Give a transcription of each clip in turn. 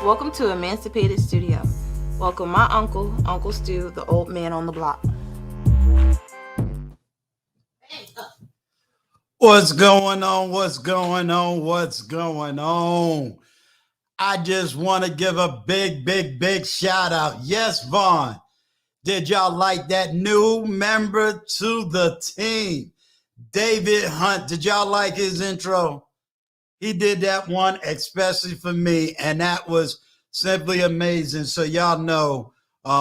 Welcome to Emancipated Studio. Welcome my uncle, Uncle Stu, the old man on the block. What's going on? What's going on? What's going on? I just want to give a big shout out. Yes, Vaughn. Did y'all like that new member to the team? David Hunt. Did y'all like his intro? He did that one especially for me, and that was simply amazing. So y'all know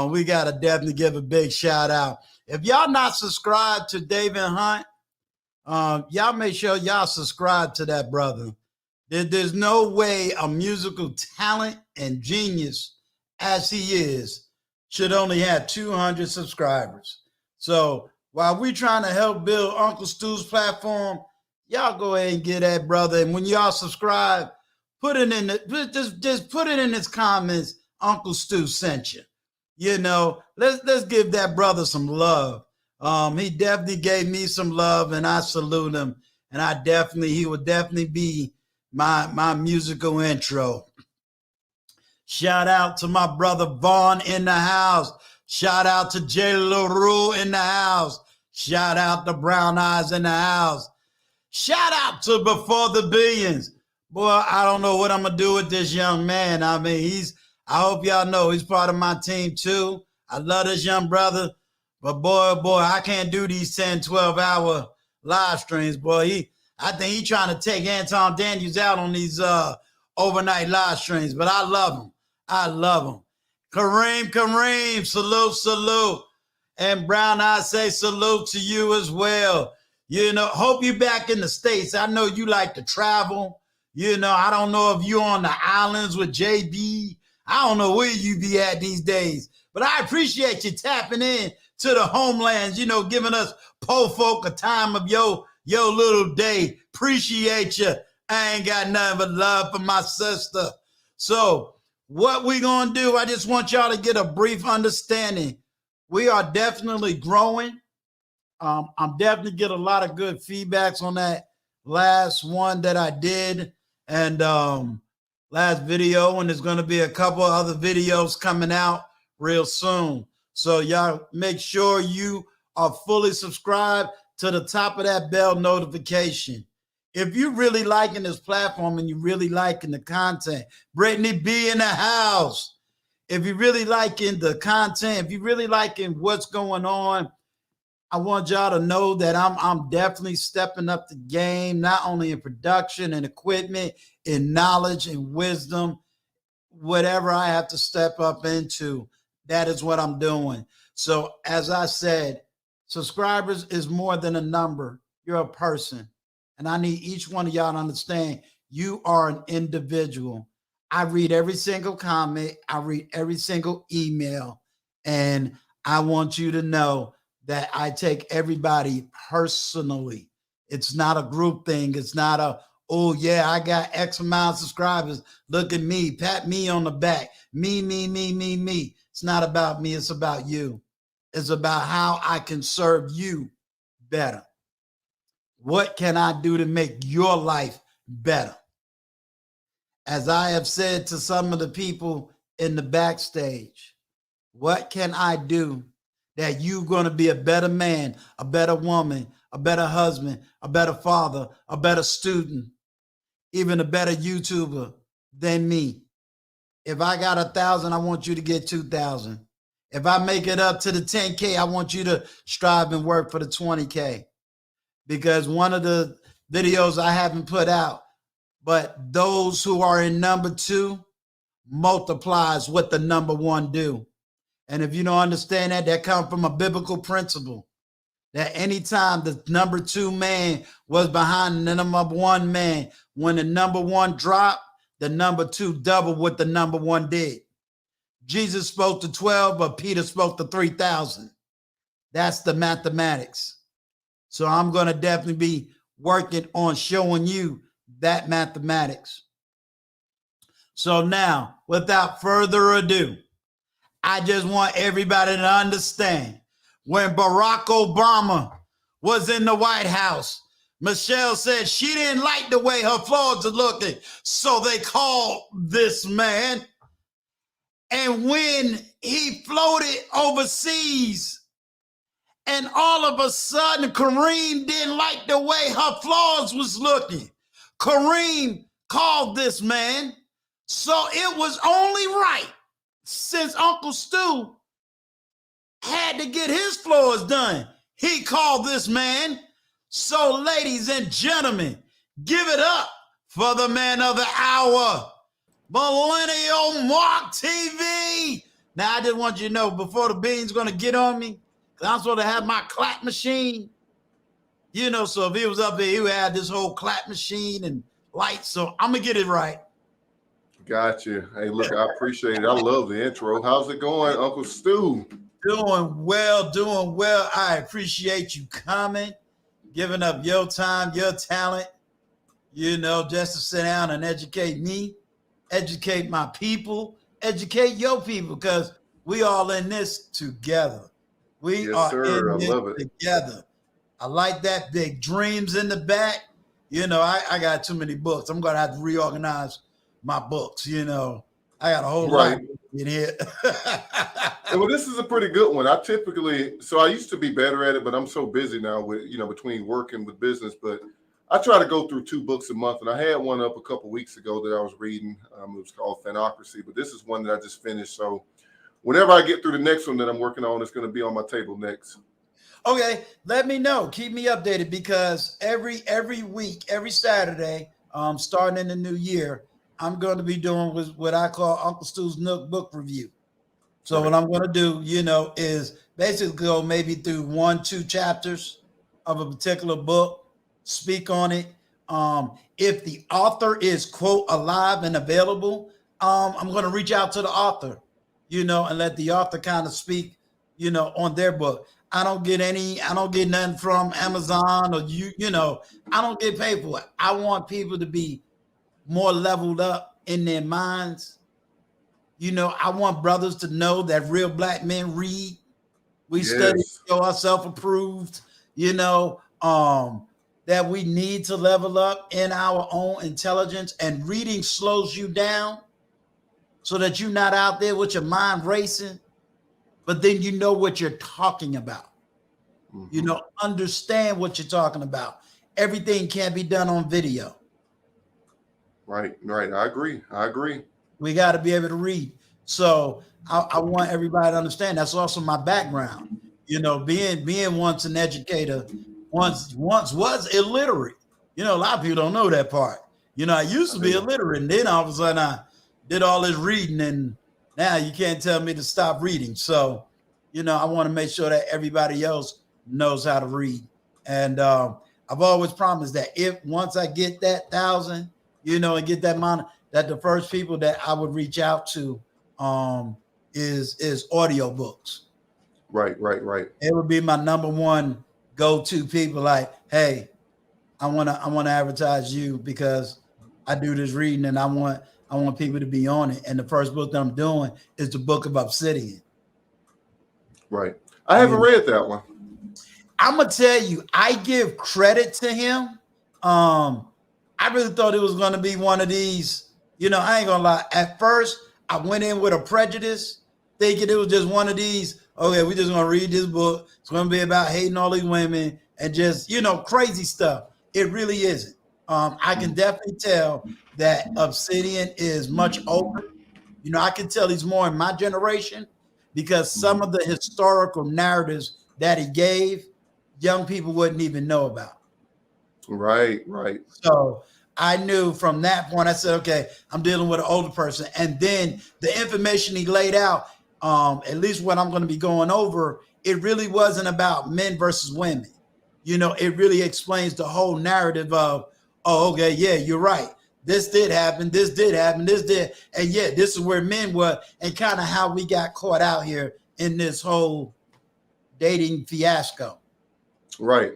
we got to definitely give a big shout out. If y'all not subscribed to David Hunt, y'all make sure y'all subscribe to that brother. There's no way a musical talent and genius as he is should only have 200 subscribers. So while we trying to help build Uncle Stu's platform, y'all go ahead and get that brother. And when y'all subscribe, put it in just put it in his comments. Uncle Stu sent you. You know, let's give that brother some love. He definitely gave me some love, and I salute him. And he would definitely be my musical intro. Shout out to my brother Vaughn in the house. Shout out to Jay LaRue in the house. Shout out to Brown Eyes in the house. Shout out to Before the Billions. Boy, I don't know what I'm going to do with this young man. I mean, I hope y'all know he's part of my team too. I love this young brother. But boy, I can't do these 10, 12-hour live streams, boy. I think he's trying to take Anton Daniels out on these overnight live streams. But I love him. I love him. Kareem, salute. And Brown, I say salute to you as well. You know, hope you back in the States. I know you like to travel. You know, I don't know if you're on the islands with JB. I don't know where you be at these days. But I appreciate you tapping in to the homelands, you know, giving us po folk a time of your little day. Appreciate you. I ain't got nothing but love for my sister. So what we gonna do, I just want y'all to get a brief understanding. We are definitely growing. I'm definitely get a lot of good feedbacks on that last one that I did and last video, and there's going to be a couple other videos coming out real soon. So y'all make sure you are fully subscribed to the top of that bell notification. If you really liking this platform and you really liking the content, Brittany B in the house. If you really liking the content, if you really liking what's going on, I want y'all to know that I'm definitely stepping up the game, not only in production and equipment, in knowledge and wisdom, whatever I have to step up into, that is what I'm doing. So as I said, subscribers is more than a number. You're a person. And I need each one of y'all to understand you are an individual. I read every single comment. I read every single email. And I want you to know that I take everybody personally. It's not a group thing. It's not oh yeah, I got X amount of subscribers. Look at me, pat me on the back. Me. It's not about me, it's about you. It's about how I can serve you better. What can I do to make your life better? As I have said to some of the people in the backstage, what can I do that you're going to be a better man, a better woman, a better husband, a better father, a better student, even a better YouTuber than me? If I got 1,000, I want you to get 2,000. If I make it up to the 10K, I want you to strive and work for the 20K. Because one of the videos I haven't put out, but those who are in number 2 multiplies what the number 1 do. And if you don't understand that, that comes from a biblical principle that anytime the number 2 man was behind the number 1 man, when the number 1 dropped, the number 2 doubled what the number 1 did. Jesus spoke to 12, but Peter spoke to 3,000. That's the mathematics. So I'm going to definitely be working on showing you that mathematics. So now, without further ado, I just want everybody to understand when Barack Obama was in the White House, Michelle said she didn't like the way her floors are looking. So they called this man And when he floated overseas, and all of a sudden, Kareem didn't like the way her flaws was looking. Kareem called this man. So it was only right, since Uncle Stu had to get his floors done, he called this man. So, ladies and gentlemen, give it up for the man of the hour, Millennial Mark TV. Now, I just want you to know, before the bean's going to get on me, because I'm supposed to have my clap machine. You know, so if he was up there, he would have this whole clap machine and lights. So I'm going to get it right. Gotcha. Hey, look, I appreciate it. I love the intro. How's it going, Uncle Stu? Doing well, doing well. I appreciate you coming, giving up your time, your talent, you know, just to sit down and educate me, educate my people, educate your people, because we all in this together. We are in this together. I like that. Big dreams in the back. You know, I got too many books. I'm going to have to reorganize my books. You know, I got a whole lot in here. Well, this is a pretty good one. I used to be better at it, but I'm so busy now with, you know, between work and with business. But I try to go through 2 books a month. And I had one up a couple weeks ago that I was reading. It was called Fanocracy. But this is one that I just finished. So whenever I get through the next one that I'm working on, it's going to be on my table next. Okay, let me know. Keep me updated, because every week, every Saturday, starting in the new year, I'm going to be doing what I call Uncle Stu's Nook book review. So what I'm going to do, you know, is basically go maybe through 1-2 chapters of a particular book, speak on it. If the author is, quote, alive and available, I'm going to reach out to the author, you know, and let the author kind of speak, you know, on their book. I don't get nothing from Amazon or you know, I don't get paid for it. I want people to be more leveled up in their minds. You know, I want brothers to know that real black men read. We study, show ourselves approved, you know, that we need to level up in our own intelligence, and reading slows you down so that you're not out there with your mind racing, but then you know what you're talking about. Mm-hmm. You know, understand what you're talking about. Everything can't be done on video. Right. I agree. We got to be able to read. So I want everybody to understand that's also my background. You know, being once an educator, once was illiterate. You know, a lot of people don't know that part. You know, I used to be illiterate, and then all of a sudden I did all this reading, and now you can't tell me to stop reading. So, you know, I want to make sure that everybody else knows how to read. And I've always promised that if once I get that 1,000, you know, and get that amount, that the first people that I would reach out to is audiobooks. Right. It would be my number one go-to people. Like, hey, I want to advertise you because I do this reading, and I want people to be on it. And the first book that I'm doing is the Book of Obsidian. Right. I haven't read that one. I'm gonna tell you, I give credit to him. I really thought it was gonna be one of these. You know, I ain't gonna lie. At first, I went in with a prejudice, thinking it was just one of these. Okay, we're just gonna read this book. It's gonna be about hating all these women and just, you know, crazy stuff. It really isn't. I can definitely tell that Obsidian is much older. You know, I can tell he's more in my generation, because some of the historical narratives that he gave, young people wouldn't even know about. Right. So I knew from that point, I said, okay, I'm dealing with an older person. And then the information he laid out, at least what I'm going to be going over, it really wasn't about men versus women. You know, it really explains the whole narrative of, oh, okay, yeah, you're right. This did happen. This did happen. This did. And yeah, this is where men were, and kind of how we got caught out here in this whole dating fiasco. Right.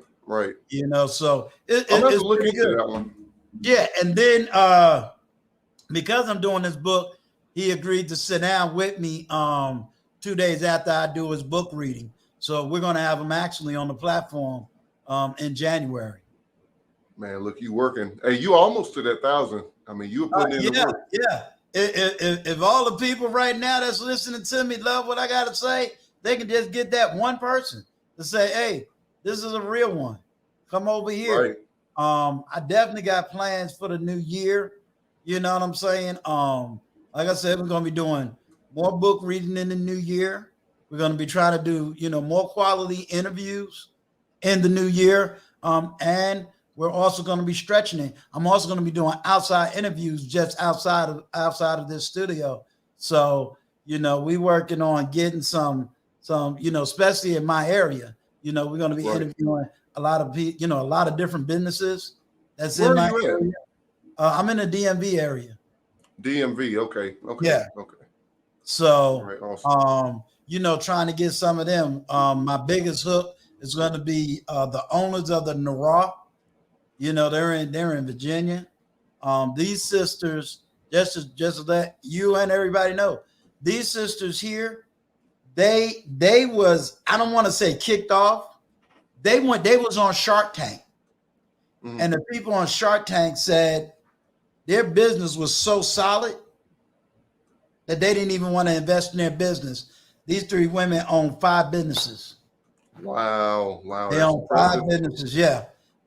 You know, so I'm going to look into that one. Yeah. And then because I'm doing this book, he agreed to sit down with me 2 days after I do his book reading. So we're going to have him actually on the platform in January. Man, look, you working. Hey, you almost to that 1,000. I mean, you were putting in the work. if all the people right now that's listening to me love what I got to say, they can just get that one person to say, hey, this is a real one. Come over here. Right. I definitely got plans for the new year. You know what I'm saying? Like I said, we're going to be doing more book reading in the new year. We're going to be trying to do, more quality interviews in the new year. And we're also going to be stretching it. I'm also going to be doing outside interviews just outside of this studio. So, we working on getting some, especially in my area, we're going to be interviewing a lot of people, a lot of different businesses that's Where in my are you area. I'm in the DMV area. DMV. Okay. Yeah. Okay. So, right, awesome. Trying to get some of them. My biggest hook is going to be the owners of the Nara. They're in Virginia. These sisters, just to let you and everybody know, these sisters here, they was, I don't want to say kicked off. They was on Shark Tank. Mm-hmm. And the people on Shark Tank said their business was so solid that they didn't even want to invest in their business. These 3 women own 5 businesses. Wow. They own 5 businesses, yeah.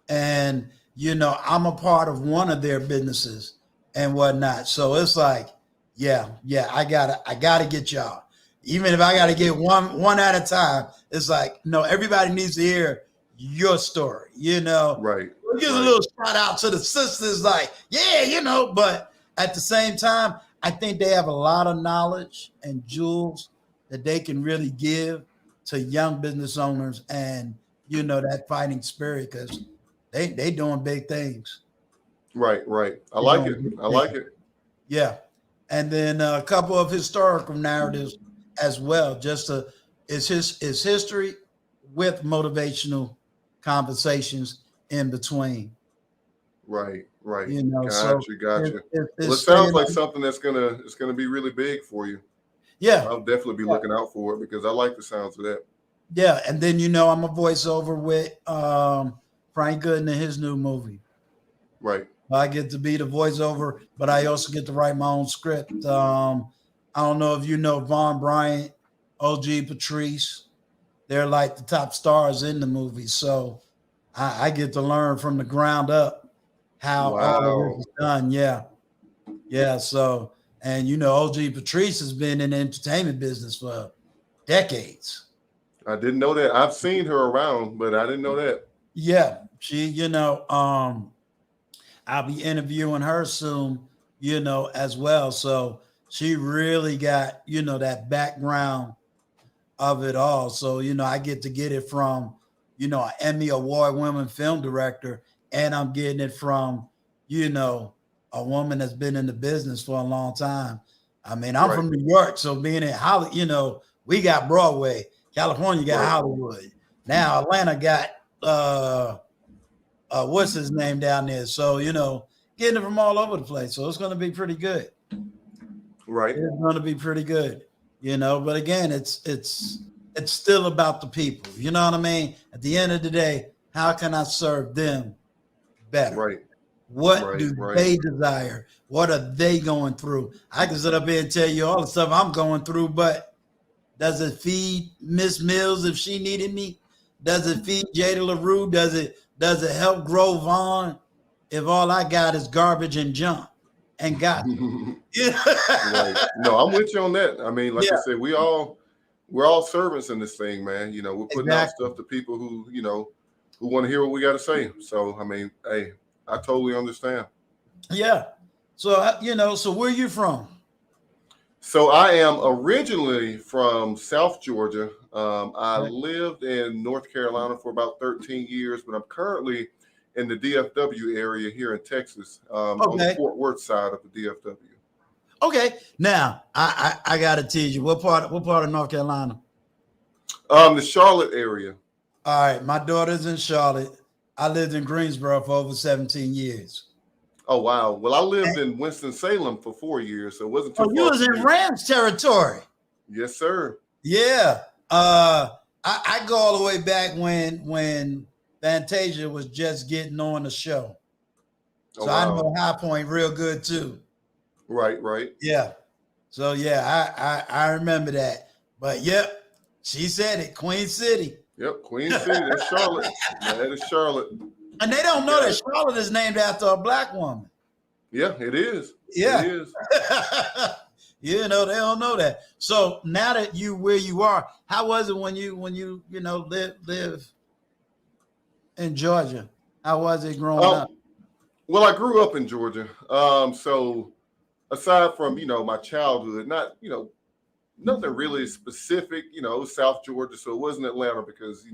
And I'm a part of one of their businesses and whatnot. So it's like, yeah, I gotta get y'all. Even if I gotta get one at a time, it's like, no, everybody needs to hear your story, Right. We'll give a little shout out to the sisters, like, yeah, but at the same time, I think they have a lot of knowledge and jewels that they can really give to young business owners and, that fighting spirit, because they doing big things. Right. I like it. Yeah. And then a couple of historical narratives as well. It's history with motivational conversations in between. Right. Gotcha. It sounds like something that's gonna be really big for you. Yeah. I'll definitely be looking out for it because I like the sounds of that. Yeah. And then I'm a voiceover with Frank Gooden in his new movie. Right. I get to be the voiceover, but I also get to write my own script. I don't know if you know Vaughn Bryant, OG Patrice. They're like the top stars in the movie. So I get to learn from the ground up how all of this is done. Yeah. So, and OG Patrice has been in the entertainment business for decades. I didn't know that. I've seen her around, but I didn't know that. Yeah. She, I'll be interviewing her soon, as well. So she really got, that background of it all. So, I get it from, an Emmy award-winning film director, and I'm getting it from, a woman that's been in the business for a long time. I mean, I'm from New York, so being in Hollywood, we got Broadway. California got Hollywood. Now Atlanta got what's his name down there. So, getting it from all over the place. So it's going to be pretty good. Right. It's going to be pretty good, but again, it's still about the people. You know what I mean? At the end of the day, how can I serve them better? Right. What do they desire? What are they going through? I can sit up here and tell you all the stuff I'm going through, but does it feed Miss Mills if she needed me? Does it feed Jada LaRue? Does it help grow Vaughn if all I got is garbage and junk and got Right. No, I'm with you on that. I mean, like I said, we're all servants in this thing, man. We're putting out stuff to people who, who want to hear what we got to say. So, I mean, hey, I totally understand. Yeah. So, so where you from? So I am originally from South Georgia. I lived in North Carolina for about 13 years, but I'm currently in the DFW area here in Texas, on the Fort Worth side of the DFW. Okay. Now, I got to tease you. What part of North Carolina? The Charlotte area. All right. My daughter's in Charlotte. I lived in Greensboro for over 17 years. Oh, wow. Well, I lived in Winston-Salem for 4 years, so it wasn't too far. You was in Rams territory. Yes, sir. Yeah. I go all the way back when Fantasia was just getting on the show. So I know High Point real good too. Right, right. Yeah. So yeah, I remember that. But yep, she said it, Queen City. Yep, Queen City. That's Charlotte. That is Charlotte. And they don't know Yeah. that Charlotte is named after a black woman. Yeah, it is. Yeah. It is. You know, they don't know that. So now that you where you are, how was it when you live in Georgia? How was it growing up? Well, I grew up in Georgia. So aside from, my childhood, not, nothing really specific, it was South Georgia. So it wasn't Atlanta because,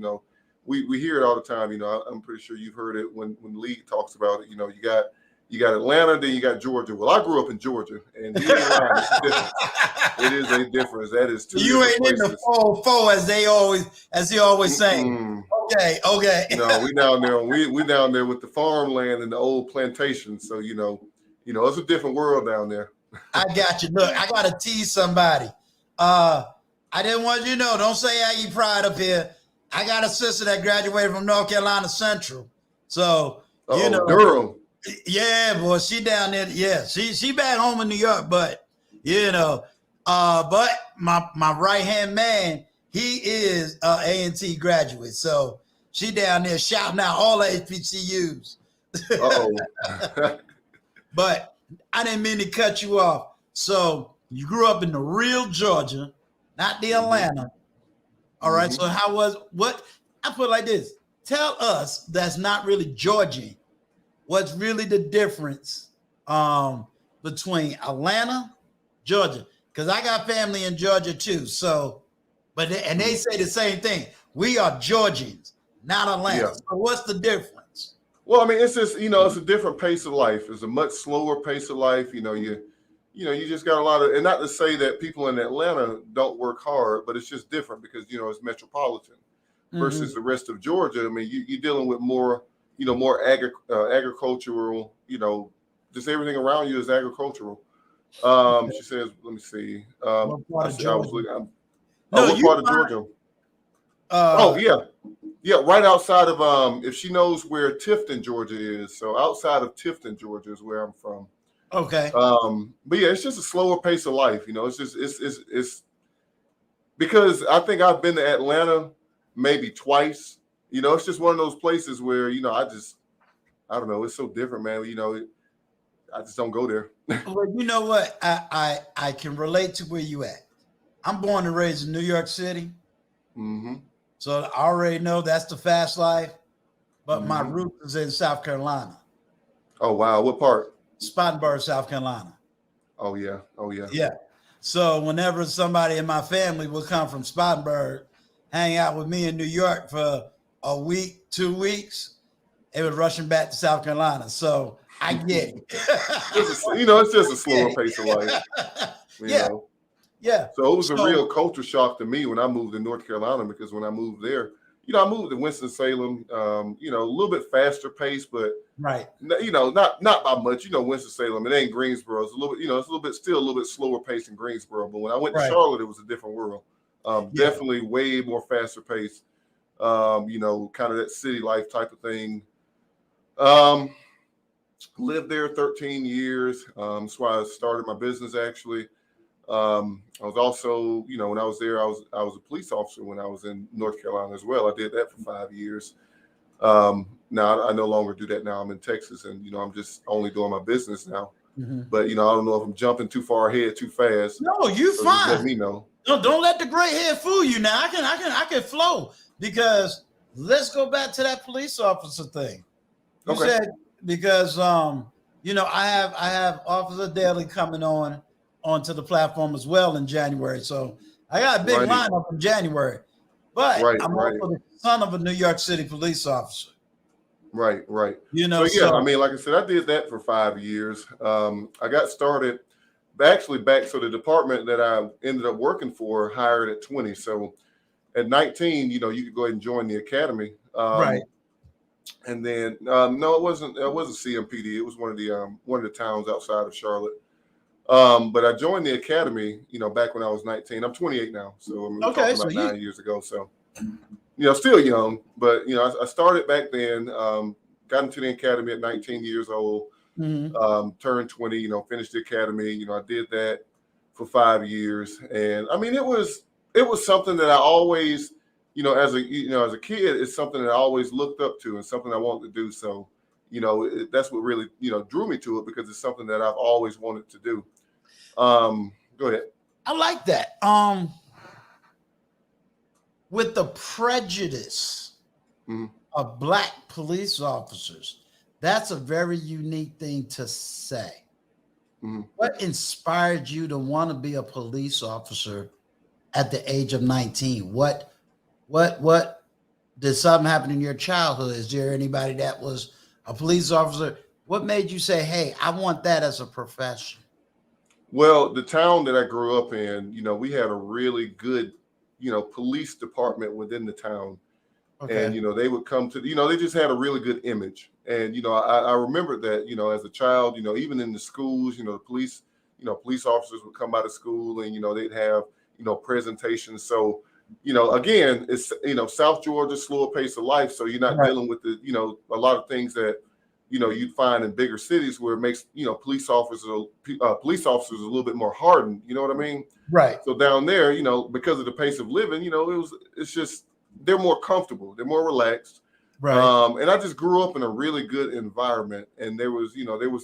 we hear it all the time. I'm pretty sure you've heard it when the league talks about it. You got Atlanta, then you got Georgia. Well, I grew up in Georgia, and he ain't lying. It's a difference. It is a difference. That is two. You ain't places. In the 404 as he always say. Okay. No, we down there. We down there with the farmland and the old plantation. So it's a different world down there. I got you. Look, I gotta tease somebody. I didn't want you to know. Don't say Aggie Pride up here. I got a sister that graduated from North Carolina Central. So Durham. Yeah, boy, she down there. Yeah, she back home in New York, but but my right hand man, he is A&T graduate, so she down there shouting out all the HBCUs. But I didn't mean to cut you off. So you grew up in the real Georgia, not the Atlanta. All right. So how was what? I put it like this: tell us that's not really Georgian. What's really the difference between Atlanta, Georgia? Because I got family in Georgia too. So, and they say the same thing. We are Georgians, not Atlanta. Yeah. So what's the difference? Well, I mean, it's just it's a different pace of life. It's a much slower pace of life. You just got a lot of, and not to say that people in Atlanta don't work hard, but it's just different because it's metropolitan versus the rest of Georgia. I mean, you're dealing with more. More agricultural, just everything around you is agricultural. She says, let me see. What part of Georgia? Yeah, right outside of, if she knows where Tifton, Georgia is. So outside of Tifton, Georgia is where I'm from. Okay. But yeah, it's just a slower pace of life. It's because I think I've been to Atlanta maybe twice. It's just one of those places where, I don't know. It's so different, man. I just don't go there. Well, you know what? I can relate to where you at. I'm born and raised in New York City. So I already know that's the fast life, but my root is in South Carolina. Oh, wow. What part? Spartanburg, South Carolina. Oh, yeah. Yeah. So whenever somebody in my family will come from Spartanburg, hang out with me in New York for a week, 2 weeks, it was rushing back to South Carolina. So I get it. It's just a slower pace of life. Yeah. So it was a real culture shock to me when I moved to North Carolina, because when I moved there, I moved to Winston-Salem, a little bit faster pace, but right. Not by much. Winston-Salem, it ain't Greensboro. It's a little bit, still a little bit slower pace in Greensboro. But when I went to Charlotte, it was a different world. Definitely way more faster pace. Kind of that city life type of thing. Lived there 13 years. That's why I started my business, actually. I was also, when I was there, I was a police officer when I was in North Carolina as well. I did that for 5 years. Now I no longer do that now. I'm in Texas, and I'm just only doing my business now. But I don't know if I'm jumping too far ahead too fast. No, you so fine. Just let me know. No, don't let the gray hair fool you. Now I can flow, because let's go back to that police officer thing. You said because I have Officer Daly coming onto the platform as well in January. So I got a big lineup in January. But I'm also the son of a New York City police officer. Right. So I mean, like I said, I did that for 5 years. I got started actually back. So the department that I ended up working for hired at 20. So at 19, you could go ahead and join the academy. Right. And then no, it wasn't CMPD. It was one of the towns outside of Charlotte. But I joined the academy, back when I was 19. I'm 28 now, so I'm talking about 9 years ago. So, still young, but I started back then. Got into the academy at 19 years old. Turned 20, you know, finished the academy. You know, I did that for 5 years. And I mean, it was something that I always, you know, as a kid, it's something that I always looked up to and something I wanted to do. So, you know, that's what really, you know, drew me to it, because it's something that I've always wanted to do. Go ahead. I like that. With the prejudice of Black police officers, that's a very unique thing to say. What inspired you to want to be a police officer at the age of 19? What did something happen in your childhood? Is there anybody that was a police officer? What made you say, hey, I want that as a profession? Well, the town that I grew up in, you know, we had a really good, you know, police department within the town. Okay. And, you know, they would come to, you know, they just had a really good image. And, you know, I remember that, you know, as a child, you know, even in the schools, you know, the police officers would come by the school and, you know, they'd have, you know, presentations. So, you know, again, it's, you know, South Georgia, slower pace of life. So you're not dealing with the, you know, a lot of things that, you know, you'd find in bigger cities, where it makes, you know, police officers a little bit more hardened. You know what I mean? Right. So down there, you know, because of the pace of living, you know, it's just, they're more comfortable, they're more relaxed. Right. And I just grew up in a really good environment, and there was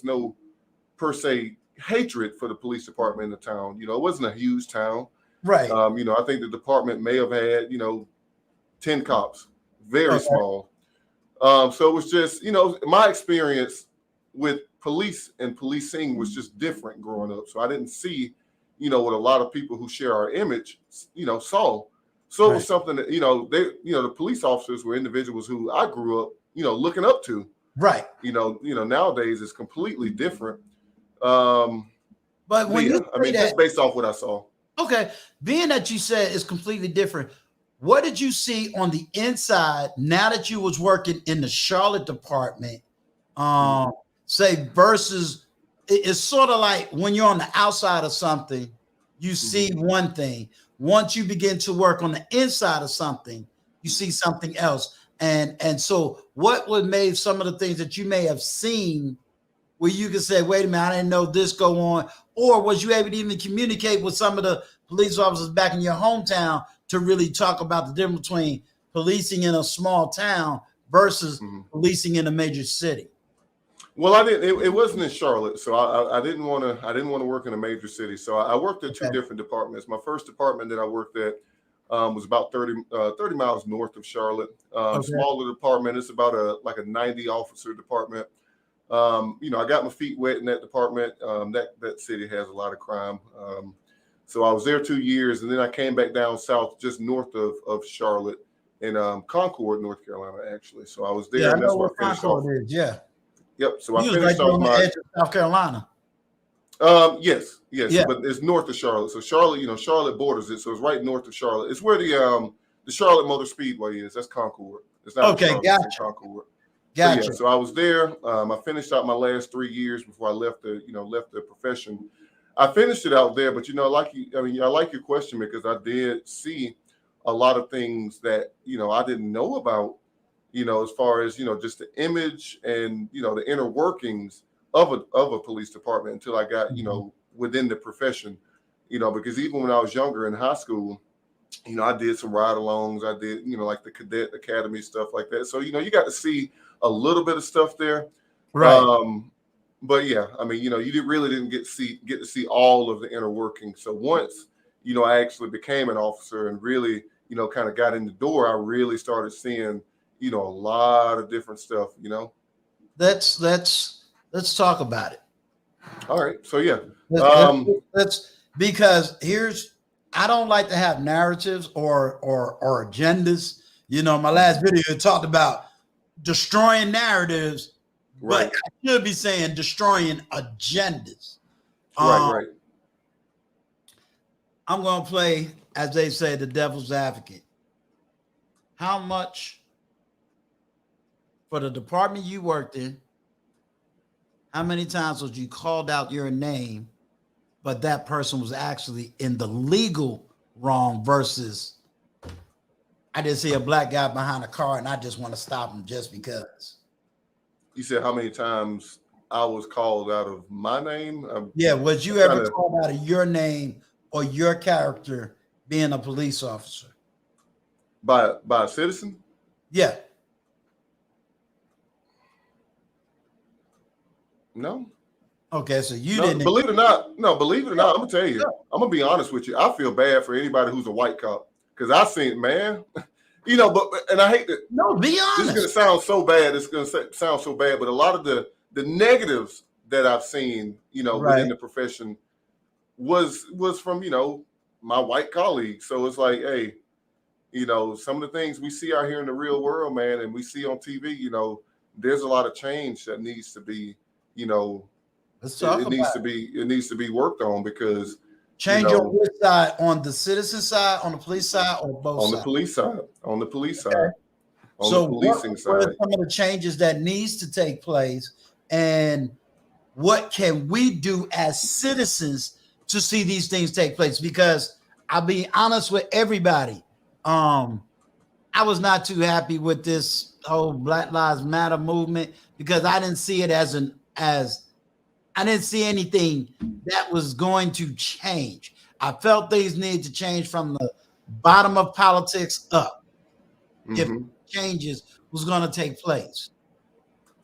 no per se hatred for the police department in the town. You know, it wasn't a huge town. Right. You know, I think the department may have had, you know, 10 cops, very small. So it was just, you know, my experience with police and policing was just different growing up. So I didn't see, you know, what a lot of people who share our image, you know, saw. So it was something that, you know, the police officers were individuals who I grew up, you know, looking up to. Right. You know, nowadays it's completely different. But when just based off what I saw. Okay. Being that you said it's completely different, what did you see on the inside now that you was working in the Charlotte department? Say versus, it's sort of like when you're on the outside of something, you see one thing. Once you begin to work on the inside of something, you see something else. And so what would made some of the things that you may have seen where you could say, wait a minute, I didn't know this go on? Or was you able to even communicate with some of the police officers back in your hometown to really talk about the difference between policing in a small town versus policing in a major city? Well, I didn't. It wasn't in Charlotte, so I didn't want to work in a major city. So I worked at two different departments. My first department that I worked at was about 30 miles north of Charlotte. Smaller department. It's about a 90 officer department. You know, I got my feet wet in that department. That city has a lot of crime. So I was there 2 years, and then I came back down south, just north of Charlotte, in Concord, North Carolina, actually. So I was there. Yeah, and that's I know where where Concord is. Yeah. Yep. So You I finished off on the edge of South Carolina. Yes. Yeah. But it's north of Charlotte. So Charlotte, you know, Charlotte borders it. So it's right north of Charlotte. It's where the Charlotte Motor Speedway is. That's Concord. It's not okay. Gotcha. Concord. Gotcha. So I was there. I finished out my last 3 years before I left the profession. I finished it out there, but you know, I like your question, because I did see a lot of things that, you know, I didn't know about, you know, as far as, you know, just the image and, you know, the inner workings of a police department until I got, you know, within the profession, you know, because even when I was younger in high school, you know, I did some ride-alongs. I did, you know, like the cadet academy, stuff like that. So, you know, you got to see a little bit of stuff there. Right. But yeah, I mean, you know, you didn't get to see all of the inner workings. So once, you know, I actually became an officer and really, you know, kind of got in the door, I really started seeing, you know, a lot of different stuff, you know. Let's talk about it. All right. So yeah. Let's because I don't like to have narratives or agendas. You know, my last video talked about destroying narratives, but I should be saying destroying agendas. Right. I'm going to play, as they say, the devil's advocate. How much for the department you worked in, how many times was you called out your name, but that person was actually in the legal wrong versus I didn't see a black guy behind a car and I just want to stop him just because? You said how many times I was called out of my name. Yeah, was you I'm ever trying to- called out of your name or your character being a police officer? by a citizen? Yeah. No. Okay, so you No, didn't. believe it or not, no, believe it or not, I'm gonna tell you, I'm gonna be honest with you. I feel bad for anybody who's a white cop because I seen, man, but and I hate that. No, be This is gonna honest. sound so bad. It's gonna sound so bad, but a lot of the negatives that I've seen, within Right. the profession was from my white colleagues. So it's like, hey, some of the things we see out here in the real world, man, and we see on TV, there's a lot of change that needs to be, Let's talk it about needs to be worked on because change on which side, on the citizen side, on the police side, or both on the sides? police side, on the police Okay. side, on So the policing what side. are some of the changes that needs to take place, and what can we do as citizens to see these things take place? Because I'll be honest with everybody, I was not too happy with this whole Black Lives Matter movement because I didn't see it as I didn't see anything that was going to change. I felt things needed to change from the bottom of politics up. If changes was going to take place.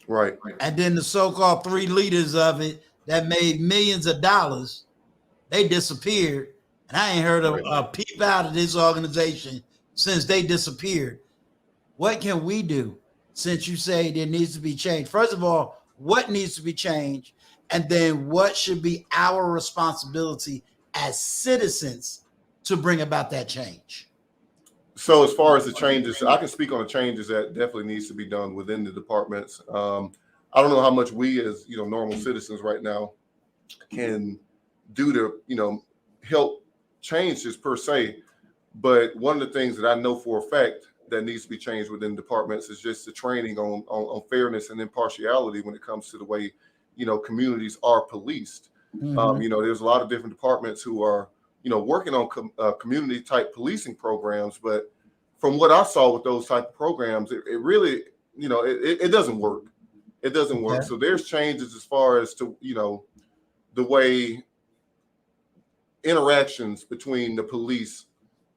Right. And then the so-called three leaders of it that made millions of dollars, they disappeared. And I ain't heard a peep out of this organization since they disappeared. What can we do since you say there needs to be change? First of all, what needs to be changed? And then what should be our responsibility as citizens to bring about that change? So as far as the changes, I can speak on the changes that definitely needs to be done within the departments. I don't know how much we as, normal citizens right now can do to, help change this per se. But one of the things that I know for a fact that needs to be changed within departments is just the training on fairness and impartiality when it comes to the way, communities are policed. There's a lot of different departments who are, working on community type policing programs. But from what I saw with those type of programs, it really, it doesn't work. It doesn't work. Okay. So there's changes as far as to, the way interactions between the police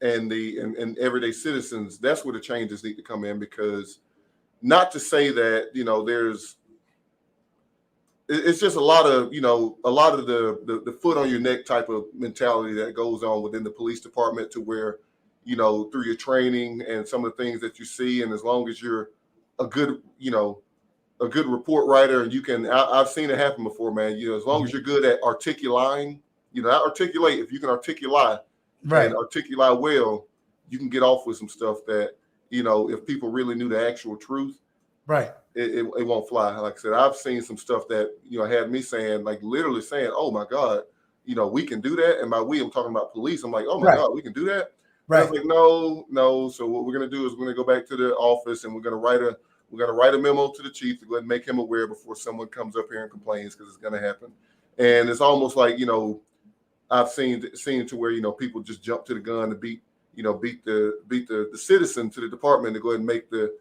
and and everyday citizens. That's where the changes need to come in, because not to say that, it's just a lot of the foot on your neck type of mentality that goes on within the police department, to where, through your training and some of the things that you see, and as long as you're a good report writer, and I've seen it happen before, man. As long as you're good at articulating, not articulate, if you can articulate and articulate well, you can get off with some stuff that, if people really knew the actual truth, it won't fly. Like I said, I've seen some stuff that, had me saying, like literally saying, oh my God, we can do that. And by we, I'm talking about police. I'm like, oh my God, we can do that. I was like, no. So what we're going to do is we're going to go back to the office, and we're going to write a memo to the chief to go ahead and make him aware before someone comes up here and complains, because it's going to happen. And it's almost like, I've seen to where, people just jump to the gun to beat the citizen to the department to go ahead and make the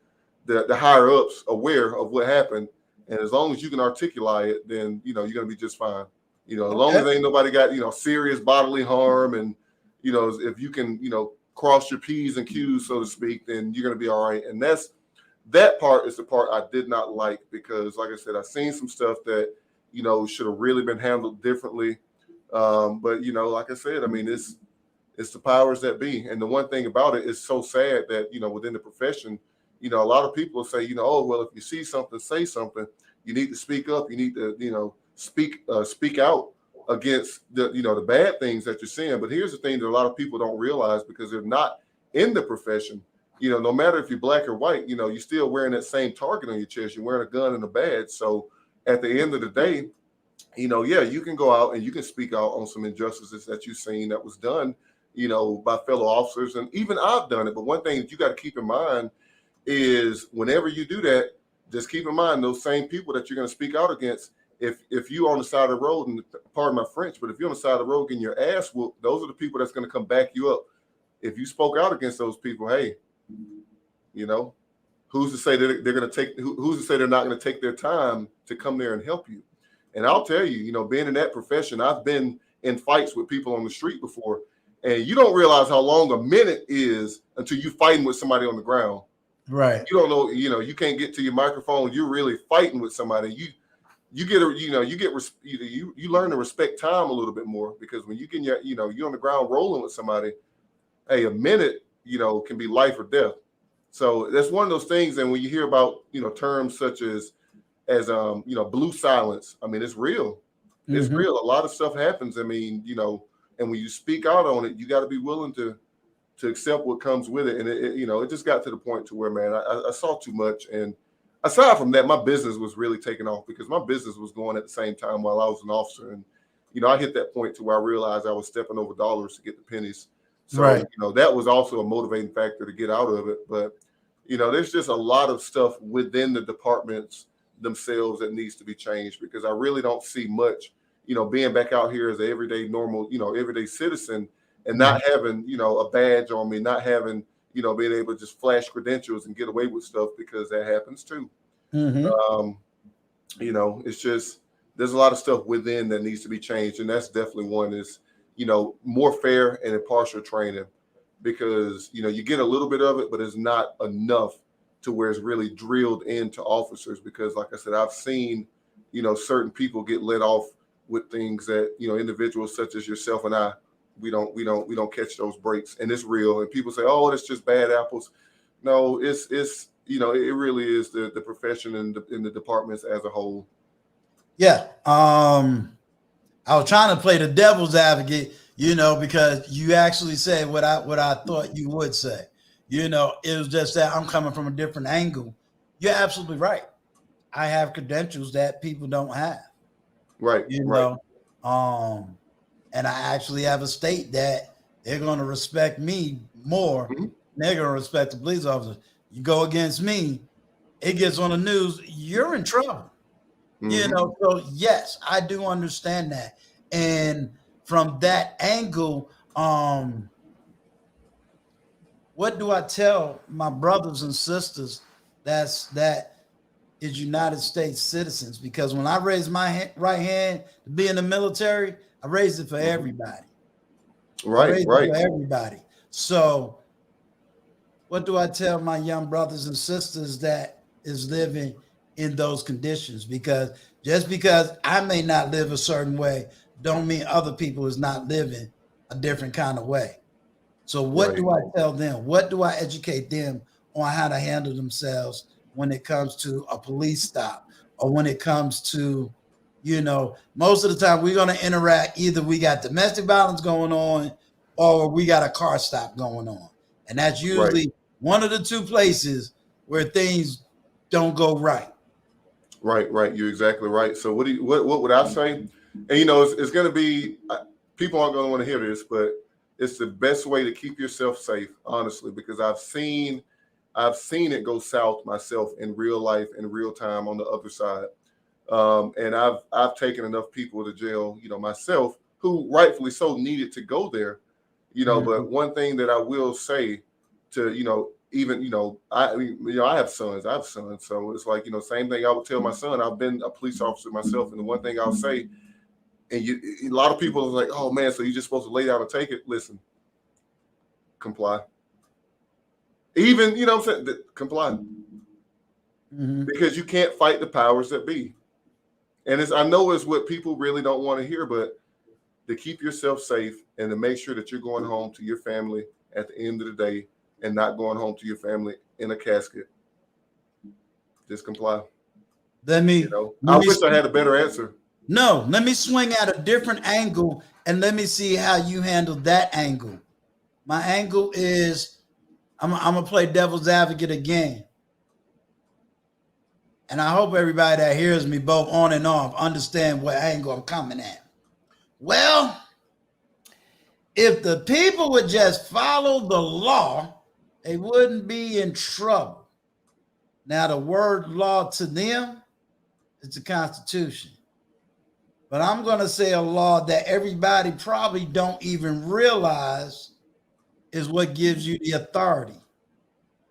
higher ups aware of what happened. And as long as you can articulate it, then, you're going to be just fine. As long as ain't nobody got, serious bodily harm, and, if you can, cross your P's and Q's, so to speak, then you're going to be all right. And that part is the part I did not like, because like I said, I've seen some stuff that, should have really been handled differently. But, like I said, I mean, it's the powers that be. And the one thing about it is so sad that, within the profession, a lot of people say, oh, well, if you see something, say something. You need to speak up. You need to, speak out against the bad things that you're seeing. But here's the thing that a lot of people don't realize, because they're not in the profession. No matter if you're black or white, you're still wearing that same target on your chest. You're wearing a gun and a badge. So at the end of the day, you can go out and you can speak out on some injustices that you've seen that was done, by fellow officers. And even I've done it. But one thing that you got to keep in mind is, whenever you do that, just keep in mind those same people that you're going to speak out against. If you on the side of the road, and pardon my French, but if you're on the side of the road getting your ass whooped, those are the people that's going to come back you up. If you spoke out against those people, hey, who's to say that they're going to take? Who's to say they're not going to take their time to come there and help you? And I'll tell you, being in that profession, I've been in fights with people on the street before, and you don't realize how long a minute is until you fighting with somebody on the ground. Right. You don't know, you can't get to your microphone. You're really fighting with somebody. You learn to respect time a little bit more, because when you're on the ground rolling with somebody, hey, a minute, can be life or death. So that's one of those things. And when you hear about, terms such as blue silence, I mean, it's real. It's real. A lot of stuff happens. I mean, and when you speak out on it, you got to be willing to accept what comes with it. And it just got to the point to where, man, I saw too much. And aside from that, my business was really taking off, because my business was going at the same time while I was an officer. And, I hit that point to where I realized I was stepping over dollars to get the pennies. So, right. That was also a motivating factor to get out of it. But, there's just a lot of stuff within the departments themselves that needs to be changed, because I really don't see much, being back out here as an everyday normal, everyday citizen, and not having, a badge on me, not having, being able to just flash credentials and get away with stuff, because that happens too. It's just, there's a lot of stuff within that needs to be changed. And that's definitely one is, more fair and impartial training, because, you get a little bit of it, but it's not enough to where it's really drilled into officers. Because like I said, I've seen, certain people get let off with things that, individuals such as yourself and I, we don't catch those breaks. And it's real. And people say, oh, it's just bad apples. No, it's it really is the profession and the departments as a whole. Yeah. I was trying to play the devil's advocate, because you actually said what I thought you would say. It was just that I'm coming from a different angle. You're absolutely right. I have credentials that people don't have. Right. Right. And I actually have a state that they're going to respect me more. Mm-hmm. They're going to respect the police officers. You go against me, it gets on the news, you're in trouble. Mm-hmm. So yes, I do understand that. And from that angle, what do I tell my brothers and sisters that is United States citizens? Because when I raised my right hand to be in the military, I raised it for everybody. Right. For everybody. So what do I tell my young brothers and sisters that is living in those conditions? Because just because I may not live a certain way, don't mean other people is not living a different kind of way. So what do I tell them? What do I educate them on how to handle themselves when it comes to a police stop, or when it comes to, most of the time we're going to interact, either we got domestic violence going on or we got a car stop going on. And that's usually one of the two places where things don't go right. Right. You're exactly right. So what would I say? And it's going to be, people aren't going to want to hear this, but it's the best way to keep yourself safe, honestly, because I've seen it go south myself in real life, in real time, on the other side. And I've taken enough people to jail, myself, who rightfully so needed to go there, But one thing that I will say to, even, I have sons, so it's like, same thing I would tell my son. I've been a police officer myself, and the one thing I'll say, and a lot of people are like, oh man, so you're just supposed to lay down and take it. Listen, comply. Even, what I'm saying, comply. Because you can't fight the powers that be. And I know it's what people really don't want to hear, but to keep yourself safe and to make sure that you're going home to your family at the end of the day, and not going home to your family in a casket. Just comply. I wish I had a better answer. No, let me swing at a different angle, and let me see how you handle that angle. My angle is, I'm going to play devil's advocate again. And I hope everybody that hears me both on and off understand what angle I'm coming at. Well, if the people would just follow the law, they wouldn't be in trouble. Now, the word law to them is the Constitution. But I'm going to say a law that everybody probably don't even realize is what gives you the authority.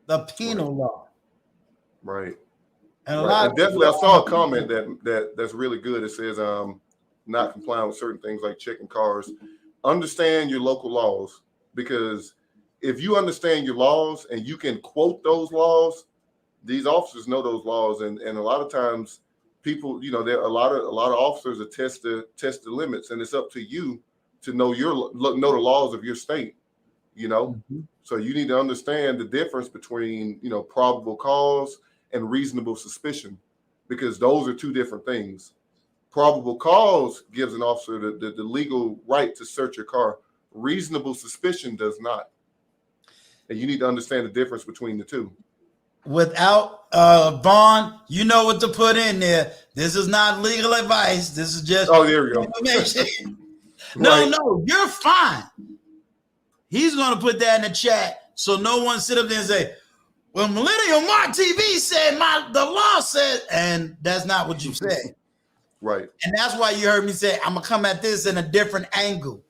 The penal law. Right. And a Right. lot And of definitely, I people saw a comment that's really good. It says, not complying with certain things like checking cars. Understand your local laws, because if you understand your laws and you can quote those laws, these officers know those laws, and a lot of times people, there are a lot of officers that test the limits, and it's up to you to know know the laws of your state. So you need to understand the difference between probable cause and reasonable suspicion, because those are two different things. Probable cause gives an officer the legal right to search your car. Reasonable suspicion does not. And you need to understand the difference between the two. Without Vaughn, you know what to put in there. This is not legal advice. This is just There we go. information. Right. No, you're fine. He's going to put that in the chat so no one sit up there and say, well, Millennial Mark TV said the law said, and that's not what you said. Right. And that's why you heard me say, I'm going to come at this in a different angle.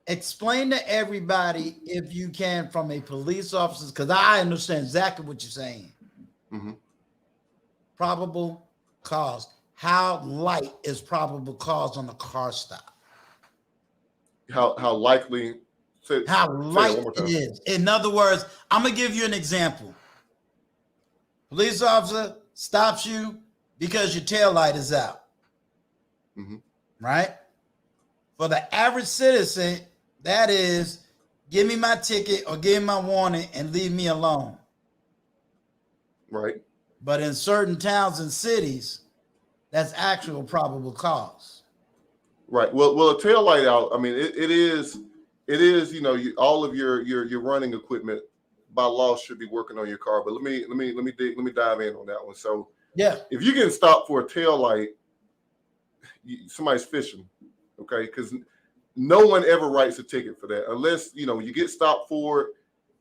Explain to everybody, if you can, from a police officer, because I understand exactly what you're saying. Mm-hmm. Probable cause. How light is probable cause on a car stop? How likely? How light it is. In other words, I'm going to give you an example. Police officer stops you because your tail light is out. Mm-hmm. Right? For the average citizen, that is, give me my ticket or give me my warning and leave me alone. Right. But in certain towns and cities, that's actual probable cause. Right. Well, a tail light out. I mean, it is. All of your running equipment by law should be working on your car. But let me dive in on that one. So yeah, if you're getting stopped for a tail light, somebody's fishing, okay? Because no one ever writes a ticket for that unless you get stopped for it,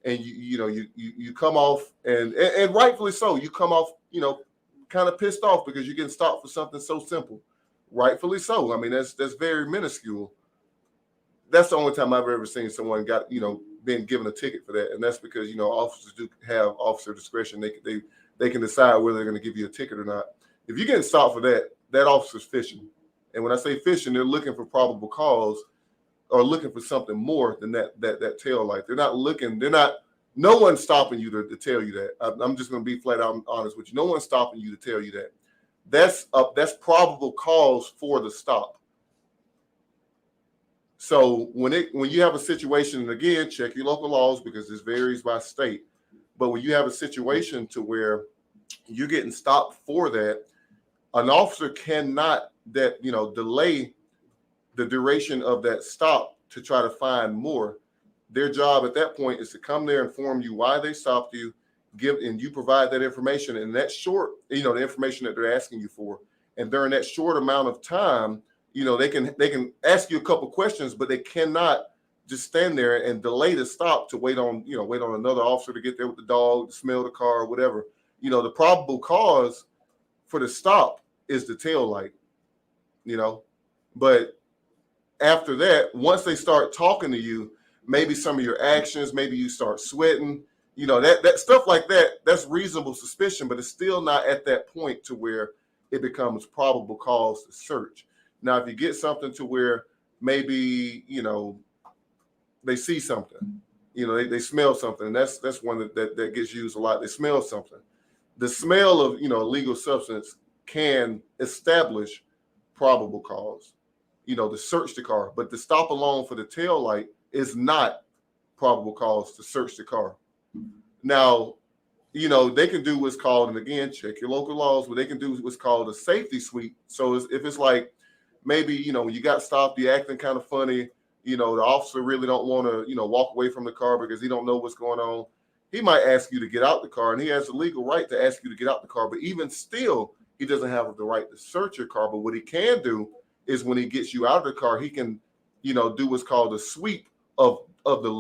and you come off, and rightfully so, you come off kind of pissed off because you're getting stopped for something so simple. Rightfully so. I mean, that's very minuscule. That's the only time I've ever seen someone got been given a ticket for that, and that's because officers do have officer discretion. They can decide whether they're going to give you a ticket or not. If you're getting stopped for that officer's fishing, and when I say fishing, they're looking for probable cause or looking for something more than that tail light. They're not looking. No one's stopping you to tell you that. I'm just going to be flat out honest with you. No one's stopping you to tell you that. That's probable cause for the stop. So when you have a situation, and again, check your local laws because this varies by state. But when you have a situation to where you're getting stopped for that, an officer cannot delay the duration of that stop to try to find more. Their job at that point is to come there, inform you why they stopped you, and you provide that information, and that short, the information that they're asking you for. And during that short amount of time, they can ask you a couple questions, but they cannot just stand there and delay the stop to wait on another officer to get there with the dog, to smell the car, or whatever. The probable cause for the stop is the tail light, but after that, once they start talking to you, maybe some of your actions, maybe you start sweating, that stuff like that, that's reasonable suspicion, but it's still not at that point to where it becomes probable cause to search. Now, if you get something to where maybe, they see something, they smell something, and that's one that gets used a lot. They smell something. The smell of, illegal substance can establish probable cause, to search the car, but to stop alone for the tail light is not probable cause to search the car. Now, they can do what's called, and again, check your local laws, but they can do what's called a safety sweep. So if it's like, maybe, when you got stopped, you're acting kind of funny, the officer really don't want to, walk away from the car because he don't know what's going on. He might ask you to get out the car, and he has the legal right to ask you to get out the car. But even still, he doesn't have the right to search your car. But what he can do is when he gets you out of the car, he can, do what's called a sweep of the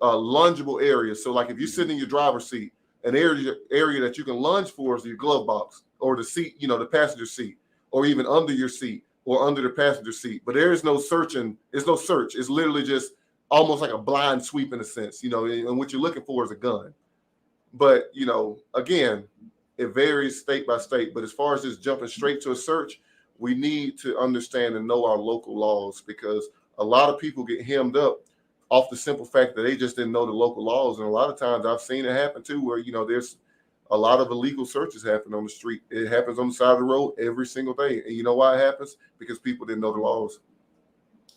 lungeable area. So like if you're sitting in your driver's seat, an area that you can lunge for is your glove box or the seat, the passenger seat, or even under your seat or under the passenger seat. But there is no searching. It's no search. It's literally just almost like a blind sweep in a sense, and what you're looking for is a gun. But, again, it varies state by state. But as far as just jumping straight to a search, we need to understand and know our local laws, because a lot of people get hemmed up off the simple fact that they just didn't know the local laws. And a lot of times I've seen it happen too, where, there's a lot of illegal searches happen on the street. It happens on the side of the road every single day. And you know why it happens? Because people didn't know the laws.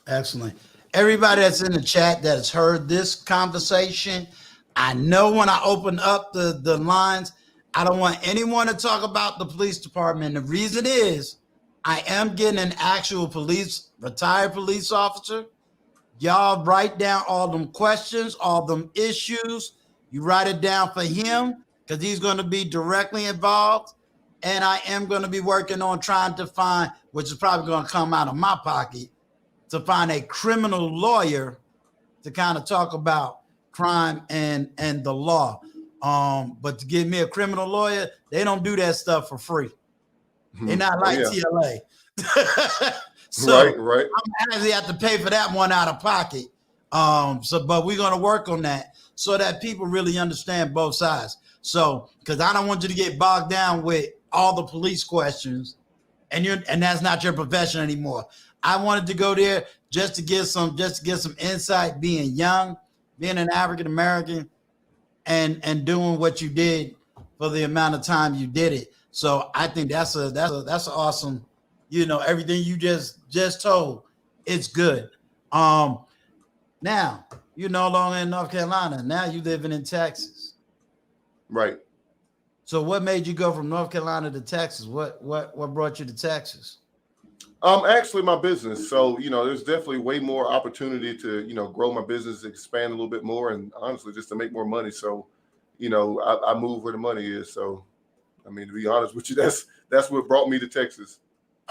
Excellent. Everybody that's in the chat that has heard this conversation, I know when I open up the lines, I don't want anyone to talk about the police department. The reason is I am getting an actual retired police officer. Y'all write down all them questions, all them issues. You write it down for him because he's going to be directly involved. And I am going to be working on trying to find, which is probably going to come out of my pocket, to find a criminal lawyer to kind of talk about crime and the law. But to give me a criminal lawyer, they don't do that stuff for free. They're not like TLA. So right. I'm actually have to pay for that one out of pocket. But we're going to work on that so that people really understand both sides. So, because I don't want you to get bogged down with all the police questions, and that's not your profession anymore. I wanted to go there just to get some insight, being young, being an African American, and doing what you did for the amount of time you did it. So I think that's awesome. Everything you just told, it's good. Now you're no longer in North Carolina. Now you living in Texas. Right. So what made you go from North Carolina to Texas? What brought you to Texas? Actually my business. So, there's definitely way more opportunity to, grow my business, expand a little bit more, and honestly, just to make more money. So, I move where the money is. So, to be honest with you, that's what brought me to Texas.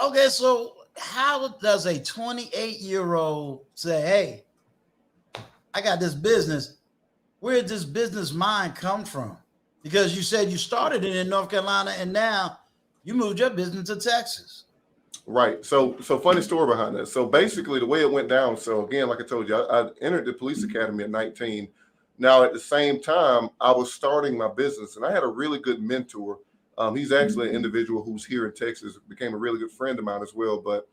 Okay. So how does a 28-year-old say, hey, I got this business? Where did this business mind come from? Because you said you started it in North Carolina and now you moved your business to Texas. Right. So funny story behind that. So basically the way it went down. So again, like I told you, I entered the police academy at 19. Now, at the same time, I was starting my business, and I had a really good mentor. He's actually an individual who's here in Texas, became a really good friend of mine as well. But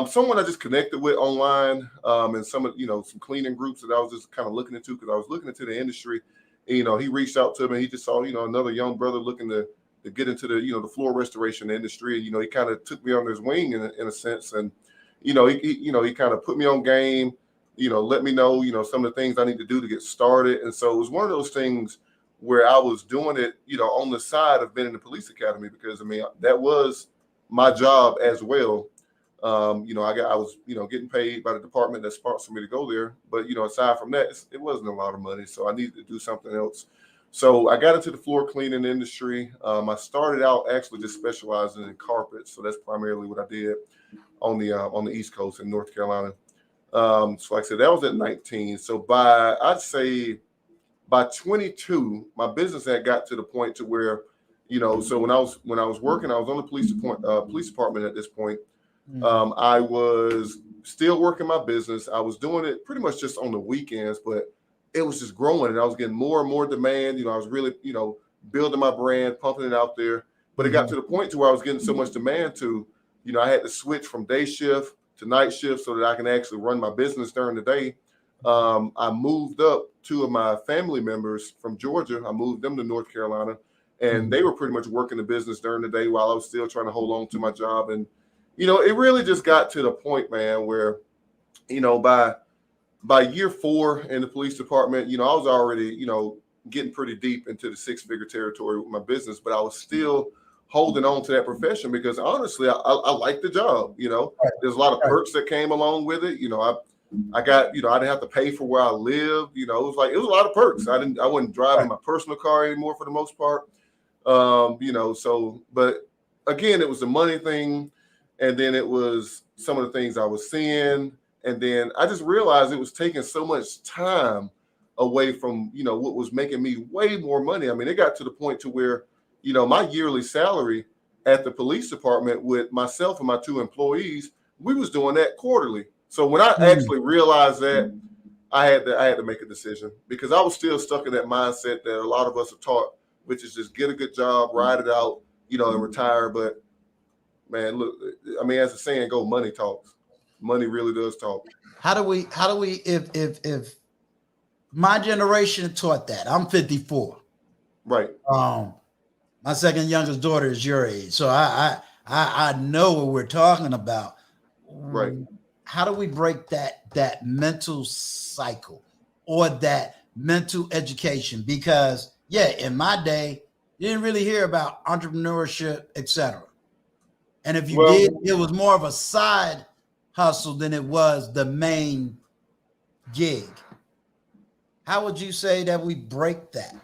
someone I just connected with online, and some cleaning groups that I was just kind of looking into, because I was looking into the industry. And, he reached out to me. He just saw, another young brother looking to get into the floor restoration industry. And, he kind of took me under his wing in a sense. And, he kind of put me on game, let me know, some of the things I need to do to get started. And so it was one of those things where I was doing it, on the side of being in the police academy, because that was my job as well. I was, getting paid by the department that sponsored me to go there. But, aside from that, it wasn't a lot of money. So I needed to do something else. So I got into the floor cleaning industry. I started out actually just specializing in carpets. So that's primarily what I did on the East Coast in North Carolina. So like I said, that was at 19. So I'd say by 22, my business had got to the point to where, so when I was working, I was on the police department at this point. I was still working my business. I was doing it pretty much just on the weekends, but it was just growing, and I was getting more and more demand. I was really, building my brand, pumping it out there. But it got to the point to where I was getting so much demand to, I had to switch from day shift to night shift so that I can actually run my business during the day. I moved up 2 of my family members from Georgia. I moved them to North Carolina, and they were pretty much working the business during the day while I was still trying to hold on to my job. And, it really just got to the point, man, where, by year 4 in the police department, I was already, getting pretty deep into the 6-figure territory with my business, but I was still holding on to that profession because honestly, I like the job. There's a lot of perks that came along with it. I got, I didn't have to pay for where I lived. It was a lot of perks. I wasn't driving my personal car anymore for the most part. So, but again, it was the money thing. And then it was some of the things I was seeing. And then I just realized it was taking so much time away from, what was making me way more money. It got to the point to where, my yearly salary at the police department with myself and my 2 employees, we was doing that quarterly. So when I actually realized that, I had to make a decision because I was still stuck in that mindset that a lot of us are taught, which is just get a good job, ride it out, and retire. But man, look, I mean, as the saying goes, money talks. Money really does talk. How do we if my generation taught that? I'm 54. Right. My second youngest daughter is your age, so I know what we're talking about. Right. How do we break that mental cycle or that mental education? Because in my day, you didn't really hear about entrepreneurship, etc. And if you did, it was more of a side hustle than it was the main gig. How would you say that we break that?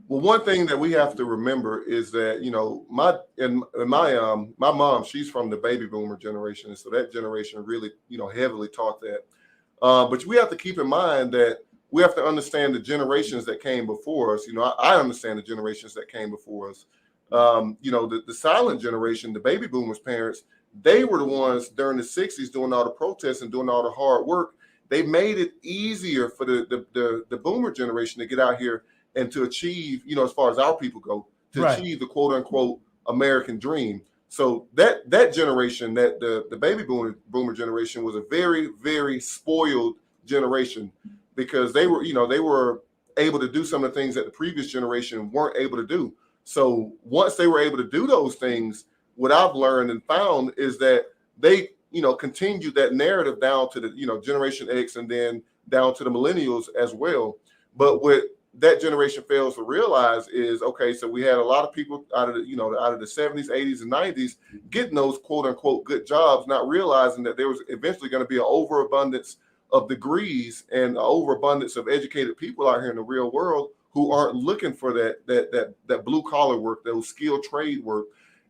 Well, one thing that we have to remember is that my mom, she's from the baby boomer generation, and so that generation really heavily taught that. But we have to keep in mind that we have to understand the generations that came before us. I understand the generations that came before us. The silent generation, the baby boomers' parents, they were the ones during the 60s doing all the protests and doing all the hard work. They made it easier for the boomer generation to get out here and to achieve, as far as our people go, to achieve the quote unquote American dream. So that generation, that the baby boomer generation, was a very, very spoiled generation because they were able to do some of the things that the previous generation weren't able to do. So once they were able to do those things, what I've learned and found is that they, continued that narrative down to the, Generation X and then down to the millennials as well. But what that generation fails to realize is, okay, so we had a lot of people out of the 70s, 80s, and 90s getting those quote unquote good jobs, not realizing that there was eventually going to be an overabundance of degrees and an overabundance of educated people out here in the real world who aren't looking for that blue collar work, those skilled trade work.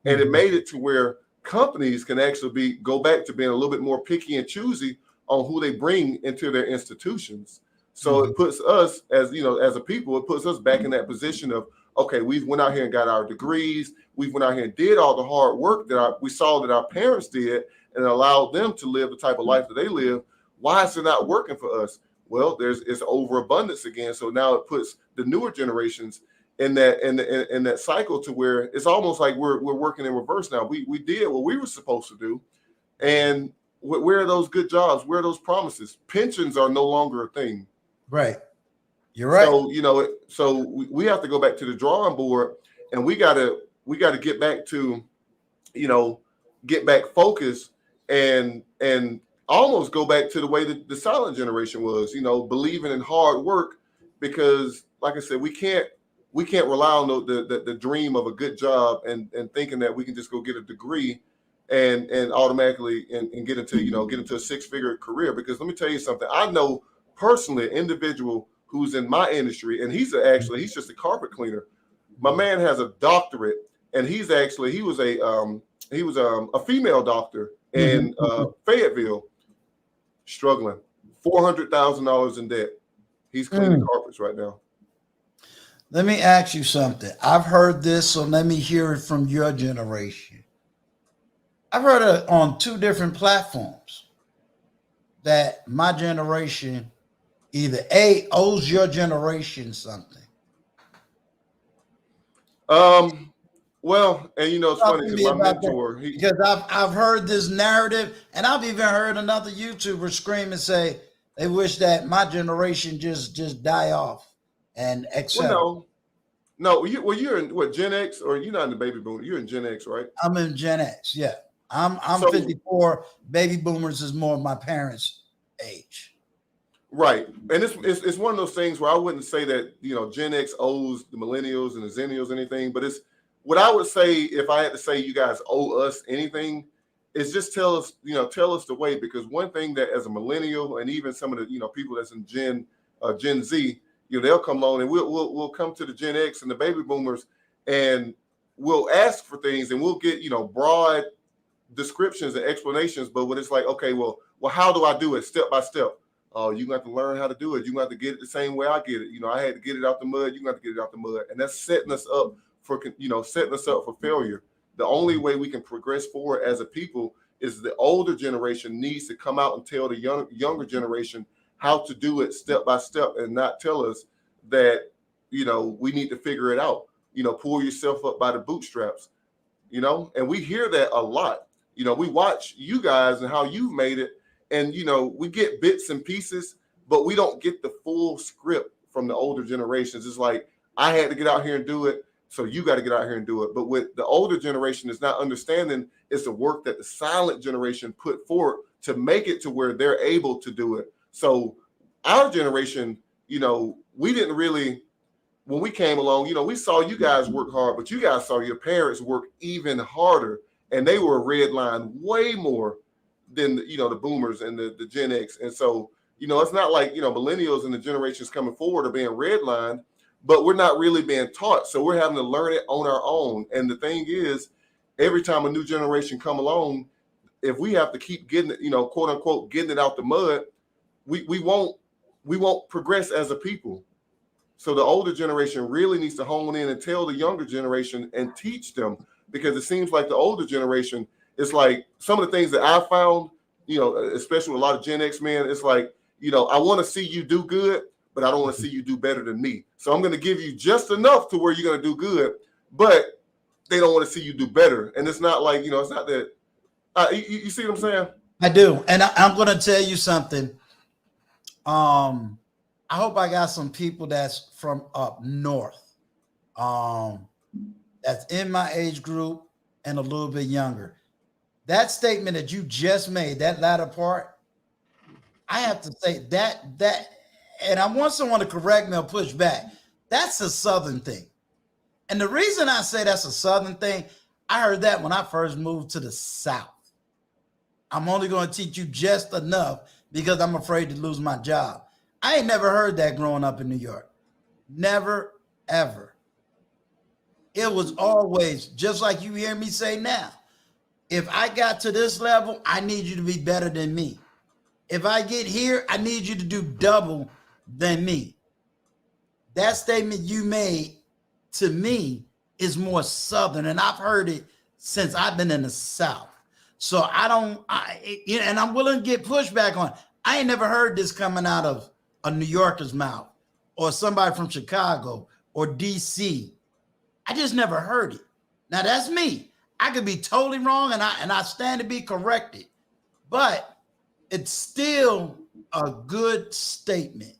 And it made it to where companies can actually go back to being a little bit more picky and choosy on who they bring into their institutions. So it puts us as a people, it puts us back in that position of, okay, we went out here and got our degrees. We went out here and did all the hard work that we saw that our parents did and allowed them to live the type of life that they live. Why is it not working for us? Well, it's overabundance again. So now it puts the newer generations in that cycle to where it's almost like we're working in reverse now. We did what we were supposed to do. And where are those good jobs? Where are those promises? Pensions are no longer a thing. Right. You're right. So, we have to go back to the drawing board and we gotta get back to, get back focused and almost go back to the way that the silent generation was, believing in hard work, because like I said, we can't rely on the dream of a good job and thinking that we can just go get a degree and automatically and get into a 6-figure career. Because let me tell you something, I know personally an individual who's in my industry, and he's just a carpet cleaner. My man has a doctorate, and he was a female doctor in Fayetteville, struggling, $400,000 in debt. He's cleaning carpets right now. Let me ask you something. I've heard this, so let me hear it from your generation. I've heard it on 2 different platforms that my generation either A, owes your generation something. Well, and it's funny because my mentor, because I've heard this narrative, and I've even heard another YouTuber scream and say they wish that my generation just die off and etc. Well, no, you're in what, Gen X, or you're not in the baby boomer? You're in Gen X, right? I'm in Gen X. Yeah, I'm 54. Baby boomers is more my parents' age. Right. And it's one of those things where I wouldn't say that, Gen X owes the millennials and the zennials anything, but it's what I would say if I had to say you guys owe us anything is just tell us the way. Because one thing that as a millennial and even some of the, people that's in Gen Z, they'll come along and we'll come to the Gen X and the baby boomers and we'll ask for things and we'll get, broad descriptions and explanations. But when it's like, okay, well, how do I do it step by step? Oh, you got to learn how to do it. You got to get it the same way I get it. I had to get it out the mud. You got to get it out the mud. And that's setting us up for failure. The only way we can progress forward as a people is the older generation needs to come out and tell the younger generation how to do it step by step and not tell us that, we need to figure it out. Pull yourself up by the bootstraps, and we hear that a lot. We watch you guys and how you've made it, and, we get bits and pieces, but we don't get the full script from the older generations. It's like, I had to get out here and do it, so you got to get out here and do it. But what the older generation is not understanding is the work that the silent generation put forward to make it to where they're able to do it. So our generation, we didn't really, when we came along, we saw you guys work hard, but you guys saw your parents work even harder, and they were redlined way more than, the boomers and the Gen X. And so, it's not like, millennials and the generations coming forward are being redlined, but we're not really being taught. So we're having to learn it on our own. And the thing is, every time a new generation come along, if we have to keep getting it, quote unquote, getting it out the mud, we won't progress as a people. So the older generation really needs to hone in and tell the younger generation and teach them, because it seems like the older generation, it's like some of the things that I found, especially with a lot of Gen X men, it's like, I want to see you do good, but I don't want to see you do better than me. So I'm going to give you just enough to where you're going to do good, but they don't want to see you do better. And it's not like, it's not that, you see what I'm saying? I do. And I'm going to tell you something. I hope I got some people that's from up north, that's in my age group and a little bit younger. That statement that you just made, that latter part, I have to say that, and I want someone to correct me or push back. That's a Southern thing. And the reason I say that's a Southern thing, I heard that when I first moved to the South. I'm only going to teach you just enough because I'm afraid to lose my job. I ain't never heard that growing up in New York. Never, ever. It was always just like you hear me say now. If I got to this level, I need you to be better than me. If I get here, I need you to do double than me. That statement you made to me is more Southern, and I've heard it since I've been in the South. So and I'm willing to get pushback on it. I ain't never heard this coming out of a New Yorker's mouth or somebody from Chicago or DC. I just never heard it. Now that's me. I could be totally wrong, and I stand to be corrected, but it's still a good statement.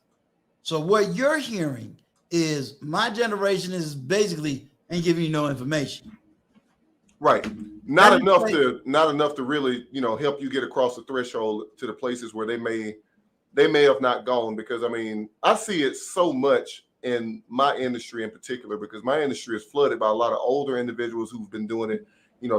So what you're hearing is my generation is basically ain't giving you no information. Right. Not enough to really, help you get across the threshold to the places where they may have not gone. Because I see it so much in my industry in particular, because my industry is flooded by a lot of older individuals who've been doing it,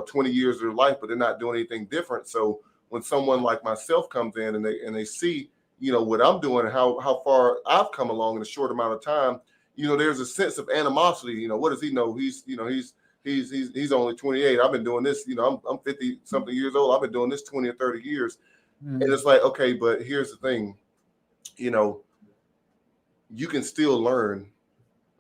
20 years of their life, but they're not doing anything different. So when someone like myself comes in and they see, what I'm doing and how far I've come along in a short amount of time, there's a sense of animosity. What does he know? He's only 28. I've been doing this, I'm 50 something years old. I've been doing this 20 or 30 years. Mm-hmm. And it's like, okay, but here's the thing, you can still learn.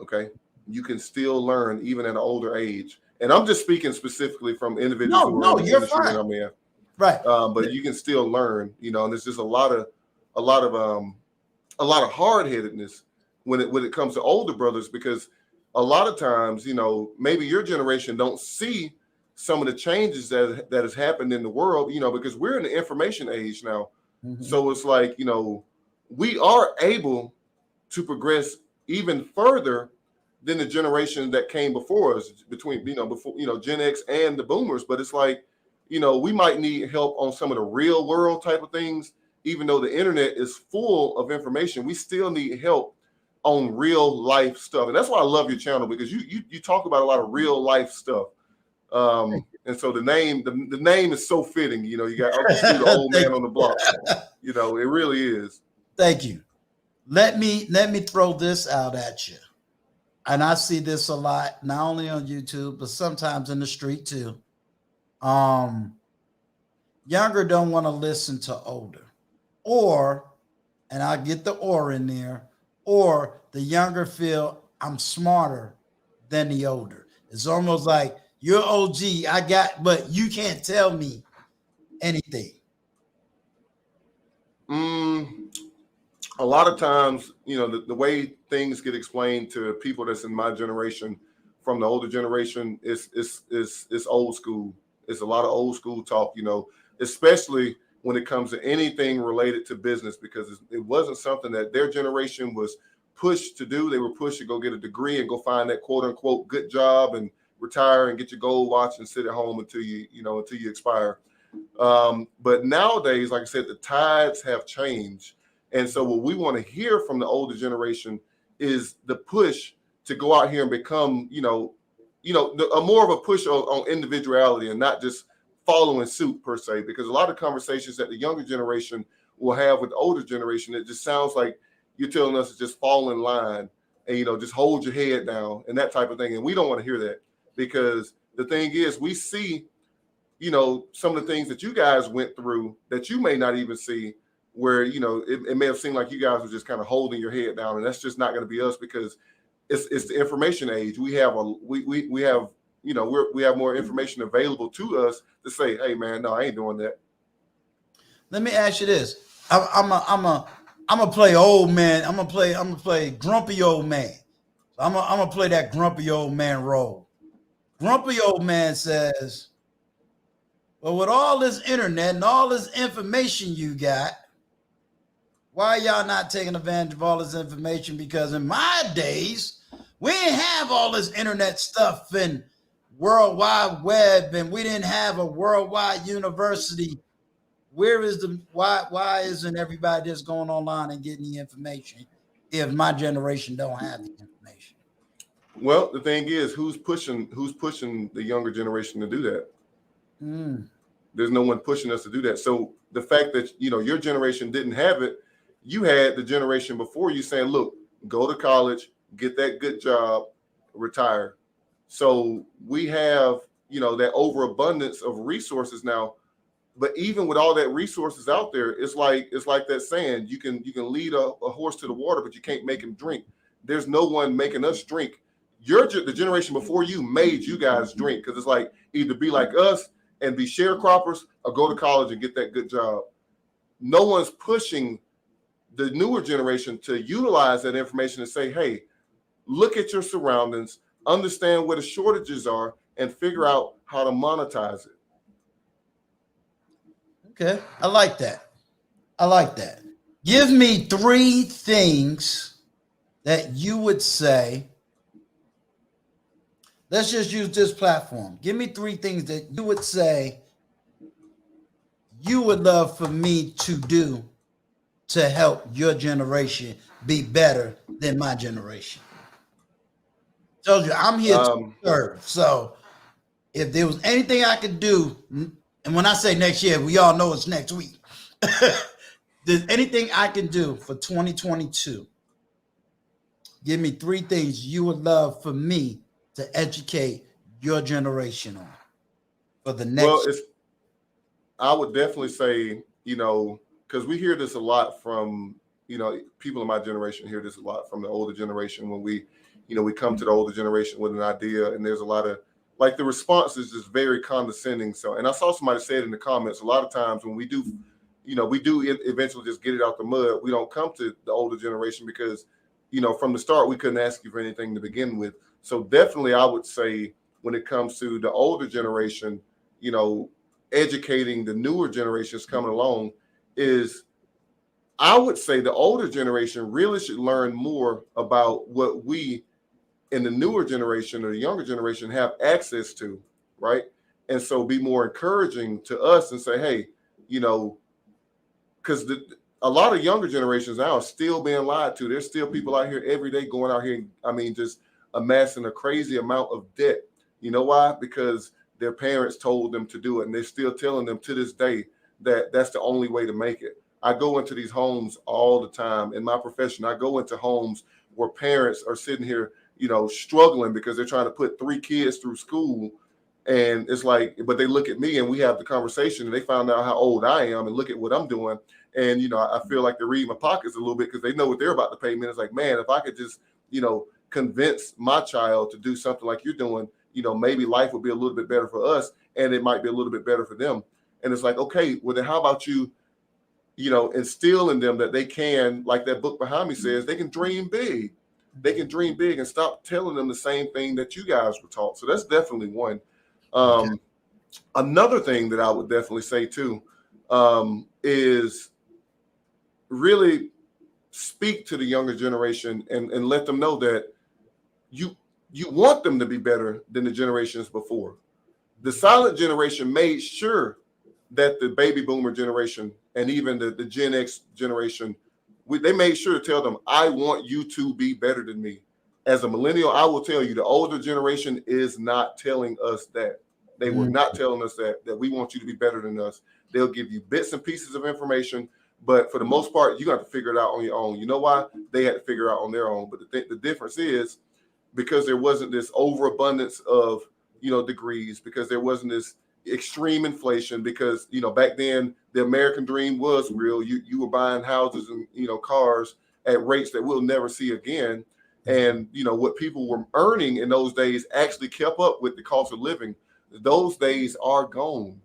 Okay. You can still learn even at an older age. And I'm just speaking specifically from individuals who are in the industry that I'm in. Right. But you can still learn, and there's just a lot of hard-headedness when it comes to older brothers, because a lot of times, maybe your generation don't see some of the changes that has happened in the world, because we're in the information age now. Mm-hmm. So it's like, we are able to progress even further than the generation that came before us, between, Gen X and the boomers. But it's like, we might need help on some of the real world type of things. Even though the internet is full of information, we still need help on real life stuff. And that's why I love your channel, because you talk about a lot of real life stuff. And so the name is so fitting. You got Uncle Stu, the old man on the block. It really is. Thank you. Let me throw this out at you. And I see this a lot, not only on YouTube, but sometimes in the street too. Younger don't want to listen to older, and I'll get the or in there, or the younger feel I'm smarter than the older. It's almost like you're OG, but you can't tell me anything. a lot of times, the way things get explained to people that's in my generation from the older generation is old school. It's a lot of old school talk, especially when it comes to anything related to business, because it wasn't something that their generation was pushed to do. They were pushed to go get a degree and go find that quote unquote good job and retire and get your gold watch and sit at home until you expire. But nowadays, like I said, the tides have changed. And so what we want to hear from the older generation is the push to go out here and become, a more of a push on individuality and not just following suit per se, because a lot of conversations that the younger generation will have with the older generation, it just sounds like you're telling us to just fall in line and, just hold your head down and that type of thing. And we don't want to hear that, because the thing is, we see, some of the things that you guys went through that you may not even see, where, it may have seemed like you guys were just kind of holding your head down, and that's just not going to be us, because it's the information age. We have we have more information available to us to say, hey man, no, I ain't doing that. Let me ask you this. I'm gonna play old man. I'm gonna play grumpy old man. I'm gonna play that grumpy old man role. Grumpy old man says, well, with all this internet and all this information you got, why y'all not taking advantage of all this information? Because in my days, we didn't have all this internet stuff and World Wide Web, and we didn't have a worldwide university. Why isn't everybody just going online and getting the information if my generation don't have the information? Well, the thing is, who's pushing the younger generation to do that? There's no one pushing us to do that. So the fact that, your generation didn't have it, you had the generation before you saying, look, go to college, get that good job, retire. So we have, that overabundance of resources now. But even with all that resources out there, it's like that saying, you can lead a horse to the water, but you can't make him drink. There's no one making us drink. The generation before you made you guys drink, because it's like either be like us and be sharecroppers or go to college and get that good job. No one's pushing the newer generation to utilize that information and say, hey, look at your surroundings, understand where the shortages are, and figure out how to monetize it. Okay, I like that. Give me 3 things that you would say. Let's just use this platform. Give me 3 things that you would say you would love for me to do to help your generation be better than my generation. Told you, I'm here to serve. So if there was anything I could do, and when I say next year, we all know it's next week. There's anything I can do for 2022. Give me 3 things you would love for me to educate your generation on for the next. Well, I would definitely say, because we hear this a lot from, people in my generation hear this a lot from the older generation when we come to the older generation with an idea, and there's a lot of, like, the response is just very condescending. So, and I saw somebody say it in the comments, a lot of times when we do eventually just get it out the mud, we don't come to the older generation because, from the start, we couldn't ask you for anything to begin with. So definitely I would say when it comes to the older generation, educating the newer generations coming along is, I would say the older generation really should learn more about what we in the newer generation or the younger generation have access to, right? And so be more encouraging to us and say, hey, because a lot of younger generations now are still being lied to. There's still people out here every day going out here, just amassing a crazy amount of debt. You know why? Because their parents told them to do it, and they're still telling them to this day that that's the only way to make it. I go into these homes all the time in my profession. I go into homes where parents are sitting here, struggling because they're trying to put 3 kids through school. And it's like, but they look at me and we have the conversation and they found out how old I am and look at what I'm doing. And, I feel like they read my pockets a little bit because they know what they're about to pay me. And it's like, man, if I could just, convince my child to do something like you're doing, maybe life would be a little bit better for us and it might be a little bit better for them. And it's like, okay, well then how about you instill in them that they can, like that book behind me says, they can dream big. They can dream big and stop telling them the same thing that you guys were taught. So that's definitely one. Another thing that I would definitely say too is really speak to the younger generation and let them know that you want them to be better than the generations before. The silent generation made sure that the baby boomer generation and even the Gen X generation, they made sure to tell them, I want you to be better than me. As a millennial, I will tell you, the older generation is not telling us that. They were not telling us that we want you to be better than us. They'll give you bits and pieces of information, but for the most part, you got to figure it out on your own. You know why? They had to figure it out on their own. But the difference is because there wasn't this overabundance of, degrees, because there wasn't this extreme inflation, because, back then the American dream was real. You were buying houses and, cars at rates that we'll never see again. And, what people were earning in those days actually kept up with the cost of living. Those days are gone.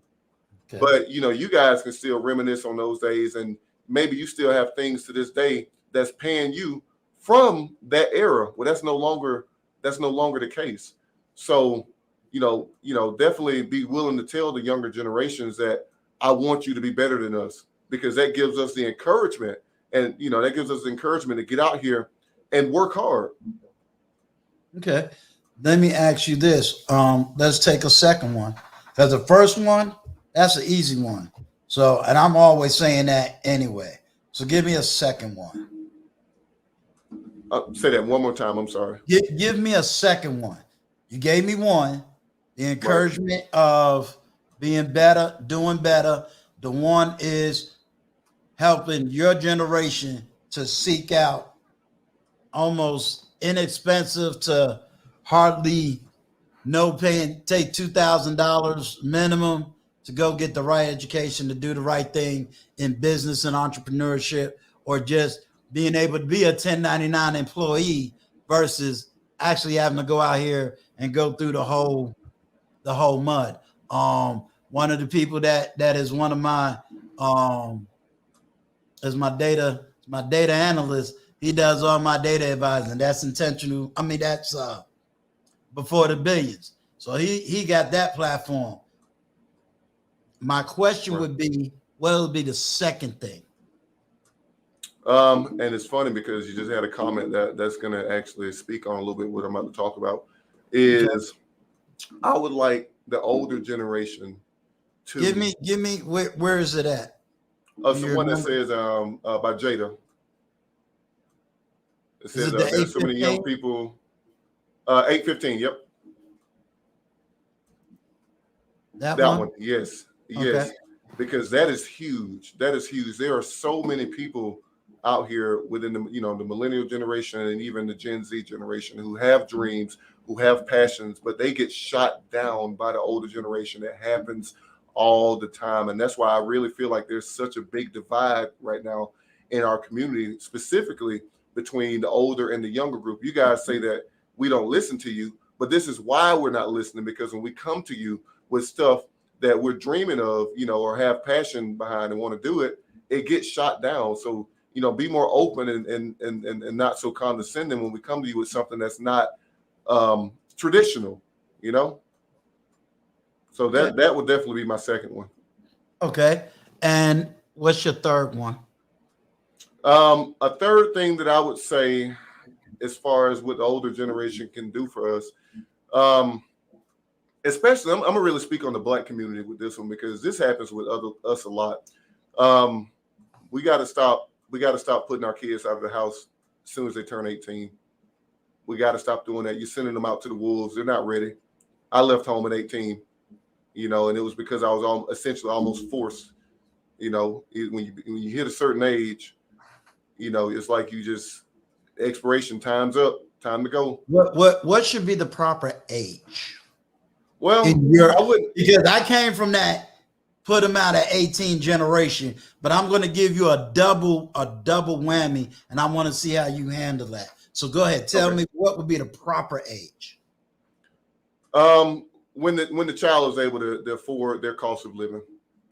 Okay. But, you guys can still reminisce on those days, and maybe you still have things to this day that's paying you from that era. Well, that's no longer the case. So, definitely be willing to tell the younger generations that I want you to be better than us, because that gives us the encouragement, and, that gives us the encouragement to get out here and work hard. Okay. Let me ask you this. Let's take a second one, because the first one, that's an easy one. So, and I'm always saying that anyway. So give me a second one. Say that one more time. I'm sorry. Give me a second one. You gave me one, the encouragement of being better, doing better. The one is helping your generation to seek out almost inexpensive to hardly no paying, take $2,000 minimum to go get the right education, to do the right thing in business and entrepreneurship, or just being able to be a 1099 employee versus actually having to go out here and go through the whole mud. One of the people that is one of my is my data analyst. He does all my data advising. That's intentional. I mean, that's before the billions. So he got that platform. My question would be, what would be the second thing? And it's funny because you just had a comment that's going to actually speak on a little bit what I'm about to talk about. Is I would like the older generation to give me where is it at? So one that says by Jada. It says there's so many young people. 8:15. Yep. That one. Yes. Okay. Because that is huge. That is huge. There are so many people out here within the the millennial generation and even the Gen Z generation who have dreams, who have passions, but they get shot down by the older generation. That happens all the time, and that's why I really feel like there's such a big divide right now in our community, specifically between the older and the younger group. You guys say that we don't listen to you, but this is why we're not listening, because when we come to you with stuff that we're dreaming of, or have passion behind and want to do it, it gets shot down. So, be more open and not so condescending when we come to you with something that's not traditional, So that would definitely be my second one. Okay. And what's your third one? A third thing that I would say, as far as what the older generation can do for us, especially, I'm gonna really speak on the Black community with this one, because this happens with us a lot. We got to stop putting our kids out of the house as soon as they turn 18. We got to stop doing that. You're sending them out to the wolves. They're not ready. I left home at 18, and it was because I was essentially almost forced. When you hit a certain age, it's like you just, expiration time's up, time to go. What should be the proper age? Well, because I came from that put them out at 18 generation, but I'm going to give you a double whammy, and I want to see how you handle that. So go ahead, tell me what would be the proper age. When the child is able to afford their cost of living.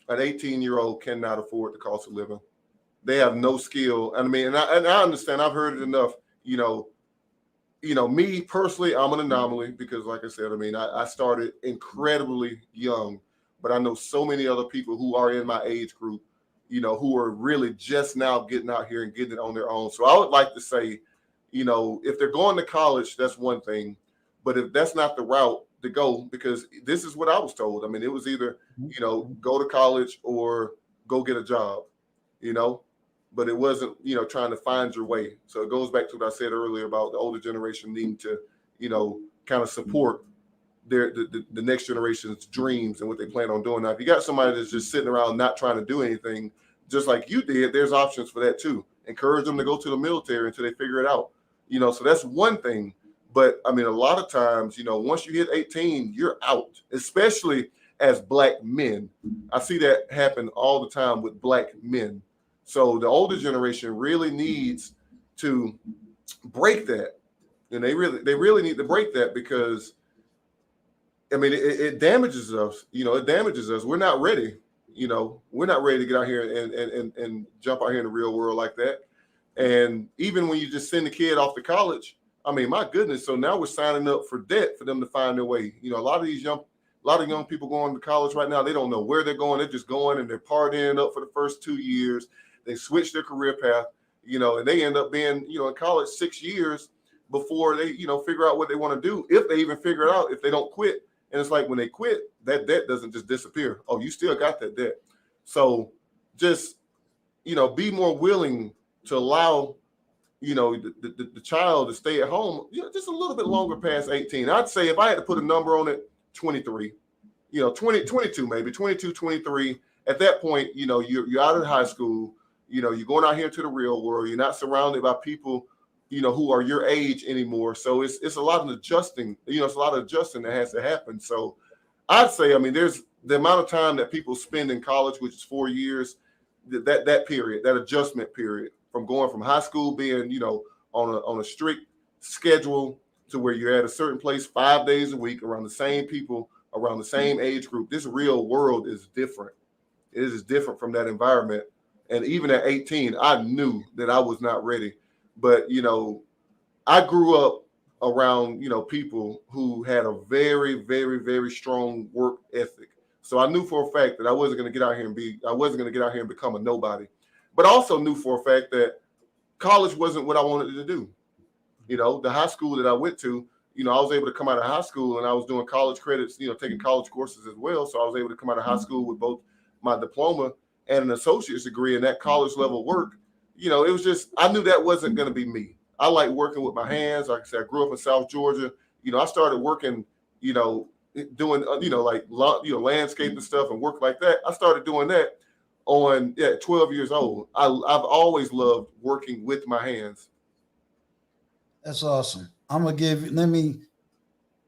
An 18-year-old cannot afford the cost of living. they have no skill. And I mean, and I understand. I've heard it enough. Me personally, I'm an anomaly because, like I said, I mean, I started incredibly young, but I know so many other people who are in my age group, who are really just now getting out here and getting it on their own. So I would like to say, if they're going to college, that's one thing, but if that's not the route to go, because this is what I was told. I mean, it was either, go to college or go get a job, but it wasn't, trying to find your way. So it goes back to what I said earlier about the older generation needing to, kind of support the next generation's dreams and what they plan on doing. Now, if you got somebody that's just sitting around not trying to do anything, just like you did, there's options for that too. Encourage them to go to the military until they figure it out. So that's one thing. But I mean, a lot of times, once you hit 18, you're out, especially as Black men. I see that happen all the time with Black men. So the older generation really needs to break that. And they really need to break that, because I mean, it damages us. It damages us. We're not ready. We're not ready to get out here and jump out here in the real world like that. And even when you just send the kid off to college, I mean, my goodness. So now we're signing up for debt for them to find their way. A lot of young people going to college right now, they don't know where they're going. They're just going and they're partying up for the first 2 years. They switch their career path, and they end up being, in college 6 years before they, figure out what they want to do. If they even figure it out, if they don't quit. And it's like when they quit, that debt doesn't just disappear. Oh, you still got that debt. So just, be more willing to allow, the child to stay at home, just a little bit longer past 18. I'd say if I had to put a number on it, 23, 22, maybe 22, 23. At that point, you're out of high school, you're going out here to the real world. You're not surrounded by people, who are your age anymore. So it's a lot of adjusting, it's a lot of adjusting that has to happen. So I'd say, I mean, there's the amount of time that people spend in college, which is 4 years, that period, that adjustment period from going from high school being, on a strict schedule to where you're at a certain place 5 days a week around the same people, around the same age group. This real world is different. It is different from that environment. And even at 18, I knew that I was not ready. But, I grew up around, people who had a very, very, very strong work ethic. So I knew for a fact that I wasn't going to get out here and become a nobody. But I also knew for a fact that college wasn't what I wanted to do. The high school that I went to, I was able to come out of high school and I was doing college credits, taking college courses as well. So I was able to come out of high school with both my diploma and an associate's degree in that college level work. It was just, I knew that wasn't going to be me. I like working with my hands. Like I said, I grew up in South Georgia. I started working, doing, landscaping stuff and work like that. I started doing that on 12 years old. I've always loved working with my hands. That's awesome. I'm going to give you,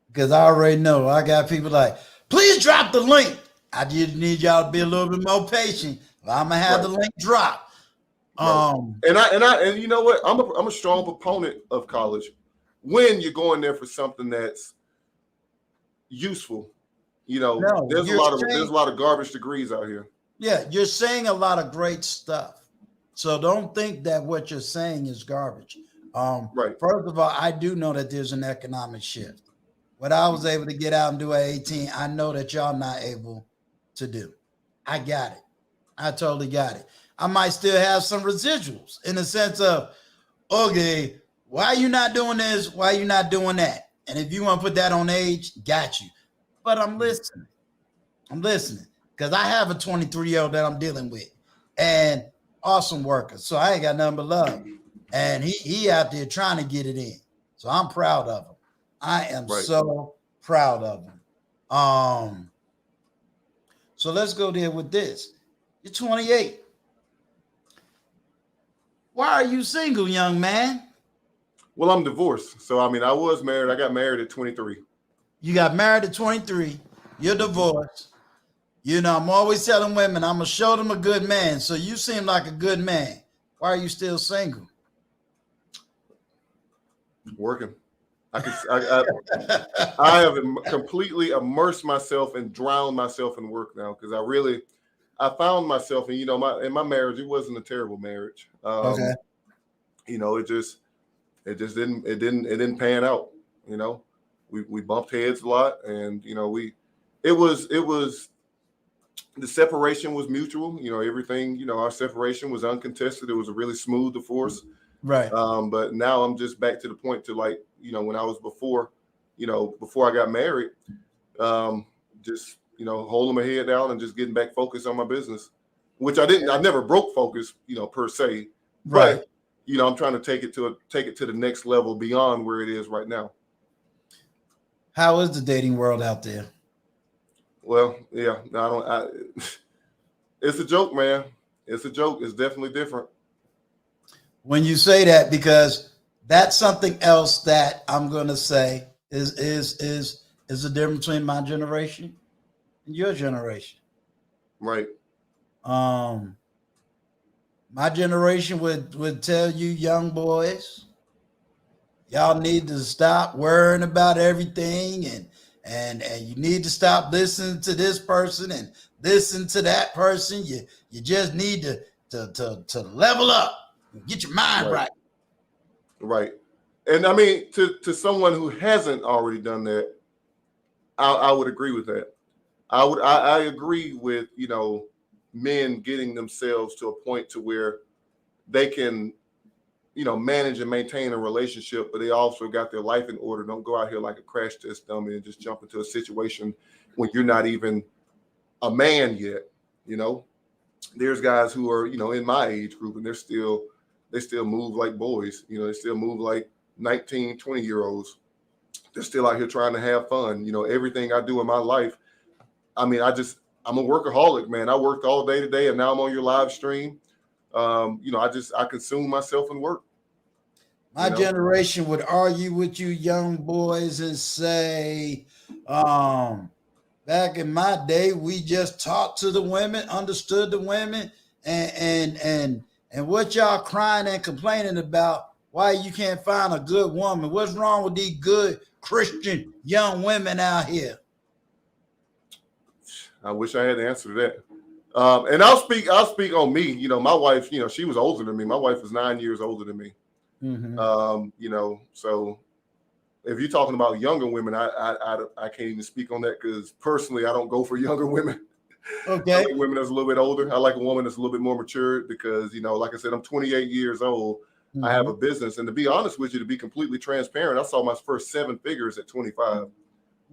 because I already know I got people like, please drop the link. I just need y'all to be a little bit more patient. I'm going to have the link drop. And you know what? I'm a strong proponent of college when you're going there for something that's useful. There's a lot of garbage degrees out here. Yeah, you're saying a lot of great stuff. So don't think that what you're saying is garbage. Right. First of all, I do know that there's an economic shift. What I was able to get out and do at 18, I know that y'all not able to do. I got it. I totally got it. I might still have some residuals in the sense of, okay, why are you not doing this? Why are you not doing that? And if you want to put that on age, got you. But I'm listening. Because I have a 23-year-old that I'm dealing with and awesome worker. So I ain't got nothing but love. And he out there trying to get it in. So I'm proud of him. I am so proud of him. So let's go there with this. You're 28. Why are you single, young man? Well, I'm divorced. So, I mean, I was married. I got married at 23. You got married at 23. You're divorced. I'm always telling women, I'm going to show them a good man. So you seem like a good man. Why are you still single? Working. I have completely immersed myself and drowned myself in work now because I found myself, and my marriage, it wasn't a terrible marriage. Okay. It just didn't pan out. We bumped heads a lot, and it was the separation was mutual. Everything. Our separation was uncontested. It was a really smooth divorce. Right. But now I'm just back to the point to when I was before I got married, just holding my head down and just getting back focused on my business, which I never broke focus, per se. Right. But I'm trying to take it to the next level beyond where it is right now. How is the dating world out there? Well, yeah, it's a joke, man. It's a joke. It's definitely different. When you say that, because that's something else that I'm going to say is the difference between my generation and your generation. Right. My generation would tell you young boys, y'all need to stop worrying about everything and you need to stop listening to this person and listen to that person. You just need to level up and get your mind right. Right. And I mean, to someone who hasn't already done that, I would agree with that. I agree with, men getting themselves to a point to where they can, manage and maintain a relationship, but they also got their life in order. Don't go out here like a crash test dummy and just jump into a situation when you're not even a man yet. There's guys who are, in my age group, and they still move like boys. They still move like 19, 20-year-olds. They're still out here trying to have fun. Everything I do in my life, I'm a workaholic, man. I worked all day today, and now I'm on your live stream. I consume myself in work. My generation would argue with you young boys and say, back in my day, we just talked to the women, understood the women, and what y'all crying and complaining about, why you can't find a good woman? What's wrong with these good Christian young women out here? I wish I had the answer to that. And I'll speak on me. My wife, she was older than me. My wife is 9 years older than me. Mm-hmm. So if you're talking about younger women, I can't even speak on that because personally, I don't go for younger women. Okay. I like women that's a little bit older. I like a woman that's a little bit more mature because, like I said, I'm 28 years old. Mm-hmm. I have a business. And to be honest with you, to be completely transparent, I saw my first 7 figures at 25.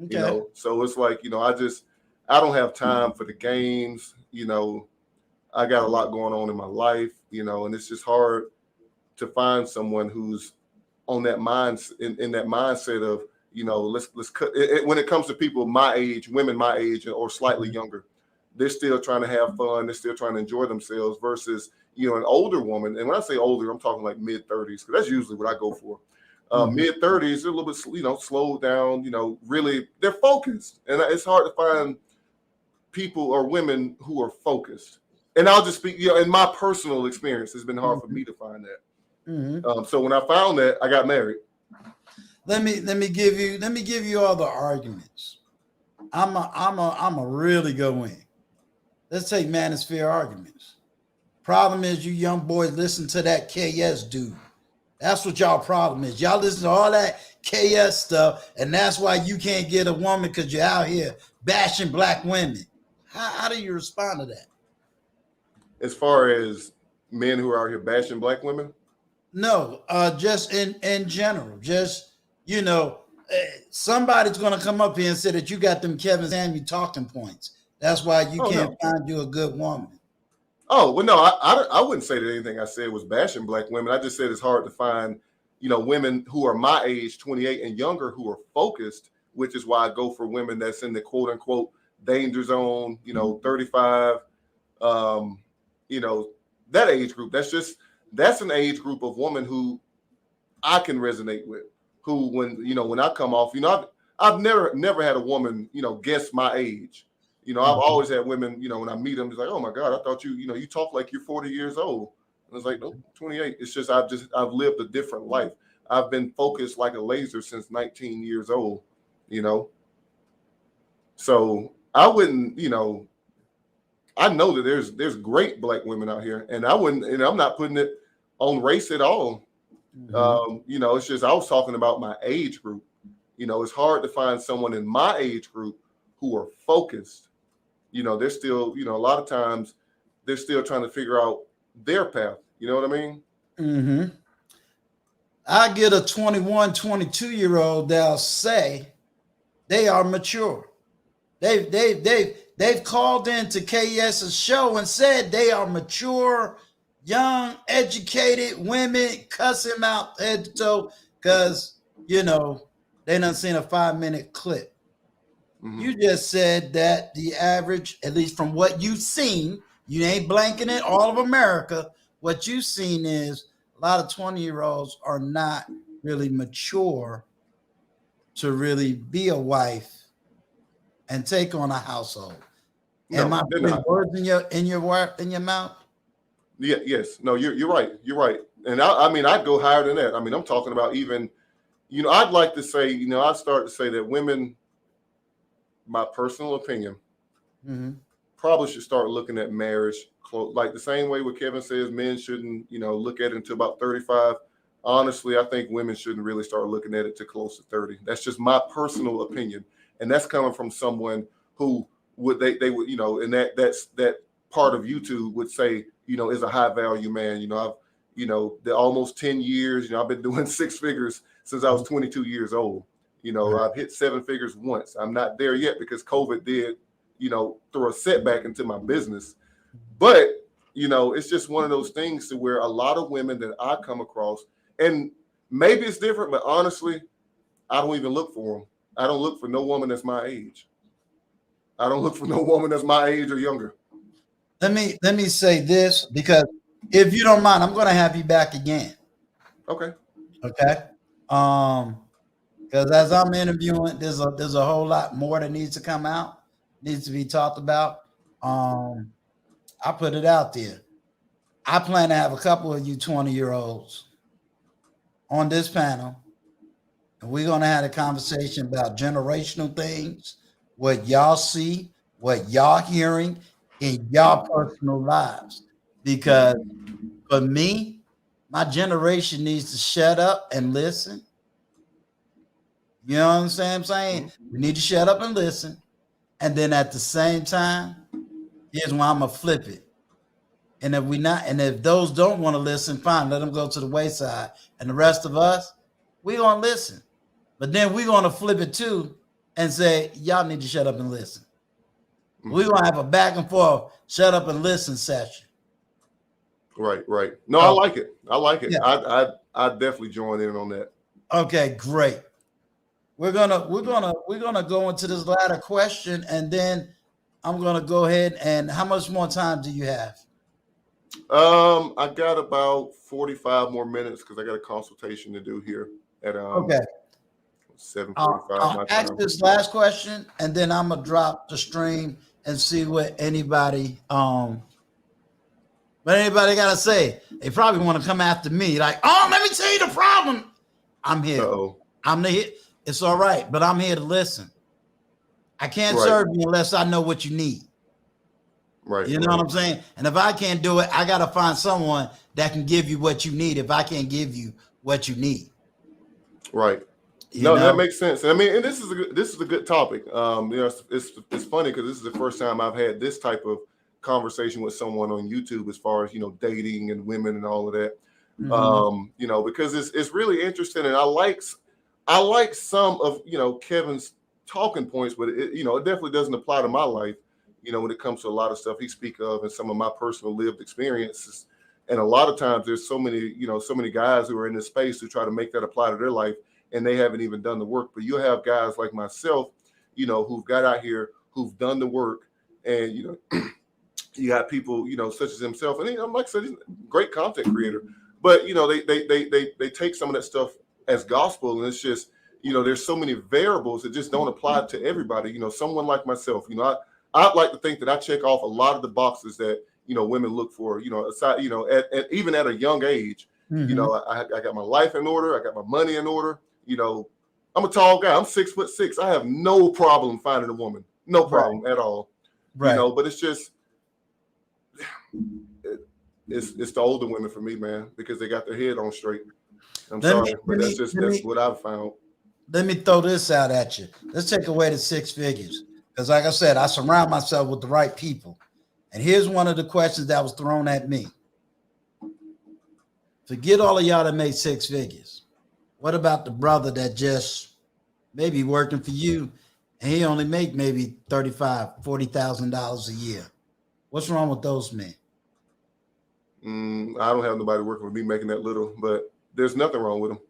Okay. So it's like, I don't have time for the games. I got a lot going on in my life, and it's just hard to find someone who's on that in that mindset of, let's cut it. When it comes to people my age, women my age or slightly younger, they're still trying to have fun. They're still trying to enjoy themselves versus, an older woman. And when I say older, I'm talking like mid-30s, because that's usually what I go for. Mid-30s, they're a little bit, slowed down, really, they're focused. And it's hard to find people or women who are focused. And I'll just speak, in my personal experience, it's been hard for me to find that. Mm-hmm. So when I found that, I got married. Let me give you all the arguments. I'm a really good win. Let's take manosphere arguments. Problem is, you young boys listen to that KS dude. That's what y'all problem is. Y'all listen to all that KS stuff, and that's why you can't get a woman because you're out here bashing black women. How do you respond to that? As far as men who are out here bashing black women? No, just in general. Just, somebody's going to come up here and say that you got them Kevin Samuel talking points. That's why you can't find you a good woman. Oh, well, no, I wouldn't say that anything I said was bashing black women. I just said it's hard to find, women who are my age, 28 and younger, who are focused, which is why I go for women that's in the quote unquote danger zone, 35, that age group. That's an age group of women who I can resonate with, who, when I come off, I've never had a woman, guess my age. I've always had women, when I meet them, it's like, oh my God, I thought you talk like you're 40 years old. And I was like, nope, 28. It's just, I've lived a different life. I've been focused like a laser since 19 years old, So I wouldn't, I know that there's great black women out here, and I wouldn't, and I'm not putting it on race at all. You know, it's just I was talking about my age group. You know, it's hard to find someone in my age group who are focused. You know, they're still, you know, a lot of times they're still trying to figure out their path. You know what I mean? I get a 21, 22-year-old that'll say they are mature. They've called into KES's show and said they are mature, young, educated women, cuss him out head to toe because, you know, they done seen a 5-minute clip. You just said that the average, at least from what you've seen, you ain't blanking it all of America, what you've seen is a lot of 20-year-olds are not really mature to really be a wife and take on a household. No, Am I they're putting not. words in your mouth? Yeah, yes. No, you're right. You're right. And I mean, I'd go higher than that. I mean, I'm talking about even, you know, I'd like to say, you know, I'd start to say that women, my personal opinion, probably should start looking at marriage like the same way what Kevin says men shouldn't, you know, look at it until about 35. Honestly, I think women shouldn't really start looking at it to close to 30. That's just my personal opinion. And that's coming from someone who would they would, you know, and that part of YouTube would say, you know, is a high value man. You know, I've, you know, the almost 10 years, you know, I've been doing 6 figures since I was 22 years old. You know, I've hit 7 figures once. I'm not there yet because COVID did, you know, throw a setback into my business. But, you know, it's just one of those things to where a lot of women that I come across, and maybe it's different, but honestly, I don't even look for them. I don't look for no woman that's my age. I don't look for no woman that's my age or younger. Let me say this, because if you don't mind, I'm going to have you back again. Okay. Okay. Because as I'm interviewing, there's a whole lot more that needs to come out, needs to be talked about. I put it out there. I plan to have a couple of you 20-year-olds on this panel, and we're going to have a conversation about generational things, what y'all see, what y'all hearing in y'all personal lives. Because for me, my generation needs to shut up and listen. You know what I'm saying? We need to shut up and listen. And then at the same time, here's why I'm gonna flip it. And if those don't want to listen, fine, let them go to the wayside. And the rest of us, we're gonna listen. But then we're gonna flip it too and say, y'all need to shut up and listen. We're gonna have a back and forth, shut up and listen session. Right. No, I like it. Yeah. I definitely join in on that. Okay, great. We're gonna go into this latter question, and then I'm gonna go ahead. And how much more time do you have? I got about 45 more minutes because I got a consultation to do here at 7:45. I'll ask this last question, and then I'm gonna drop the stream and see what anybody gotta say. They probably want to come after me, like, oh, let me tell you the problem. I'm here. I'm the. It's all right, but I'm here to listen. I can't serve you unless I know what you need. Right. You know what I'm saying? And if I can't do it, I got to find someone that can give you what you need if I can't give you what you need. Right. That makes sense. I mean, and this is a good topic. You know, it's funny because this is the first time I've had this type of conversation with someone on YouTube as far as, you know, dating and women and all of that. You know, because it's really interesting, and I like some of, you know, Kevin's talking points, but it, you know, it definitely doesn't apply to my life, you know, when it comes to a lot of stuff he speak of and some of my personal lived experiences. And a lot of times there's so many guys who are in this space who try to make that apply to their life, and they haven't even done the work. But you have guys like myself, you know, who've got out here, who've done the work, and, you know, you got people, you know, such as himself, and I'm like I said, he's a great content creator, but, you know, they take some of that stuff as gospel, and it's just, you know, there's so many variables that just don't apply to everybody. You know, someone like myself, you know, I'd like to think that I check off a lot of the boxes that, you know, women look for, you know, aside, you know, even at a young age. You know, I got my life in order, I got my money in order. You know, I'm a tall guy, I'm 6'6". I have no problem finding a woman, no problem at all. You know, but it's just, it's the older women for me, man, because they got their head on straight. I'm sorry, but that's what I've found. Let me throw this out at you. Let's take away the 6 figures. Because like I said, I surround myself with the right people. And here's one of the questions that was thrown at me. Forget all of y'all that made 6 figures. What about the brother that just maybe working for you and he only make maybe $35,000, $40,000 a year? What's wrong with those men? I don't have nobody working with me making that little, but there's nothing wrong with them.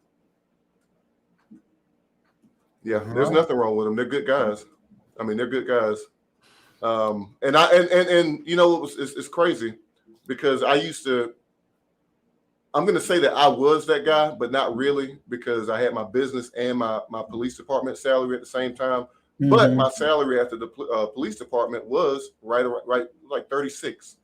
Yeah, there's nothing wrong with them. They're good guys. I mean, they're good guys. And you know, it's crazy because I'm going to say that I was that guy, but not really, because I had my business and my police department salary at the same time. Mm-hmm. But my salary after the police department was right like 36.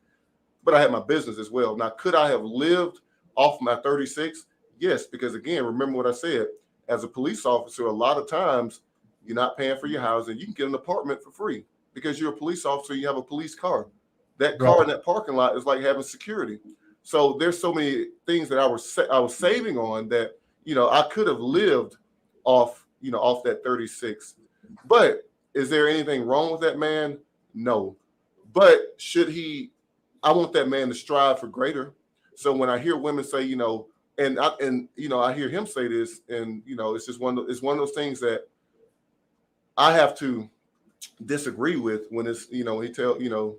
But I had my business as well. Now, could I have lived off my 36? Yes, because again, remember what I said. As a police officer, a lot of times you're not paying for your housing. You can get an apartment for free because you're a police officer. You have a police car. That car in that parking lot is like having security. So there's so many things that I was saving on that, you know, I could have lived off that 36. But is there anything wrong with that man? No. But I want that man to strive for greater. So when I hear women say, you know, I hear him say this, and you know, it's one of those things that I have to disagree with when it's, you know,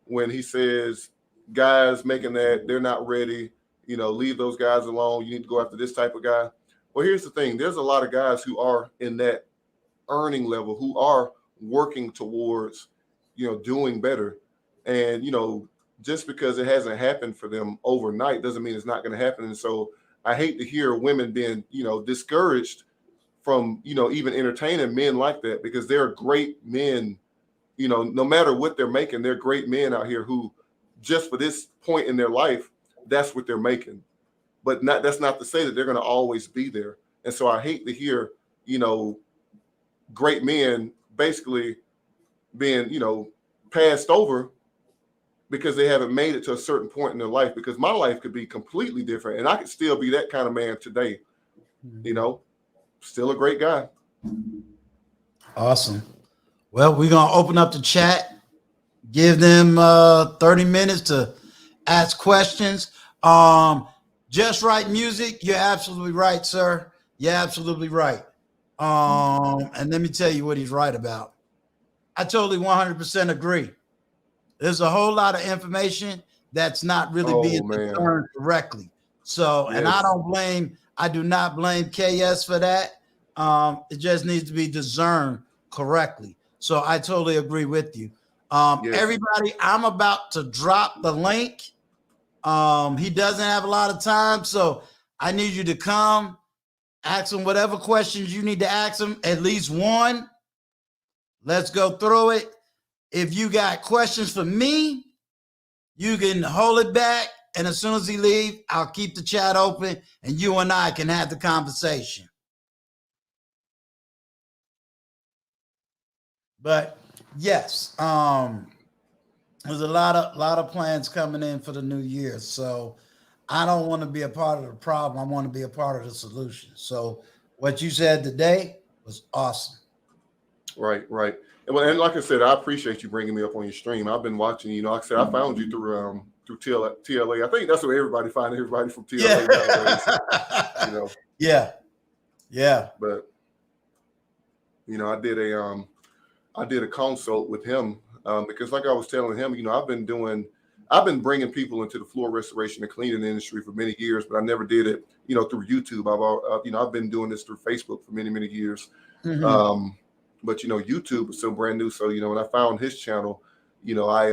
when he says guys making that, they're not ready, you know, leave those guys alone. You need to go after this type of guy. Well, here's the thing. There's a lot of guys who are in that earning level, who are working towards, you know, doing better. And, you know, just because it hasn't happened for them overnight doesn't mean it's not going to happen. And so I hate to hear women being, you know, discouraged from, you know, even entertaining men like that, because they're great men, you know, no matter what they're making, they're great men out here who just for this point in their life, that's what they're making. But that's not to say that they're going to always be there. And so I hate to hear, you know, great men basically being, you know, passed over because they haven't made it to a certain point in their life, because my life could be completely different and I could still be that kind of man today. You know, still a great guy. Awesome. Well, we're going to open up the chat, give them 30 minutes to ask questions. Just Right Music. You're absolutely right, sir. You're absolutely right. And let me tell you what he's right about. I totally 100% agree. There's a whole lot of information that's not really being discerned correctly. So, yes. And I do not blame KS for that. It just needs to be discerned correctly. So I totally agree with you. Yes. Everybody, I'm about to drop the link. He doesn't have a lot of time, so I need you to come, ask him whatever questions you need to ask him, at least one. Let's go through it. If you got questions for me, you can hold it back, and as soon as he leaves, I'll keep the chat open, and you and I can have the conversation. But yes, there's a lot of plans coming in for the new year. So I don't want to be a part of the problem. I want to be a part of the solution. So what you said today was awesome. Right. And like I said, I appreciate you bringing me up on your stream. I've been watching, you know, like I said, I found you through TLA. I think that's where everybody finds everybody from TLA nowadays, you know. Yeah. But, you know, I did a consult with him because like I was telling him, you know, I've been bringing people into the floor restoration and cleaning industry for many years, but I never did it, you know, through YouTube. I've been doing this through Facebook for many, many years. Mm-hmm. But, you know, YouTube is so brand new. So, you know, when I found his channel, you know, I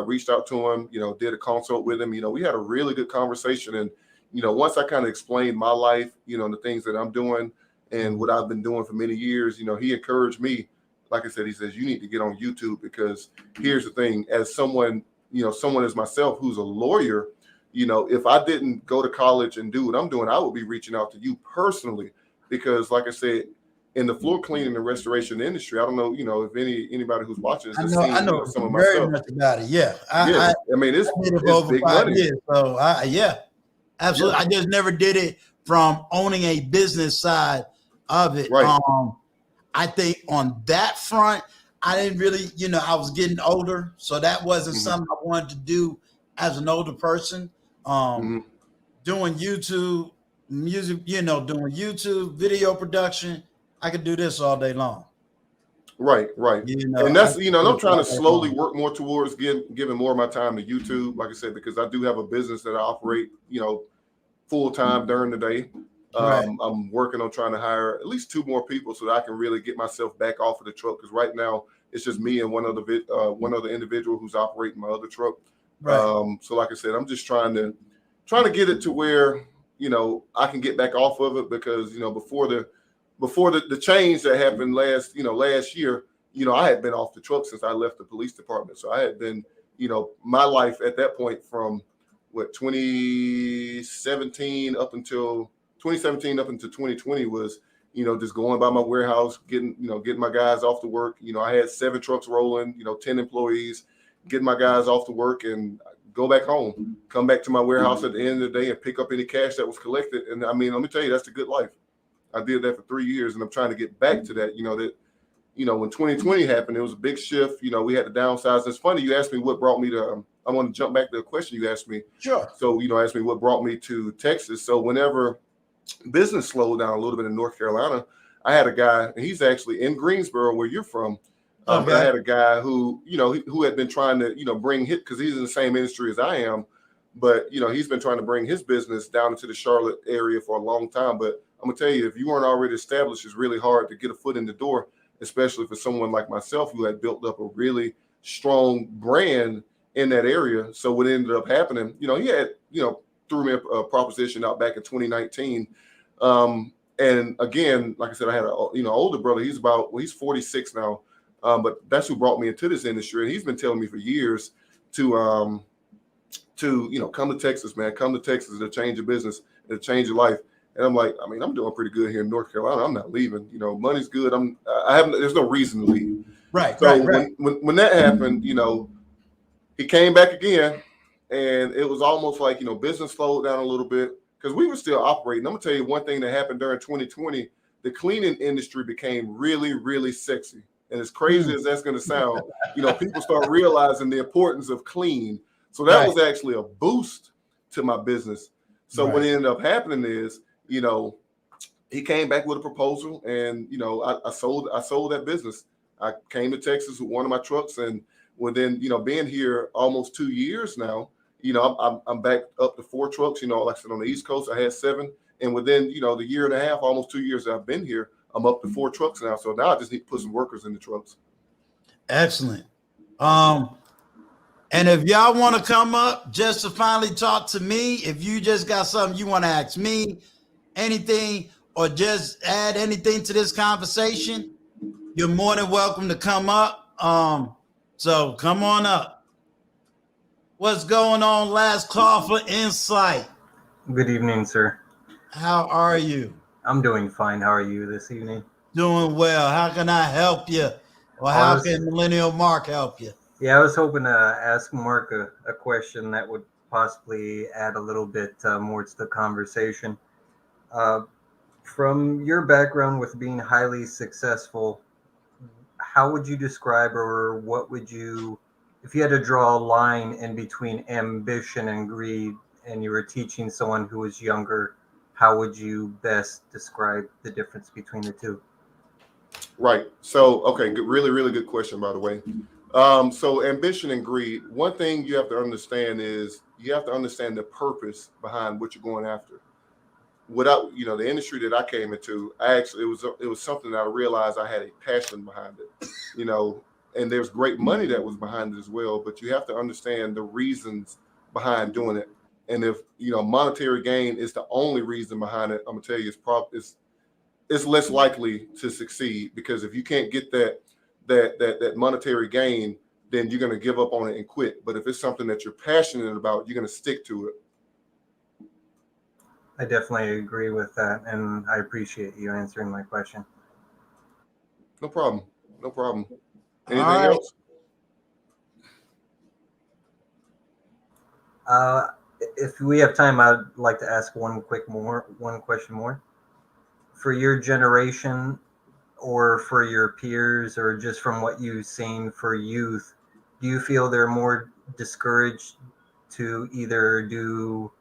reached out to him, you know, did a consult with him. You know, we had a really good conversation. And, you know, once I kind of explained my life, you know, and the things that I'm doing and what I've been doing for many years, you know, he encouraged me. Like I said, he says, you need to get on YouTube, because here's the thing, as someone as myself, who's a lawyer, you know, if I didn't go to college and do what I'm doing, I would be reaching out to you personally, because like I said, in the floor cleaning and restoration industry. I don't know, if anybody who's watching this has I seen, know some of my very stuff. much about it. Yeah, Yeah, I mean, I did it for over big 5 money. years. So yeah, absolutely. Yeah. I just never did it from owning a business side of it. Right. I think on that front, I didn't really, I was getting older, so that wasn't something I wanted to do as an older person. Doing YouTube music, doing YouTube video production, I could do this all day long. Right. And that's, I'm trying to slowly work more towards giving more of my time to YouTube, like I said, because I do have a business that I operate, full time during the day. Right. I'm working on trying to hire at least 2 more people so that I can really get myself back off of the truck. Because right now it's just me and one other individual who's operating my other truck. Right. So like I said, I'm just trying to get it to where, I can get back off of it, because, before the change that happened last year, I had been off the truck since I left the police department. So I had been, my life at that point from 2017 up until 2020 was, just going by my warehouse, getting my guys off to work. I had 7 trucks rolling, 10 employees, getting my guys off to work and go back home, come back to my warehouse at the end of the day and pick up any cash that was collected. And I mean, let me tell you, that's a good life. I did that for 3 years, and I'm trying to get back to that. When 2020 happened, it was a big shift. We had to downsize. It's funny, you asked me what brought me to, I want to jump back to the question you asked me. Sure. So, asked me what brought me to Texas. So whenever business slowed down a little bit in North Carolina, I had a guy, and he's actually in Greensboro, where you're from. But I had a guy who, who had been trying to, bring his, because he's in the same industry as I am, but, he's been trying to bring his business down into the Charlotte area for a long time. But I'm gonna tell you, if you weren't already established, it's really hard to get a foot in the door, especially for someone like myself who had built up a really strong brand in that area. So what ended up happening, he had, threw me a proposition out back in 2019. And again, like I said, I had a, older brother. He's 46 now. But that's who brought me into this industry. And he's been telling me for years to come to Texas, man, come to Texas to change your business, to change your life. And I'm like, I mean, I'm doing pretty good here in North Carolina. I'm not leaving. Money's good. There's no reason to leave. Right. So right. When that happened, he came back again, and it was almost like, business slowed down a little bit because we were still operating. I'm gonna tell you one thing that happened during 2020. The cleaning industry became really, really sexy. And as crazy as that's going to sound, people start realizing the importance of clean. So that was actually a boost to my business. So what ended up happening is, he came back with a proposal, and I sold that business. I came to Texas with one of my trucks, and within being here almost 2 years now, I'm back up to 4 trucks. Like I said, on the East Coast I had 7, and within the year and a half, almost 2 years that I've been here, I'm up to 4 trucks now. So now I just need to put some workers in the trucks. Excellent. And if y'all want to come up just to finally talk to me, if you just got something you want to ask me, anything, or just add anything to this conversation, you're more than welcome to come up. So come on up. What's going on? Last call for insight. Good evening, sir. How are you? I'm doing fine. How are you this evening? Doing well. How can I help you? Or how can Millennial Mark help you? Yeah, I was hoping to ask Mark a question that would possibly add a little bit more to the conversation. From your background with being highly successful, how would you describe, or what would you, if you had to draw a line in between ambition and greed, and you were teaching someone who was younger, how would you best describe the difference between the two? Right. So, okay, really, really good question, by the way. So ambition and greed, one thing you have to understand is you have to understand the purpose behind what you're going after. Without, the industry that I came into, it was something that I realized I had a passion behind it, and there's great money that was behind it as well, but you have to understand the reasons behind doing it. And if, monetary gain is the only reason behind it, I'm gonna tell you, it's less likely to succeed, because if you can't get that monetary gain, then you're going to give up on it and quit. But if it's something that you're passionate about, you're going to stick to it. I definitely agree with that, and I appreciate you answering my question. No problem. No problem. All Anything right. else? If we have time, I'd like to ask one question more. For your generation, or for your peers, or just from what you've seen for youth, do you feel they're more discouraged to either do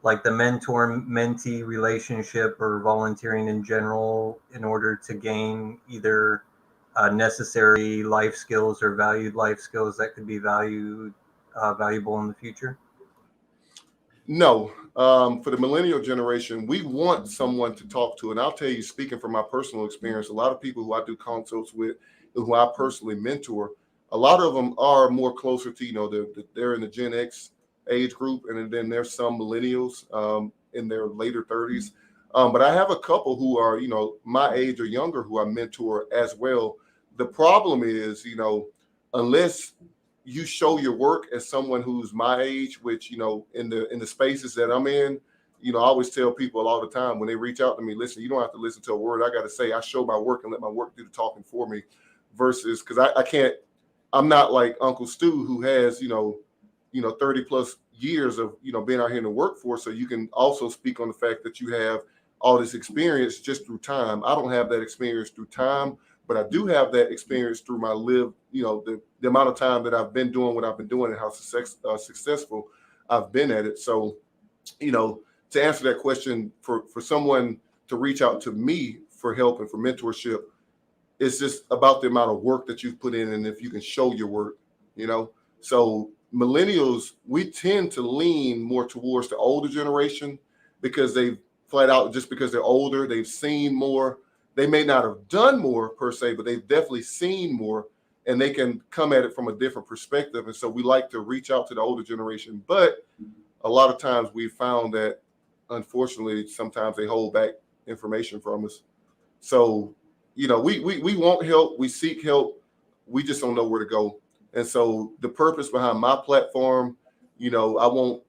like the mentor-mentee relationship or volunteering in general in order to gain either necessary life skills or valued life skills that could be valuable in the future? No. For the millennial generation, we want someone to talk to. And I'll tell you, speaking from my personal experience, a lot of people who I do consults with, who I personally mentor, a lot of them are more closer to, they're in the Gen X age group. And then there's some millennials in their later 30s. But I have a couple who are, my age or younger who I mentor as well. The problem is, unless you show your work as someone who's my age, which, in the spaces that I'm in, I always tell people all the time when they reach out to me, listen, you don't have to listen to a word I got to say. I show my work and let my work do the talking for me, versus because I'm not like Uncle Stu, who has, 30 plus years of, being out here in the workforce. So you can also speak on the fact that you have all this experience just through time. I don't have that experience through time, but I do have that experience through my the amount of time that I've been doing what I've been doing and how successful I've been at it. So, to answer that question, for someone to reach out to me for help and for mentorship, it's just about the amount of work that you've put in and if you can show your work, So millennials, we tend to lean more towards the older generation because they've flat out, just because they're older, they've seen more. They may not have done more per se, but they've definitely seen more and they can come at it from a different perspective. And so we like to reach out to the older generation. But a lot of times we found that, unfortunately, sometimes they hold back information from us. So, we want help. We seek help. We just don't know where to go. And so the purpose behind my platform, I want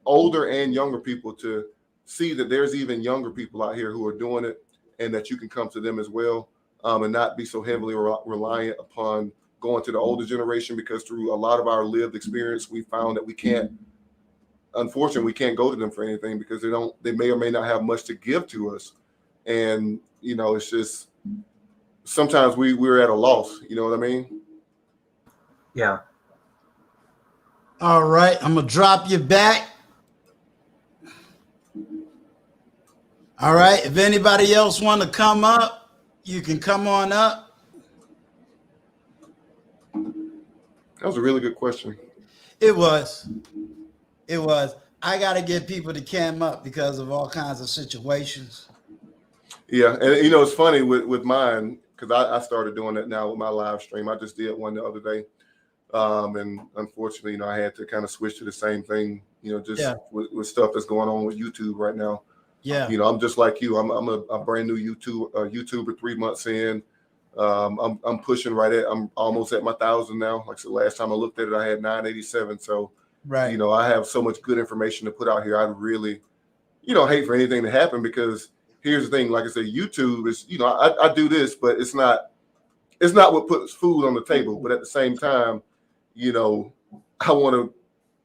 older and younger people to see that there's even younger people out here who are doing it and that you can come to them as well, and not be so heavily reliant upon going to the older generation, because through a lot of our lived experience, we found that we can't go to them for anything because they may or may not have much to give to us. And, it's just, sometimes we're at a loss, you know what I mean? Yeah. All right, I'm gonna drop you back. All right, if anybody else want to come up, you can come on up. That was a really good question. It was. I got to get people to cam up because of all kinds of situations. Yeah, and it's funny with mine, because I started doing that now with my live stream. I just did one the other day, and unfortunately, I had to kind of switch to the same thing. With stuff that's going on with YouTube right now. Yeah. I'm just like you. I'm a brand new YouTuber 3 months in. I'm pushing I'm almost at my 1,000 now. Like the last time I looked at it, I had 987. So, right. I have so much good information to put out here. I really, hate for anything to happen, because here's the thing. Like I said, YouTube is, I do this, but it's not what puts food on the table. But at the same time, I want to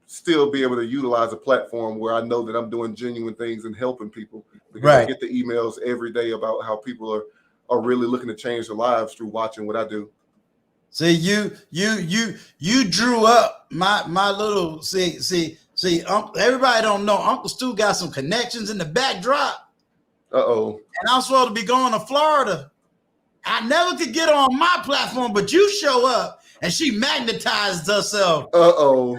still be able to utilize a platform where I know that I'm doing genuine things and helping people, because I get the emails every day about how people are really looking to change their lives through watching what I do. See, you drew up my little see. Everybody don't know Uncle Stu got some connections in the backdrop. Uh-oh. And I'm supposed to be going to Florida. I never could get on my platform, but you show up and she magnetized herself. Uh-oh.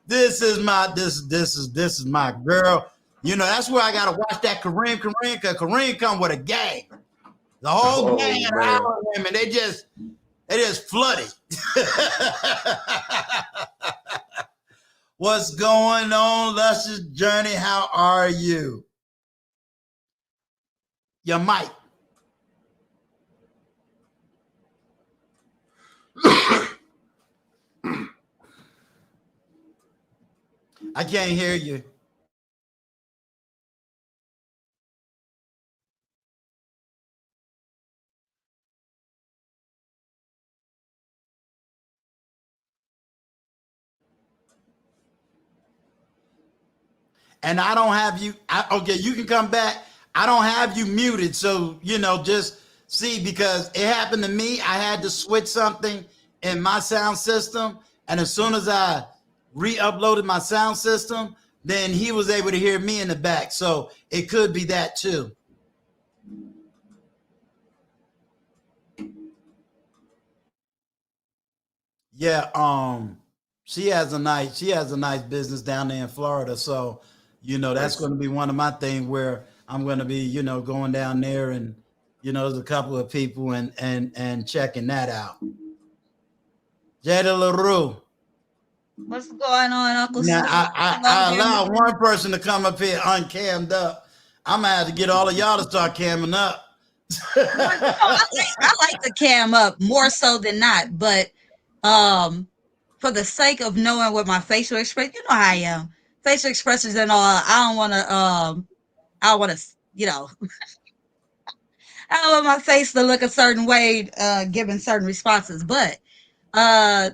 This is my girl. That's where I gotta watch that Kareem, because Kareem come with a gang. The whole gang of our women, they just flooded. What's going on, Luscious Journey? How are you? Your mic. I can't hear you. and I don't have you. Okay, you can come back. I don't have you muted, so just see, because it happened to me. I had to switch something in my sound system, and as soon as I re-uploaded my sound system, then he was able to hear me in the back. So it could be that too. Yeah, she has a nice business down there in Florida. So, that's going to be one of my things where I'm going to be, going down there, and there's a couple of people and checking that out. Jada LaRue. What's going on, Uncle Now, Stu? I allowed one person to come up here uncammed up. I'm gonna have to get all of y'all to start camming up. I like to cam up more so than not, but for the sake of knowing what my facial expression, you know how I am, facial expressions and all, I don't want to, I don't want my face to look a certain way, giving certain responses. But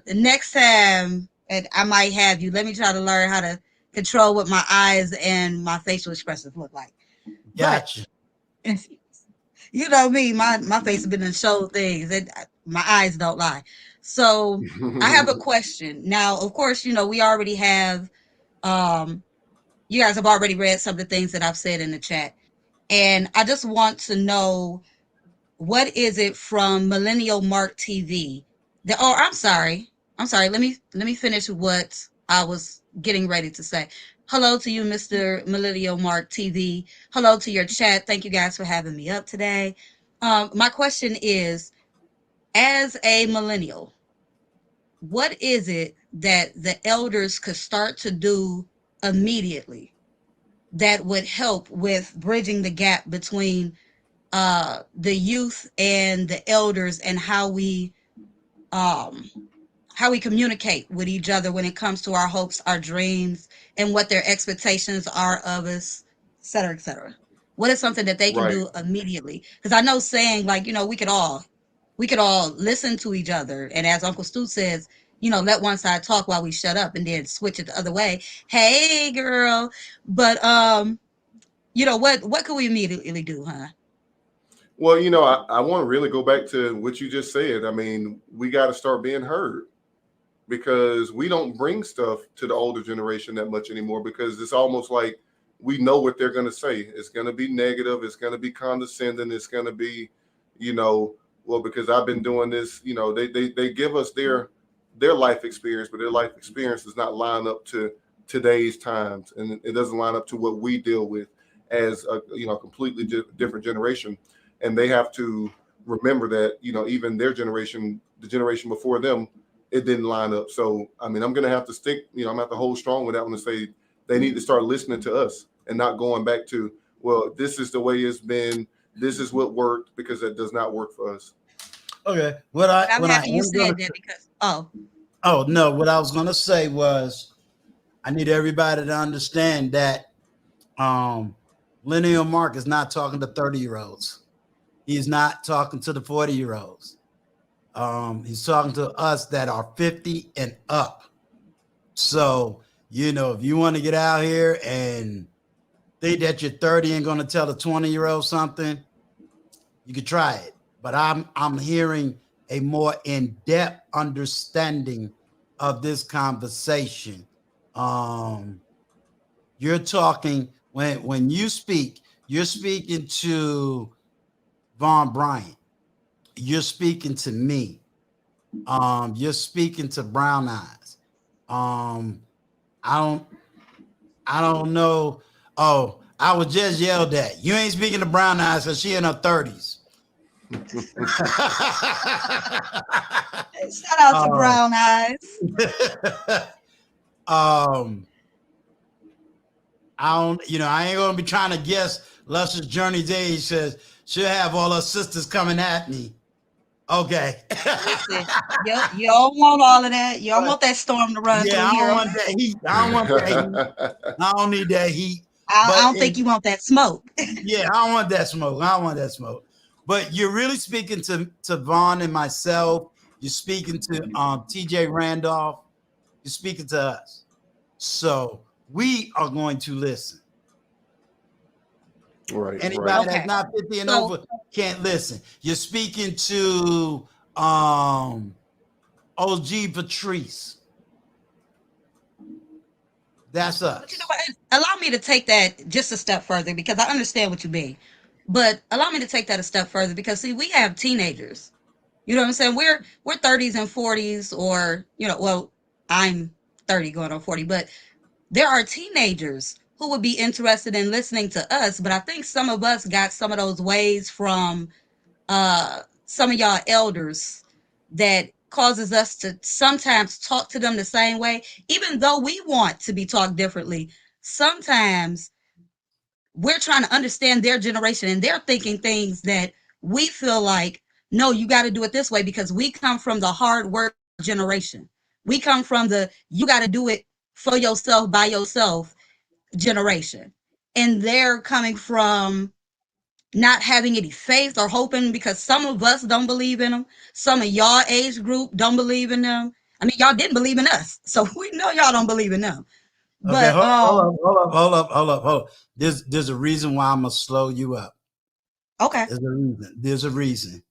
next time, and I might have you, let me try to learn how to control what my eyes and my facial expressions look like. Gotcha. But, you know me, my face has been in show things, and my eyes don't lie. So I have a question. Now, of course, we already have, you guys have already read some of the things that I've said in the chat. And I just want to know, what is it from Millennial Mark TV? I'm sorry. Let me finish what I was getting ready to say. Hello to you, Mr. Millennial Mark TV. Hello to your chat. Thank you guys for having me up today. My question is, as a millennial, what is it that the elders could start to do immediately that would help with bridging the gap between the youth and the elders, and how we communicate with each other when it comes to our hopes, our dreams, and what their expectations are of us, et cetera, et cetera? What is something that they can do immediately? Because I know saying, like, we could all listen to each other, and as Uncle Stu says, let one side talk while we shut up, and then switch it the other way. Hey, girl. But what could we immediately do, huh? Well, I want to really go back to what you just said. I mean, we got to start being heard, because we don't bring stuff to the older generation that much anymore, because it's almost like we know what they're going to say. It's going to be negative. It's going to be condescending. It's going to be, well, because I've been doing this, they give us their life experience, but their life experience does not line up to today's times. And it doesn't line up to what we deal with as a, completely different generation. And they have to remember that, even their generation, the generation before them, it didn't line up. So, I mean, I'm going to have to stick, I'm going to have to hold strong with that one and say they need to start listening to us and not going back to, well, this is the way it's been. This is what worked, because that does not work for us. Okay. I'm happy you said that, because, oh, no, what I was going to say was, I need everybody to understand that Millennial Mark is not talking to 30-year-olds. He's not talking to the 40-year-olds. He's talking to us that are 50 and up. So, if you want to get out here and think that you're 30 and going to tell a 20-year-old something, you could try it. But I'm hearing a more in-depth understanding of this conversation. You're talking, when you speak, you're speaking to Von Bryant. You're speaking to me. You're speaking to Brown Eyes. I don't know. Oh, I was just yelled at. You ain't speaking to Brown Eyes because she in her 30s. Shout out to Brown Eyes. I ain't gonna be trying to guess Luscious Journey's age. Says she'll have all her sisters coming at me. Okay. Listen, you don't want all of that. You don't want that storm to run through I here. don't want that heat. I don't want that heat. I don't need that heat. I don't think you want that smoke. Yeah, I don't want that smoke. But you're really speaking to Vaughn and myself. You're speaking to TJ Randolph. You're speaking to us. So We are going to listen. Right. Anybody Okay. that's not 50 and So- over can't listen. You're speaking to OG Patrice. That's But you us. know what? Allow me to take that just a step further because I understand what you mean. But allow me to take that a step further because see, we have teenagers. You know what I'm saying? We're 30s and 40s, or well, I'm 30 going on 40, but there are teenagers who would be interested in listening to us. But I think some of us got some of those ways from some of y'all elders that causes us to sometimes talk to them the same way, even though we want to be talked differently. Sometimes we're trying to understand their generation and they're thinking things that we feel like, no, you got to do it this way because we come from the hard work generation. We come from the you got to do it for yourself by yourself generation. And they're coming from not having any faith or hoping because some of us don't believe in them. Some of y'all age group don't believe in them. I mean, y'all didn't believe in us, so we know y'all don't believe in them. Okay, But hold up. There's a reason why I'm gonna slow you up. okay, There's a reason.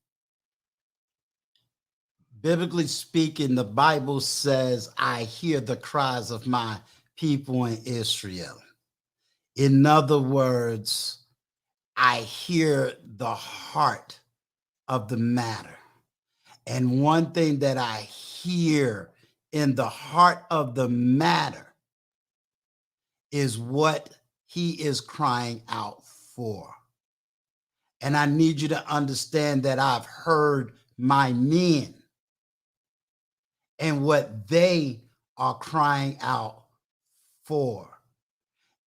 Biblically speaking, the Bible says, I hear the cries of my people in Israel. In other words, I hear the heart of the matter. And one thing that I hear in the heart of the matter is what he is crying out for. And I need you to understand that I've heard my men and what they are crying out for.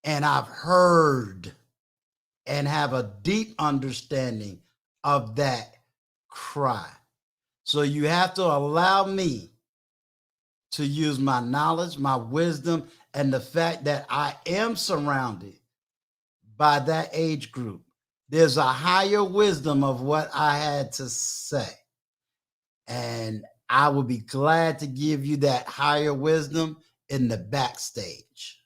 And I've heard and have a deep understanding of that cry. So you have to allow me to use my knowledge, my wisdom, and the fact that I am surrounded by that age group. There's a higher wisdom of what I had to say. And I will be glad to give you that higher wisdom in the backstage.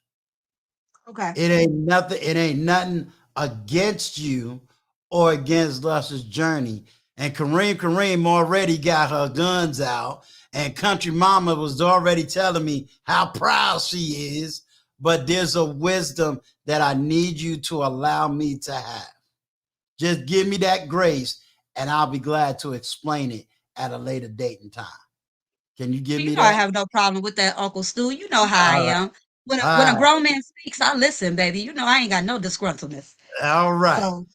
okay. It ain't nothing against you or against Luscious Journey. And Kareem already got her guns out. And Country Mama was already telling me how proud she is. But there's a wisdom that I need you to allow me to have. Just give me that grace, and I'll be glad to explain it at a later date and time. Can you give me I that? have no problem with that, Uncle Stu. You know how I All right. am. When All a right. grown man speaks, I listen, baby. You know I ain't got no disgruntledness. All right. So,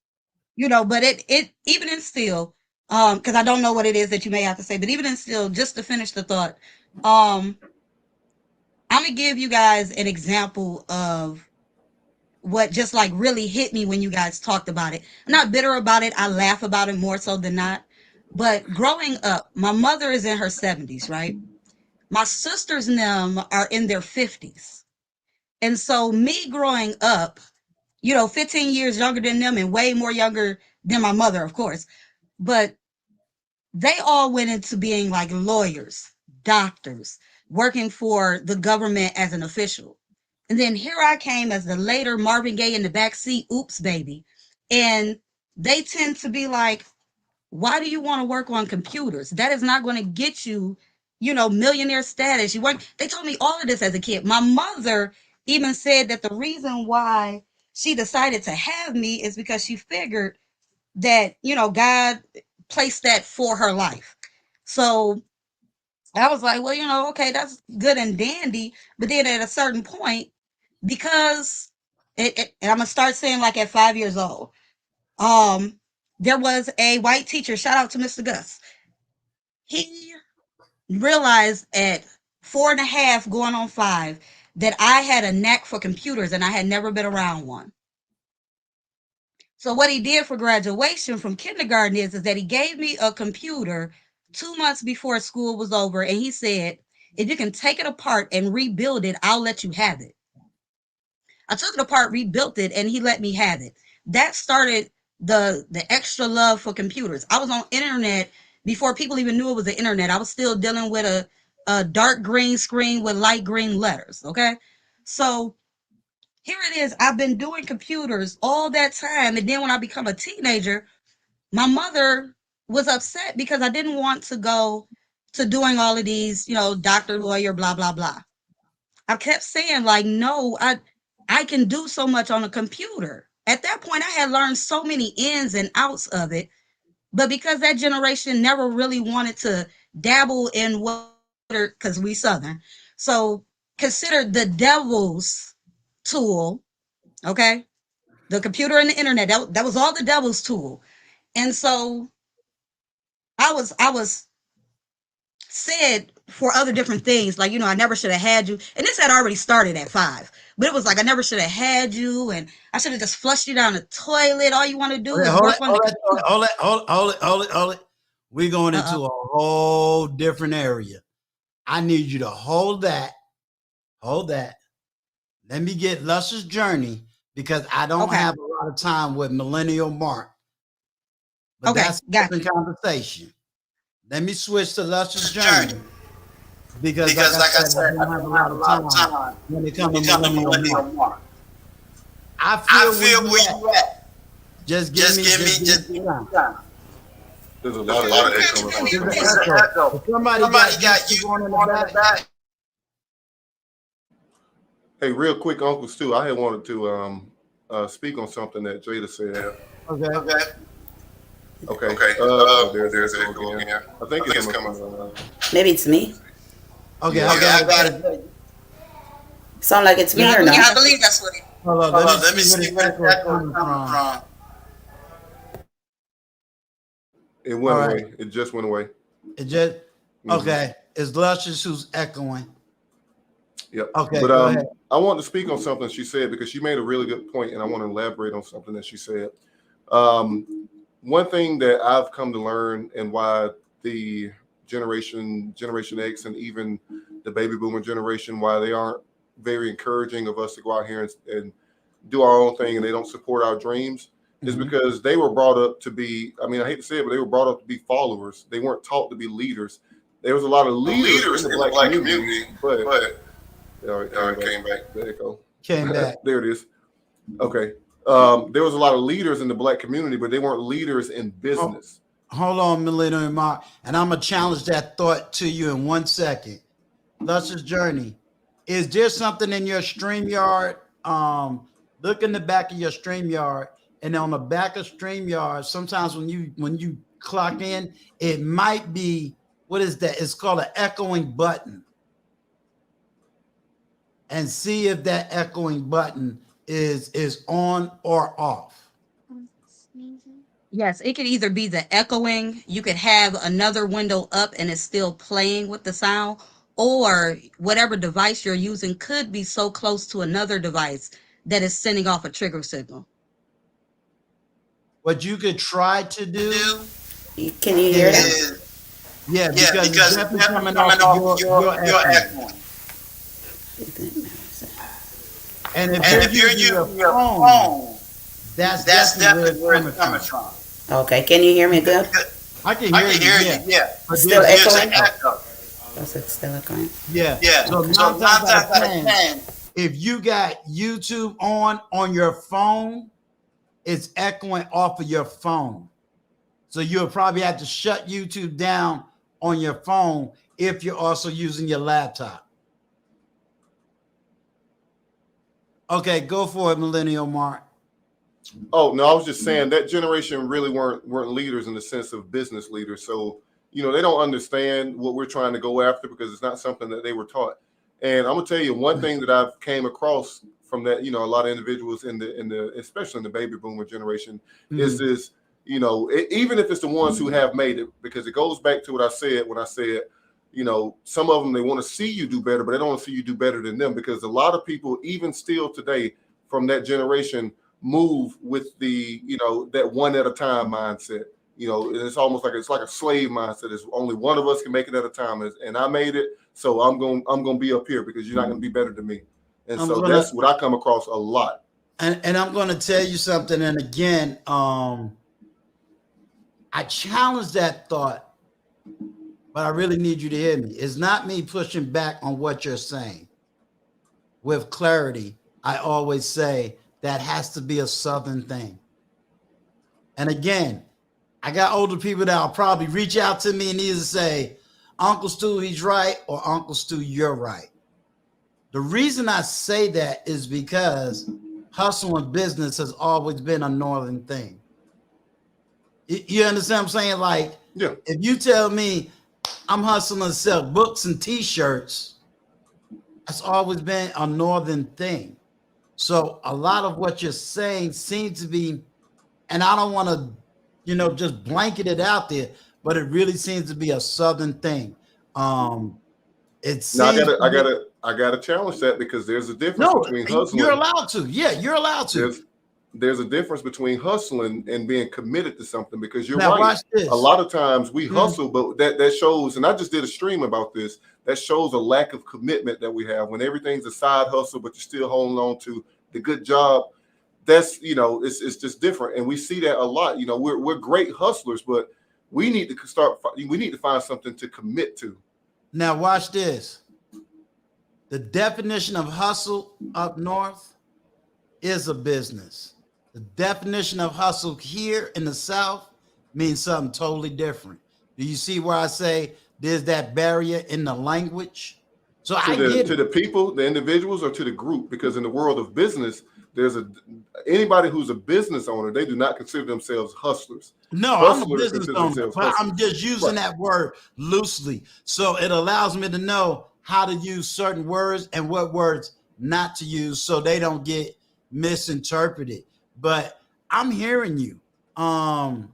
but it even in still, because I don't know what it is that you may have to say, but even in still, just to finish the thought, I'm gonna give you guys an example of what just like really hit me when you guys talked about it. I'm not bitter about it. I laugh about it more so than not. But growing up, my mother is in her 70s, right? My sisters and them are in their 50s. And so me growing up, 15 years younger than them and way more younger than my mother, of course. But they all went into being like lawyers, doctors, working for the government as an official. And then here I came as the later Marvin Gaye in the backseat, oops, baby. And they tend to be like, why do you want to work on computers? That is not going to get you, millionaire status. They told me all of this as a kid. My mother even said that the reason why she decided to have me is because she figured that, God placed that for her life. So I was like, well, okay, that's good and dandy. But then at a certain point, because and I'm gonna start saying like at 5 years old, there was a white teacher, shout out to Mr. Gus. He realized at 4.5 going on 5 that I had a knack for computers and I had never been around one. So what he did for graduation from kindergarten is that he gave me a computer 2 months before school was over. And he said, if you can take it apart and rebuild it, I'll let you have it. I took it apart, rebuilt it, and he let me have it. That started the extra love for computers. I was on internet before people even knew it was the internet. I was still dealing with a dark green screen with light green letters. Okay. So here it is. I've been doing computers all that time. And then when I become a teenager, my mother was upset because I didn't want to go to doing all of these, doctor, lawyer, blah, blah, blah. I kept saying, like, no, I can do so much on a computer. At that point, I had learned so many ins and outs of it. But because that generation never really wanted to dabble in water, because we Southern, so considered the devil's tool, okay? The computer and the internet, that was all the devil's tool. And so I was said for other different things, like, I never should have had you. And this had already started at 5. But it was like, I never should have had you, and I should have just flushed you down the toilet. All you want to do is work on the computer. Hold it. We're going into a whole different area. I need you to hold that. Let me get Luscious Journey, because I don't have a lot of time with Millennial Mark. But that's a different conversation. Let me switch to Luscious Journey. Because like I said, I don't have a lot of time when it comes to Millennial Mark. I feel where you at. Just give me time. There's a lot of echo. Somebody got you going in the back. Hey, real quick, Uncle Stu, I had wanted to speak on something that Jada said. Okay. There's echo again. I think it's coming. Maybe it's me. Okay, I got it. Sound like it's me or not? Yeah, I believe that's what it is. Hold on, let me see where it's coming from. It went away. It just went away. Okay. It's Luscious who's echoing. Yep. Okay. But go ahead. I want to speak on something she said, because she made a really good point, and I want to elaborate on something that she said. One thing that I've come to learn, and why the Generation X and even the baby boomer generation, why they aren't very encouraging of us to go out here and do our own thing, and they don't support our dreams, is because they were brought up to be, I mean, I hate to say it, but they were brought up to be followers. They weren't taught to be leaders. There was a lot of leaders in the black community, but it came back. There you go. Came back. There it is. Okay. There was a lot of leaders in the black community, but they weren't leaders in business. Hold on, Millennial Mark, and I'm gonna challenge that thought to you in 1 second. Luscious Journey, is there something in your StreamYard? Look in the back of your StreamYard, and on the back of StreamYard, sometimes when you clock in, it might be, what is that? It's called an echoing button. And see if that echoing button is on or off. Yes, it could either be the echoing. You could have another window up and it's still playing with the sound, or whatever device you're using could be so close to another device that is sending off a trigger signal. What you could try to do. Can you hear that? Yeah, because it's definitely coming off your echoing. And if you're using your phone, that's definitely where it's coming from. Okay, can you hear me good? I can hear you, yeah. But Still echoing? Echo. Is it still echoing? Yeah. So 9 times out of 10, if you got YouTube on your phone, it's echoing off of your phone. So you'll probably have to shut YouTube down on your phone if you're also using your laptop. Okay, go for it, Millennial Mark. Oh no, I was just saying that generation really weren't leaders in the sense of business leaders. So they don't understand what we're trying to go after, because it's not something that they were taught. And I'm gonna tell you one thing that I've came across from that, a lot of individuals in the especially in the baby boomer generation, is this, even if it's the ones who have made it, because it goes back to what I said when I said, some of them, they want to see you do better, but they don't want to see you do better than them, because a lot of people, even still today from that generation, move with the, that one at a time mindset. And it's almost like it's like a slave mindset. It's only one of us can make it at a time, and I made it, so I'm gonna be up here because you're not gonna be better than me. And that's what I come across a lot. And I'm gonna tell you something. And again, I challenge that thought, but I really need you to hear me. It's not me pushing back on what you're saying with clarity. I always say that has to be a Southern thing. And again, I got older people that'll probably reach out to me and either say, Uncle Stu, he's right, or Uncle Stu, you're right. The reason I say that is because hustle and business has always been a Northern thing. You understand what I'm saying? Like, Yeah. if you tell me I'm hustling to sell books and t-shirts, that's always been a Northern thing. So a lot of what you're saying seems to be, and I don't want to, just blanket it out there, but it really seems to be a Southern thing. It seems I gotta challenge that, because there's a difference between hustling. You're allowed to. Yeah, you're allowed to. There's a difference between hustling and being committed to something, because you're now, right. Watch this. A lot of times we hustle, but that shows, and I just did a stream about this, that shows a lack of commitment that we have when everything's a side hustle, but you're still holding on to the good job. That's, it's just different. And we see that a lot. We're great hustlers, but we need to find something to commit to. Now watch this. The definition of hustle up north is a business. The definition of hustle here in the South means something totally different. Do you see where I say there's that barrier in the language? So to the people, the individuals, or to the group? Because in the world of business, anybody who's a business owner, they do not consider themselves hustlers. No, hustlers I'm a business owner, but I'm just using that word loosely. So it allows me to know how to use certain words and what words not to use so they don't get misinterpreted. But I'm hearing you. I'm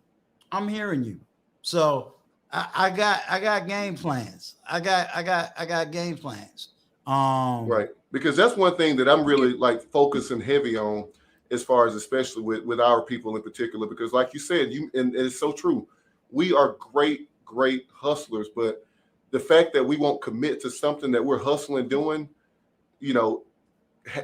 hearing you. So I got game plans. I got game plans. Right. Because that's one thing that I'm really like focusing heavy on, as far as especially with our people in particular, because like you said, and it's so true. We are great hustlers, but the fact that we won't commit to something that we're hustling doing,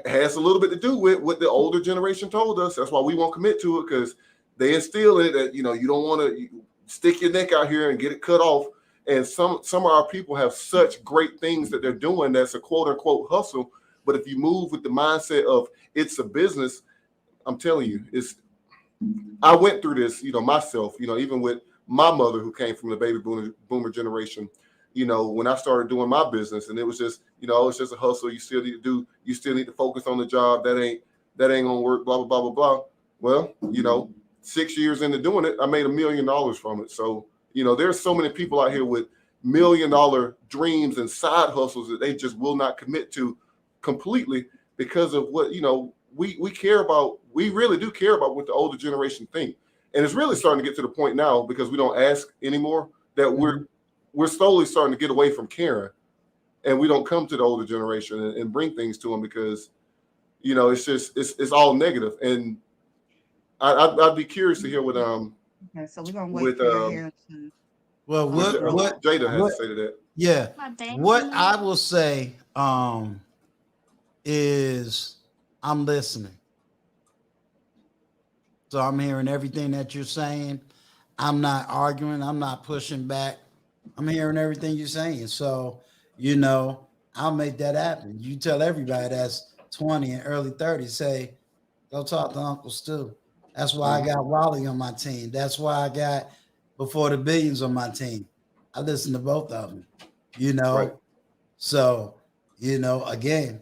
has a little bit to do with what the older generation told us. That's why we won't commit to it, because they instill it that, you don't want to stick your neck out here and get it cut off. And some of our people have such great things that they're doing that's a quote unquote hustle. But if you move with the mindset of it's a business, I'm telling you, I went through this, myself, even with my mother, who came from the baby boomer generation, when I started doing my business, and it was just, it's just a hustle. You still need to focus on the job. That ain't gonna work, blah, blah, blah, blah, blah. Well, 6 years into doing it, I made $1 million from it. So, there's so many people out here with $1 million dreams and side hustles that they just will not commit to completely because of what, we care about. We really do care about what the older generation think. And it's really starting to get to the point now, because we don't ask anymore, that we're slowly starting to get away from caring, and we don't come to the older generation and bring things to them, because, it's just, it's all negative. And I'd be curious to hear what, okay, so we're gonna wait for your hair to... Well, what Jada has to say to that. Yeah. What I will say is I'm listening. So I'm hearing everything that you're saying. I'm not arguing. I'm not pushing back. I'm hearing everything you're saying. So, I'll make that happen. You tell everybody that's 20 and early 30s, say, go talk to Uncle Stu. That's why I got Wally on my team. That's why I got Before the Billions on my team. I listen to both of them, Right. So, again,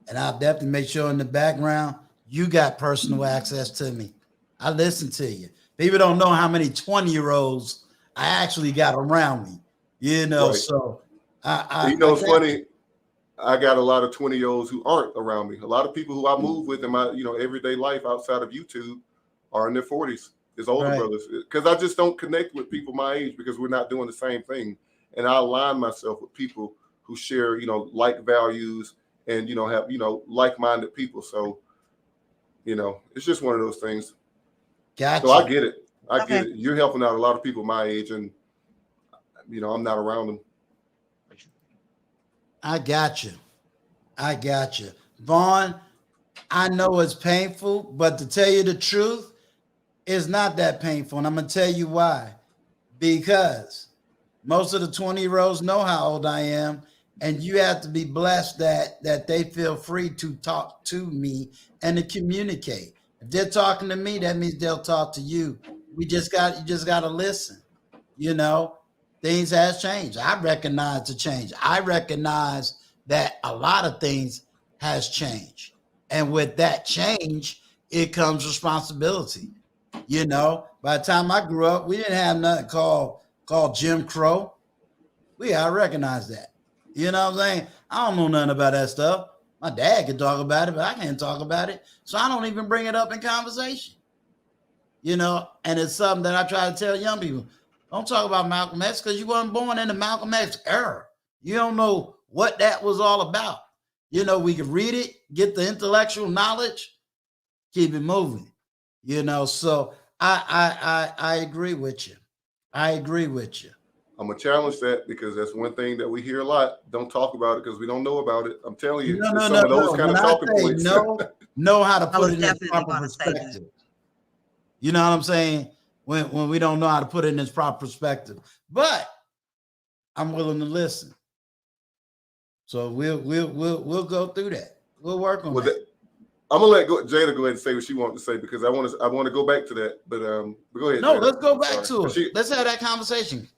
and I'll definitely make sure in the background, you got personal access to me. I listen to you. People don't know how many 20-year-olds I actually got around me, Right. So it's funny. I got a lot of 20-year-olds who aren't around me. A lot of people who I move with in my, everyday life outside of YouTube are in their 40s. It's older brothers, because I just don't connect with people my age, because we're not doing the same thing. And I align myself with people who share, like values and, have, like-minded people. So, it's just one of those things. Gotcha. So I get it. I get it. You're helping out a lot of people my age, and, I'm not around them. I got you. Vaughn, I know it's painful, but to tell you the truth, it's not that painful. And I'm going to tell you why. Because most of the 20-year-olds know how old I am, And you have to be blessed that they feel free to talk to me and to communicate. If they're talking to me, that means they'll talk to you. You just got to listen. You know, things has changed. I recognize the change. I recognize that a lot of things has changed. And with that change, it comes responsibility. You know, by the time I grew up, we didn't have nothing called Jim Crow. I recognize that. You know what I'm saying? I don't know nothing about that stuff. My dad can talk about it, but I can't talk about it. So I don't even bring it up in conversation. You know, and it's something that I try to tell young people. Don't talk about Malcolm X because you weren't born in the Malcolm X era. You don't know what that was all about. You know, we can read it, get the intellectual knowledge, keep it moving. You know, so I agree with you. I agree with you. I'm gonna challenge that because that's one thing that we hear a lot. Don't talk about it because we don't know about it. I'm telling you, No. some of those kind of talking points. Know how to I was put it in its definitely proper gonna say that. perspective. You know what I'm saying? When we don't know how to put it in its proper perspective, but I'm willing to listen. So we'll go through that. We'll work on that. I'm gonna let Jada go ahead and say what she wanted to say because I want to go back to that. But go ahead. No, Jada. let's go back to it. Let's have that conversation.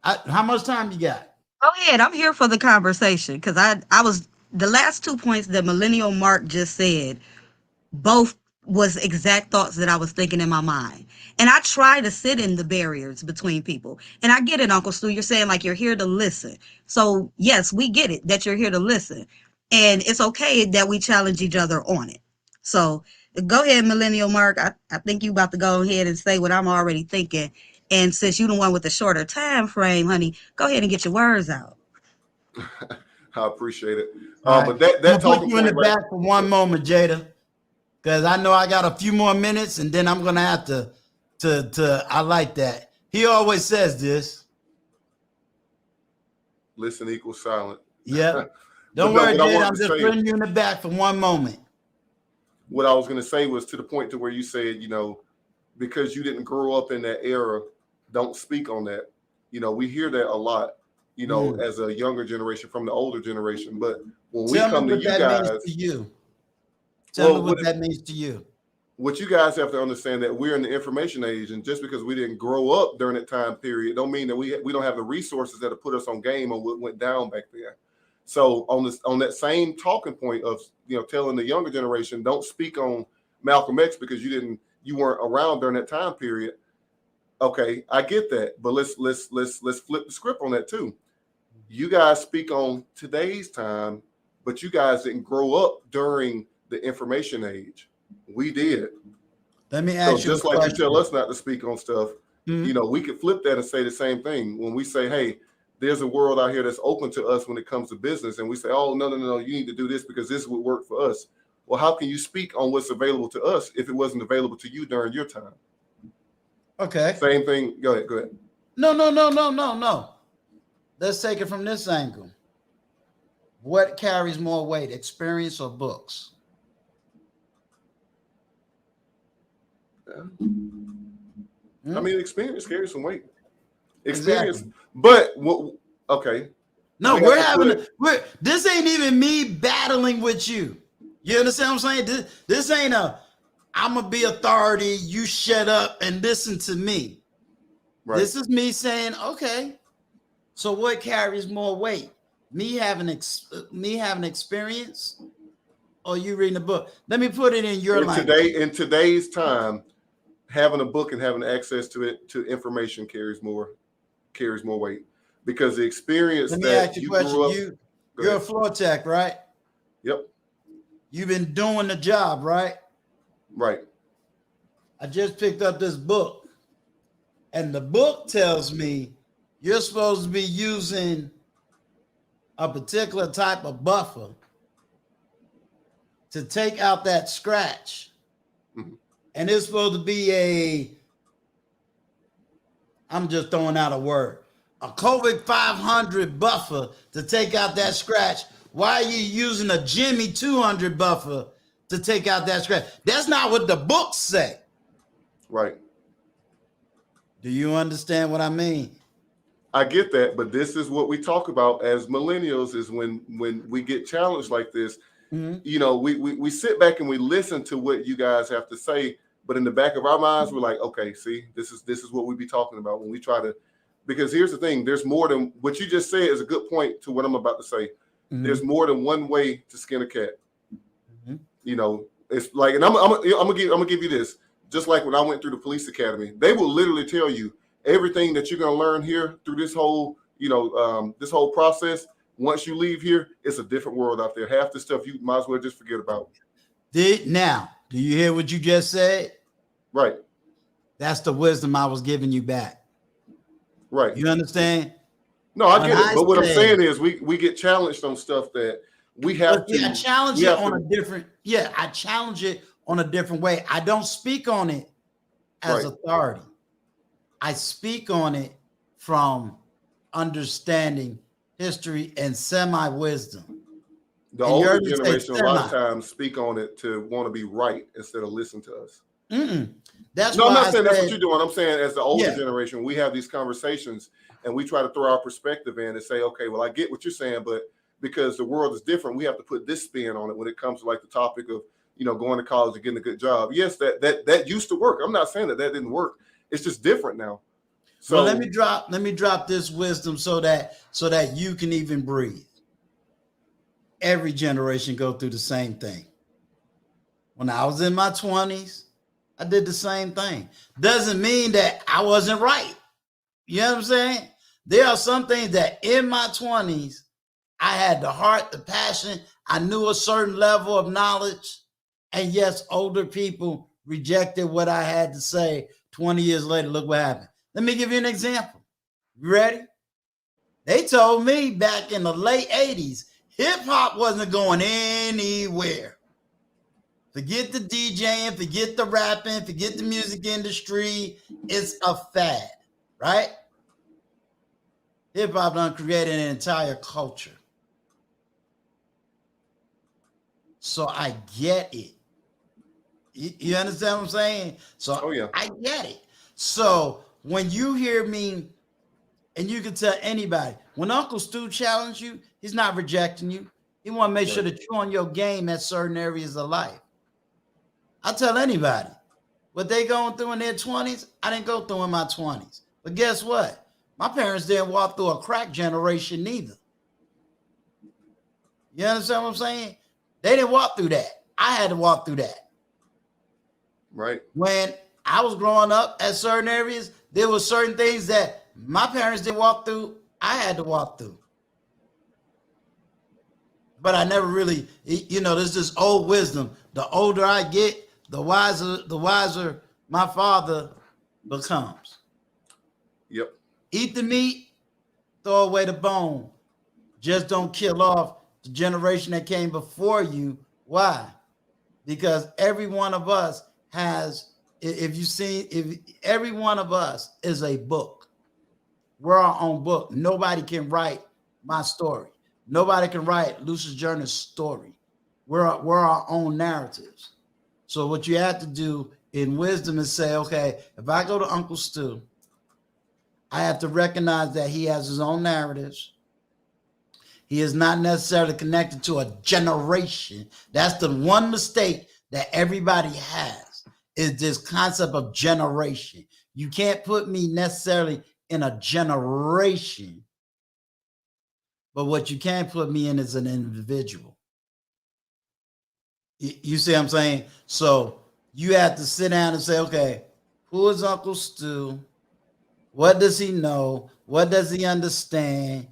How much time you got? Go ahead. I'm here for the conversation because I was the last 2 points that Millennial Mark just said, both was exact thoughts that I was thinking in my mind. And I try to sit in the barriers between people. And I get it, Uncle Stu. You're saying like you're here to listen. So yes, we get it that you're here to listen. And it's okay that we challenge each other on it. So go ahead, Millennial Mark. I think you about to go ahead and say what I'm already thinking. And since you're the one with the shorter time frame, honey, go ahead and get your words out. I appreciate it. Right. But that I'll talking put you in the point right, back for one moment, Jada, because I know I got a few more minutes, and then I'm gonna have to. I like that. He always says this. listen equals silent. Yeah. Don't worry, Jada. I'm just putting you in the back for one moment. What I was going to say was to the point to where you said, you know, because you didn't grow up in that era, don't speak on that. You know, we hear that a lot, you know, as a younger generation from the older generation. But when we come to you guys, tell me what that means to you. What you guys have to understand that we're in the information age, and just because we didn't grow up during that time period, don't mean that we don't have the resources that have put us on game on what went down back there. So on that same talking point of, you know, telling the younger generation, don't speak on Malcolm X because you weren't around during that time period. Okay, I get that, but let's flip the script on that too. You guys speak on today's time, but you guys didn't grow up during the information age. We did. Let me ask you. Just like you tell us not to speak on stuff, you know, we could flip that and say the same thing when we say, hey, there's a world out here that's open to us when it comes to business. And we say, oh, no, you need to do this because this would work for us. Well, how can you speak on what's available to us if it wasn't available to you during your time? Okay. Same thing. Go ahead. No. Let's take it from this angle. What carries more weight, experience or books? I mean, experience carries some weight. Experience, exactly. But okay. No, this ain't even me battling with you. You understand what I'm saying? This ain't I'm gonna be authority, you shut up and listen to me. Right. This is me saying, okay, so what carries more weight? Me having experience or you reading a book? Let me put it in your language. In today's time, having a book and having access to it, to information carries more weight because the experience. Let me ask you a question. You're a floor tech, right? Yep. You've been doing the job, right? Right. I just picked up this book, and the book tells me you're supposed to be using a particular type of buffer to take out that scratch. Mm-hmm. And it's supposed to be I'm just throwing out a word, a COVID 500 buffer to take out that scratch. Why are you using a Jimmy 200 buffer to take out that scratch? That's not what the books say. Right. Do you understand what I mean? I get that, but this is what we talk about as millennials is when we get challenged like this, you know, we sit back and we listen to what you guys have to say, but in the back of our minds, we're like, okay, see, this is what we be talking about when we try to, because here's the thing, there's more than what you just said is a good point to what I'm about to say. There's more than one way to skin a cat. You know, it's like, and I'm gonna give you this. Just like when I went through the police academy, they will literally tell you everything that you're gonna learn here through this whole, you know, this whole process. Once you leave here, it's a different world out there. Half the stuff you might as well just forget about. Now, do you hear what you just said? Right. That's the wisdom I was giving you back. Right. You understand? No, I get it. But what I'm saying is we get challenged on stuff that we have to. I challenge it on a different. Yeah, I challenge it on a different way. I don't speak on it as authority. I speak on it from understanding history and semi-wisdom. The older generation a lot of times speak on it to want to be right instead of listen to us. That's no, why I'm not saying that's what you're doing. I'm saying as the older generation, we have these conversations and we try to throw our perspective in and say, okay, well, I get what you're saying, but because the world is different, we have to put this spin on it when it comes to like the topic of, you know, going to college and getting a good job. Yes, that used to work. I'm not saying that didn't work. It's just different now. So well, let me drop this wisdom so that you can even breathe. Every generation go through the same thing. When I was in my 20s, I did the same thing. Doesn't mean that I wasn't right. You know what I'm saying? There are some things that in my 20s, I had the heart, the passion. I knew a certain level of knowledge. And yes, older people rejected what I had to say. 20 years later, look what happened. Let me give you an example. You ready? They told me back in the late 80s, hip hop wasn't going anywhere. Forget the DJing, forget the rapping, forget the music industry. It's a fad, right? Hip hop done created an entire culture. So I get it. You understand what I'm saying? So I get it. So when you hear me, and you can tell anybody, when Uncle Stu challenged you, he's not rejecting you. He want to make sure that you're on your game at certain areas of life. I tell anybody, what they going through in their 20s, I didn't go through in my 20s. But guess what? My parents didn't walk through a crack generation neither. You understand what I'm saying? They didn't walk through that. I had to walk through that. Right. When I was growing up at certain areas, there were certain things that my parents didn't walk through, I had to walk through. But I never really, you know, there's this old wisdom. The older I get, the wiser my father becomes. Yep. Eat the meat, throw away the bone. Just don't kill off the generation that came before you. Why? Because every one of us has, if every one of us is a book. We're our own book. Nobody can write my story. Nobody can write Lucius Journey's story. We're our own narratives. So what you have to do in wisdom is say, okay, if I go to Uncle Stu, I have to recognize that he has his own narratives. He is not necessarily connected to a generation. That's the one mistake that everybody has, is this concept of generation. You can't put me necessarily in a generation, but what you can put me in is an individual. You see what I'm saying? So you have to sit down and say, okay, who is Uncle Stu? What does he know? What does he understand?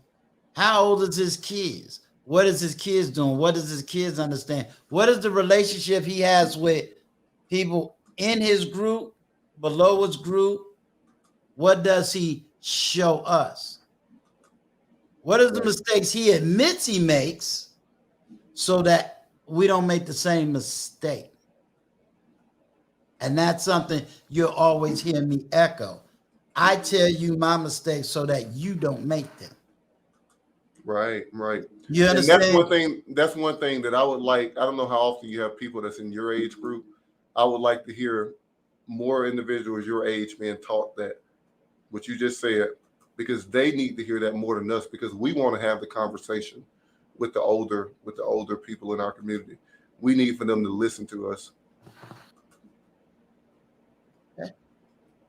How old is his kids? What is his kids doing? What does his kids understand? What is the relationship he has with people in his group, below his group? What does he show us? What are the mistakes he admits he makes so that we don't make the same mistake? And that's something you'll always hear me echo. I tell you my mistakes so that you don't make them. Right. You understand? And that's one thing that I would like. I don't know how often you have people that's in your age group. I would like to hear more individuals your age being taught that what you just said, because they need to hear that more than us, because we want to have the conversation with the older people in our community. We need for them to listen to us.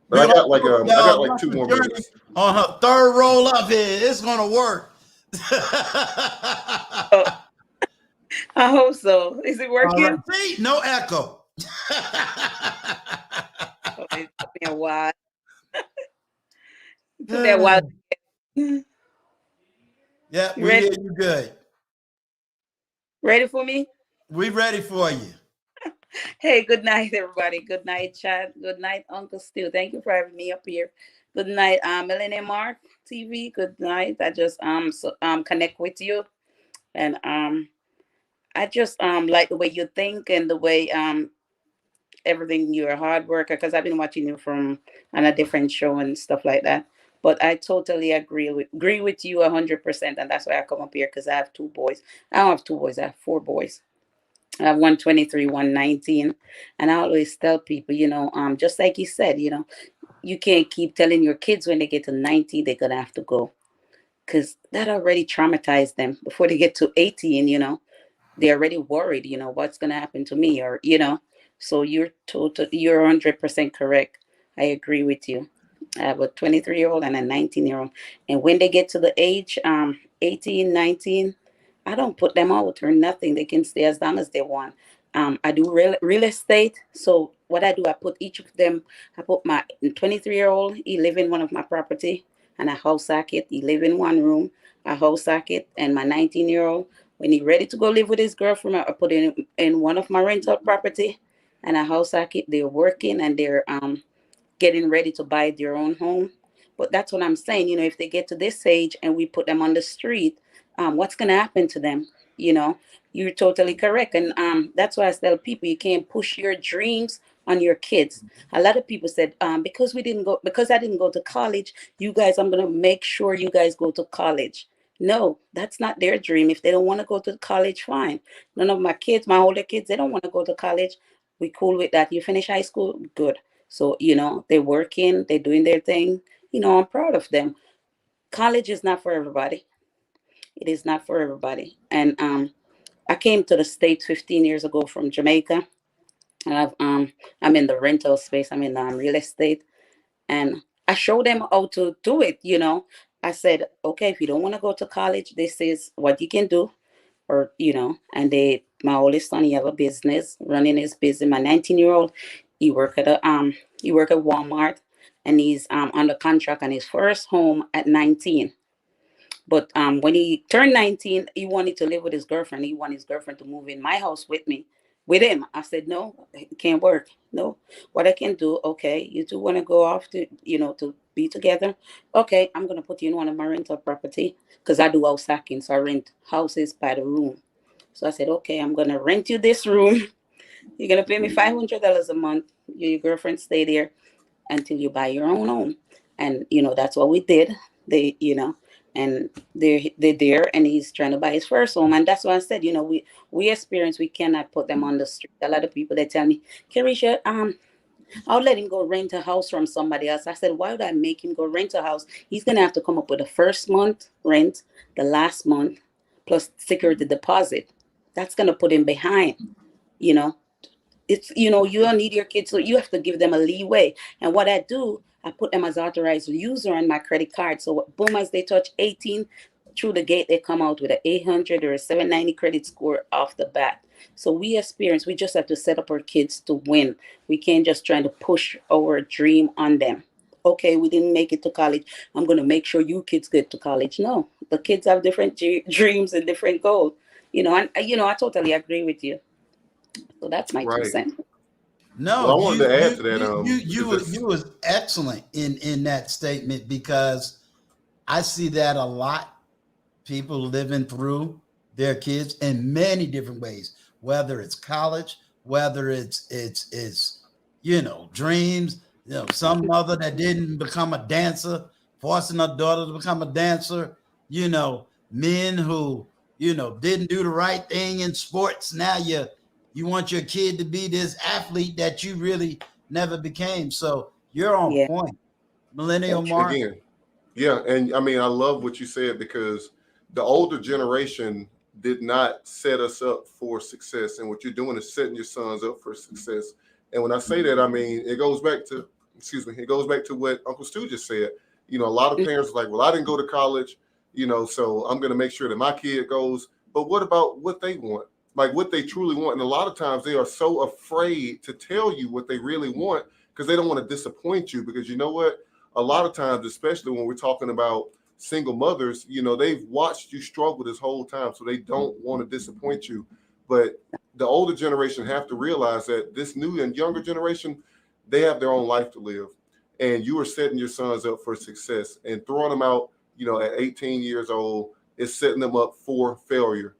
But I got like 2 more minutes. On her third roll up here, it's gonna work. I hope so. Is it working? See, no echo. Oh, it took me a while. It took me a while. Yeah, we ready? hear you good. Ready for me? We ready for you. Hey, good night, everybody. Good night, Chad. Good night, Uncle Stu. Thank you for having me up here. Good night, Millennial Mark TV. Good night. I just connect with you, and I just like the way you think and the way everything. You're a hard worker, because I've been watching you from on a different show and stuff like that. But I totally agree with you 100%, and that's why I come up here, because I have 2 boys. I don't have 2 boys. I have 4 boys. I have one 23, one 19. And I always tell people, just like you said, you can't keep telling your kids when they get to 90, they're going to have to go. Because that already traumatized them before they get to 18, they're already worried, what's going to happen to me, or, so you're 100% correct. I agree with you. I have a 23-year-old and a 19-year-old. And when they get to the age 18, 19, I don't put them out or nothing. They can stay as long as they want. I do real estate. So what I do, I put my 23-year-old, he live in one of my property, and I house hack it. He live in one room. I house hack it. And my 19-year-old, when he ready to go live with his girlfriend, I put him in one of my rental property, and I house hack it. They're working, and they're getting ready to buy their own home. But that's what I'm saying. If they get to this age and we put them on the street, what's going to happen to them? You're totally correct. And that's why I tell people, you can't push your dreams on your kids. A lot of people said, because I didn't go to college, I'm going to make sure you guys go to college. No, that's not their dream. If they don't want to go to college, fine. None of my kids, my older kids, they don't want to go to college. We cool with that. You finish high school, good. So, they're working, they're doing their thing. I'm proud of them. College is not for everybody. It is not for everybody. And I came to the States 15 years ago from Jamaica. And I'm in the rental space. I'm in real estate. And I showed them how to do it, I said, okay, if you don't want to go to college, this is what you can do. Or, and my oldest son, he have a business, running his business. My 19-year-old, he work at Walmart, and he's under contract on his first home at 19. But when he turned 19, he wanted to live with his girlfriend. He wanted his girlfriend to move in my house with him. I said, no, it can't work. No, what I can do, okay, you two want to go off to be together. Okay, I'm going to put you in one of my rental property, because I do house hacking. So I rent houses by the room. So I said, okay, I'm going to rent you this room. You're going to pay me $500 a month. Your girlfriend stay there until you buy your own home. And, that's what we did. And they're there, and he's trying to buy his first home. And that's why I said, we experience, we cannot put them on the street. A lot of people, they tell me, Carisha, I'll let him go rent a house from somebody else. I said, why would I make him go rent a house? He's going to have to come up with the first month rent, the last month, plus security deposit. That's going to put him behind, It's, you don't need your kids, so you have to give them a leeway. And what I do, I put them as authorized user on my credit card. So boom, as they touch 18, through the gate, they come out with an 800 or a 790 credit score off the bat. So we just have to set up our kids to win. We can't just try to push our dream on them. Okay, we didn't make it to college, I'm going to make sure you kids get to college. No, the kids have different dreams and different goals. I totally agree with you. So that's my 2 cents. No, well, I wanted to add to that. You was excellent in that statement, because I see that a lot. People living through their kids in many different ways, whether it's college, whether it's dreams. Some mother that didn't become a dancer, forcing her daughter to become a dancer. Men who didn't do the right thing in sports. Now you want your kid to be this athlete that you really never became. So you're on point. Millennial Mark. Yeah, and I mean, I love what you said because the older generation did not set us up for success, and what you're doing is setting your sons up for success. And when I say that, I mean it goes back to, excuse me, it goes back to what Uncle Stu just said. You know, a lot of parents are like, well, I didn't go to college, you know, so I'm going to make sure that my kid goes. But what about what they want? Like what they truly want? And a lot of times they are so afraid to tell you what they really want because they don't want to disappoint you. Because you know what? A lot of times, especially when we're talking about single mothers, you know, they've watched you struggle this whole time, so they don't want to disappoint you. But the older generation have to realize that this new and younger generation, they have their own life to live. And you are setting your sons up for success, and throwing them out, you know, at 18 years old is setting them up for failure.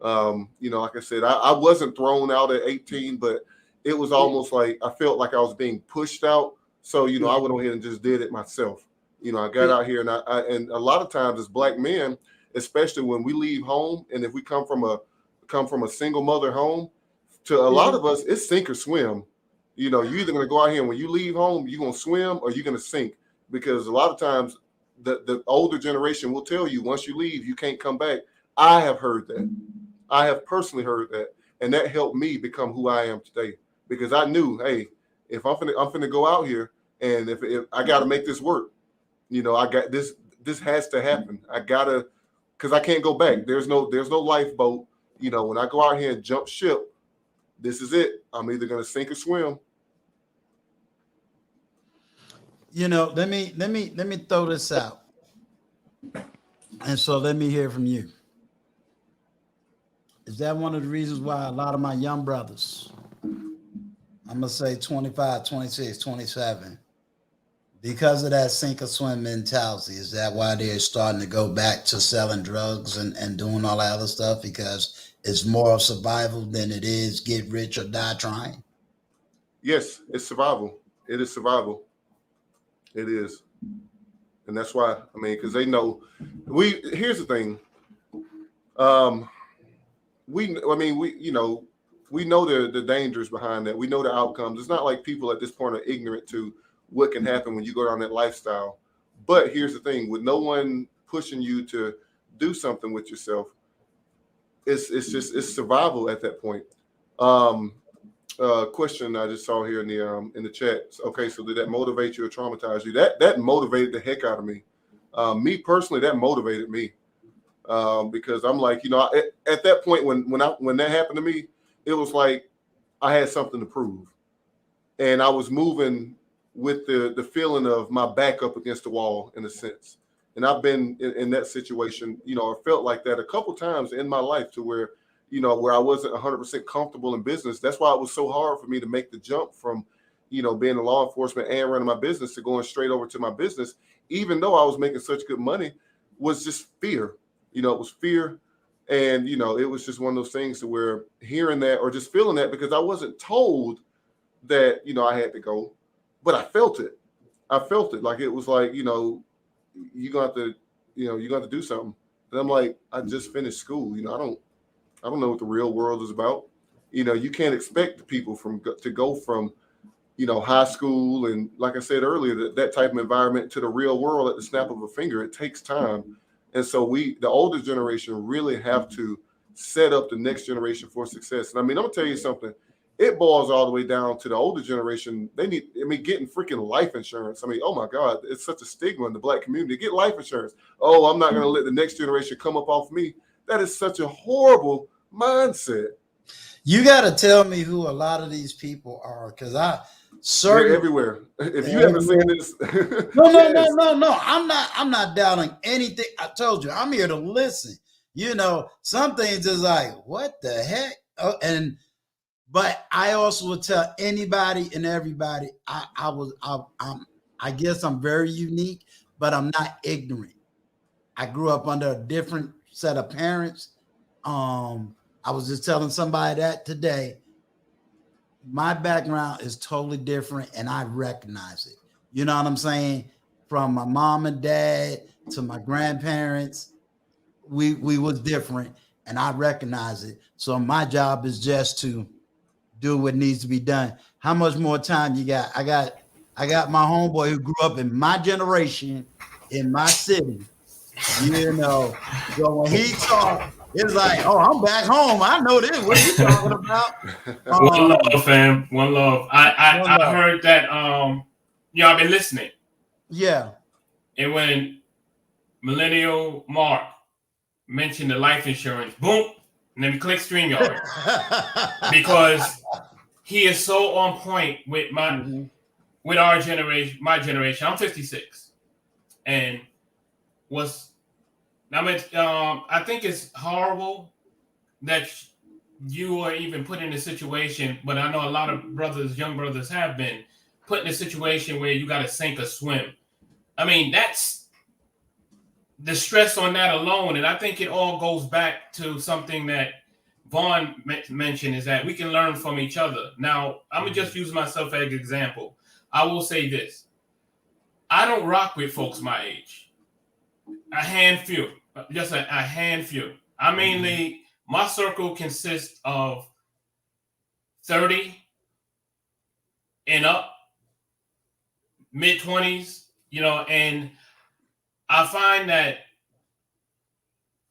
You know, like I said, I wasn't thrown out at 18, but it was almost like I felt like I was being pushed out. So, you know, I went on ahead and just did it myself. You know, I got out here, and and a lot of times as Black men, especially when we leave home, and if we come from a single mother home, to a lot of us, it's sink or swim. You know, you're either going to go out here and when you leave home, you're going to swim or you're going to sink, because a lot of times the older generation will tell you once you leave, you can't come back. I have heard that. I have personally heard that. And that helped me become who I am today, because I knew, hey, if I'm finna go out here, and if I got to make this work, you know, I got this has to happen. I gotta, because I can't go back. There's no lifeboat. You know, when I go out here and jump ship, this is it. I'm either gonna sink or swim. You know, let me throw this out. And so let me hear from you. Is that one of the reasons why a lot of my young brothers, I'm gonna say 25, 26, 27, because of that sink or swim mentality, is that why they're starting to go back to selling drugs and doing all that other stuff? Because it's more of survival than it is get rich or die trying? Yes, it's survival. It is survival. It is. And that's why, I mean, because they know here's the thing. We know the dangers behind that. We know the outcomes. It's not like people at this point are ignorant to what can happen when you go down that lifestyle. But here's the thing: with no one pushing you to do something with yourself, it's survival at that point. Question I just saw here in the chat. Okay, so did that motivate you or traumatize you? That motivated the heck out of me. Me personally, that motivated me. Because I'm like, you know, at that point when that happened to me, it was like I had something to prove, and I was moving with the feeling of my back up against the wall in a sense. And I've been in that situation, you know, I felt like that a couple times in my life, to where, you know, where I wasn't 100% comfortable in business. That's why it was so hard for me to make the jump from, you know, being in law enforcement and running my business to going straight over to my business, even though I was making such good money, was just fear. You know, it was fear. And, you know, it was just one of those things to where hearing that or just feeling that, because I wasn't told that, you know, I had to go, but I felt it. I felt it. Like, it was like, you know, you're going to have to do something. And I'm like, I just finished school. You know, I don't know what the real world is about. You know, you can't expect the people to go from, you know, high school and, like I said earlier, that type of environment to the real world at the snap of a finger. It takes time. And so the older generation, really have to set up the next generation for success. And I mean, I'm gonna tell you something. It boils all the way down to the older generation. They need, I mean, getting freaking life insurance. I mean, oh my God, it's such a stigma in the Black community. Get life insurance. Oh, I'm not gonna let the next generation come up off me. That is such a horrible mindset. You got to tell me who a lot of these people are, because They're everywhere. If you haven't seen this, no. I'm not doubting anything. I told you, I'm here to listen. You know, some things is like, what the heck? But I also will tell anybody and everybody, I guess I'm very unique, but I'm not ignorant. I grew up under a different set of parents. I was just telling somebody that today. My background is totally different, and I recognize it. You know what I'm saying? From my mom and dad to my grandparents, we was different, and I recognize it. So my job is just to do what needs to be done. How much more time you got? I got my homeboy who grew up in my generation, in my city. You know, so when he talked, it's like, oh, I'm back home. I know this. What are you talking about? One love, fam. One love. I love. heard that. I've been listening. Yeah. And when Millennial Mark mentioned the life insurance, boom, let me click StreamYard because he is so on point with with our generation, my generation. I'm 56, and I think it's horrible that you are even put in a situation, but I know a lot of young brothers have been put in a situation where you got to sink or swim. I mean, that's the stress on that alone. And I think it all goes back to something that Vaughn mentioned, is that we can learn from each other. Now, I'm going to just use myself as an example. I will say this. I don't rock with folks my age. A handful. Just a handful. I mainly, my circle consists of 30 and up, mid-20s, and I find that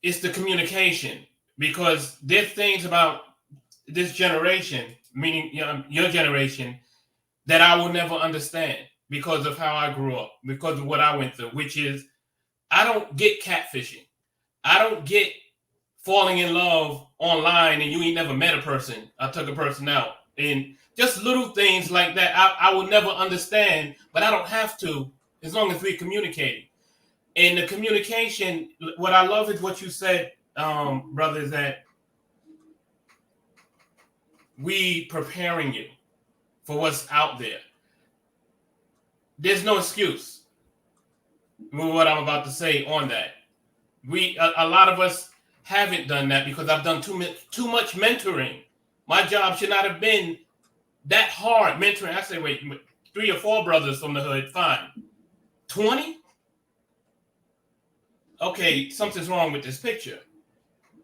it's the communication, because there's things about this generation, meaning your generation, that I will never understand because of how I grew up, because of what I went through, which is I don't get catfishing. I don't get falling in love online and you ain't never met a person. I took a person out. And just little things like that I will never understand, but I don't have to as long as we're communicating. And the communication, what I love is what you said, brother, is that we preparing you for what's out there. There's no excuse with what I'm about to say on that. A lot of us haven't done that because I've done too much mentoring. My job should not have been that hard mentoring. I say, wait, 3 or 4 brothers from the hood, fine. 20? Okay, something's wrong with this picture.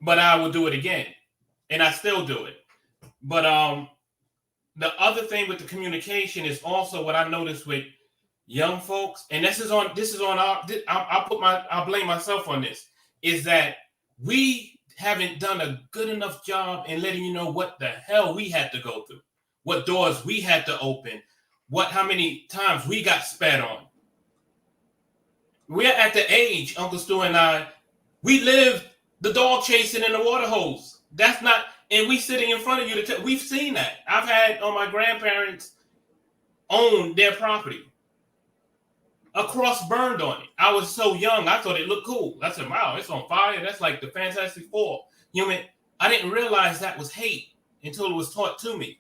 But I will do it again. And I still do it. But the other thing with the communication is also what I noticed with young folks, and I'll blame myself on this, is that we haven't done a good enough job in letting you know what the hell we had to go through, what doors we had to open, how many times we got spat on. We're at the age, Uncle Stu and I, we lived the dog chasing in the water hose. That's not, and we sitting in front of you we've seen that. I've had my grandparents own their property. A cross burned on it. I was so young, I thought it looked cool. I said, wow, it's on fire. That's like the Fantastic Four. I didn't realize that was hate until it was taught to me.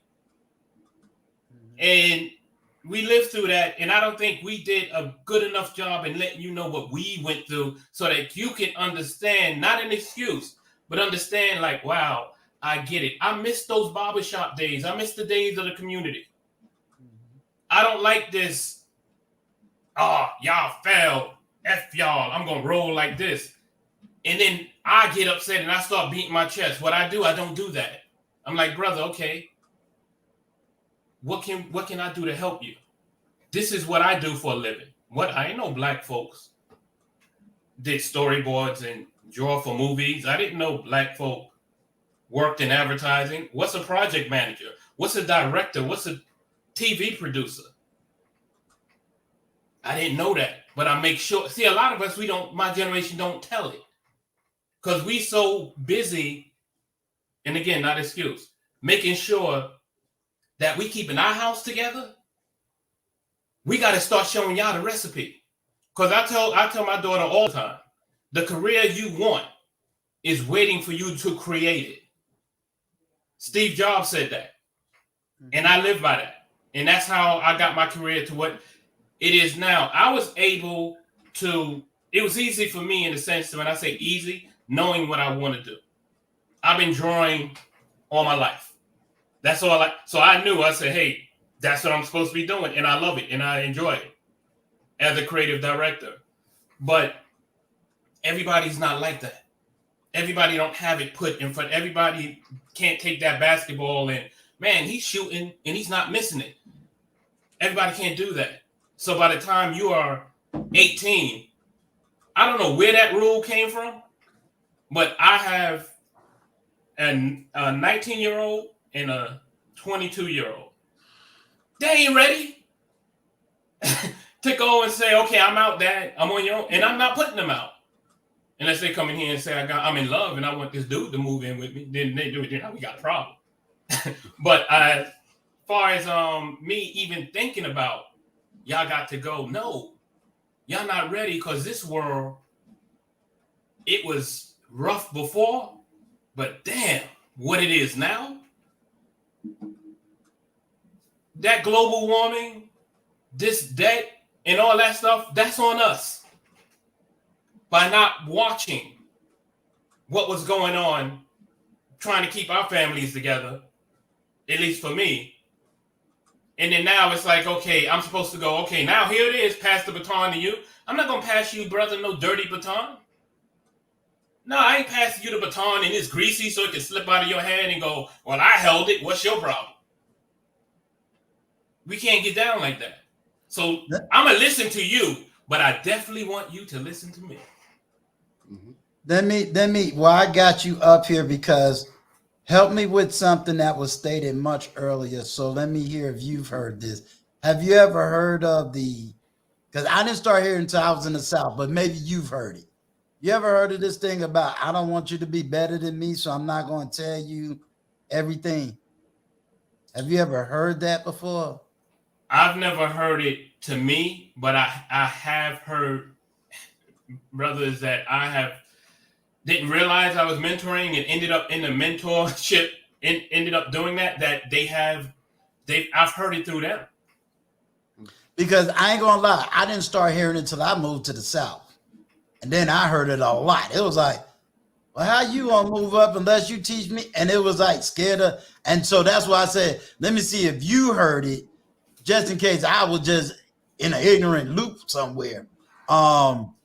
And we lived through that, and I don't think we did a good enough job in letting you know what we went through so that you can understand, not an excuse, but understand like, wow, I get it. I miss those barbershop days. I miss the days of the community. I don't like this. Y'all failed. F y'all. I'm going to roll like this. And then I get upset and I start beating my chest. What I do, I don't do that. I'm like, brother, okay. What can I do to help you? This is what I do for a living. I ain't know black folks did storyboards and draw for movies. I didn't know black folk worked in advertising. What's a project manager? What's a director? What's a TV producer? I didn't know that, but I make sure. See, a lot of us, my generation don't tell it because we so busy, and again, not excuse, making sure that we keeping our house together. We got to start showing y'all the recipe. Because I tell my daughter all the time, the career you want is waiting for you to create it. Steve Jobs said that. And I live by that. And that's how I got my career to what it is now. I was able to, it was easy for me in the sense that when I say easy, knowing what I want to do. I've been drawing all my life. That's all so I knew, I said, hey, that's what I'm supposed to be doing. And I love it. And I enjoy it as a creative director. But everybody's not like that. Everybody don't have it put in front. Everybody can't take that basketball and, man, he's shooting and he's not missing it. Everybody can't do that. So by the time you are 18, I don't know where that rule came from, but I have a 19-year-old and a 22-year-old. They ain't ready to go and say, okay, I'm out, Dad. I'm on your own. And I'm not putting them out. Unless they come in here and say, I'm in love and I want this dude to move in with me. Then they do it. Then we got a problem. But as far as me even thinking about, y'all got to go. No, y'all not ready, because this world, it was rough before, but damn, what it is now. That global warming, this debt, and all that stuff, that's on us. By not watching what was going on, trying to keep our families together, at least for me. And then now it's like, okay, I'm supposed to go, okay, now here it is, pass the baton to you. I'm not going to pass you, brother, no dirty baton. No, I ain't passing you the baton and it's greasy so it can slip out of your hand and go, well, I held it. What's your problem? We can't get down like that. So I'm going to listen to you, but I definitely want you to listen to me. Let me, well, I got you up here because help me with something that was stated much earlier. So let me hear if you've heard this. Have you ever heard of because I didn't start hearing until I was in the South, but maybe you've heard it. You ever heard of this thing about, I don't want you to be better than me, so I'm not going to tell you everything? Have you ever heard that before? I've never heard it to me, but I have heard brothers that I didn't realize I was mentoring and ended up in the mentorship and ended up doing that I've heard it through them. Because I ain't gonna lie, I didn't start hearing it until I moved to the South. And then I heard it a lot. It was like, well, how you gonna move up unless you teach me? And it was like scared of, and so that's why I said, let me see if you heard it, just in case I was just in an ignorant loop somewhere. Well,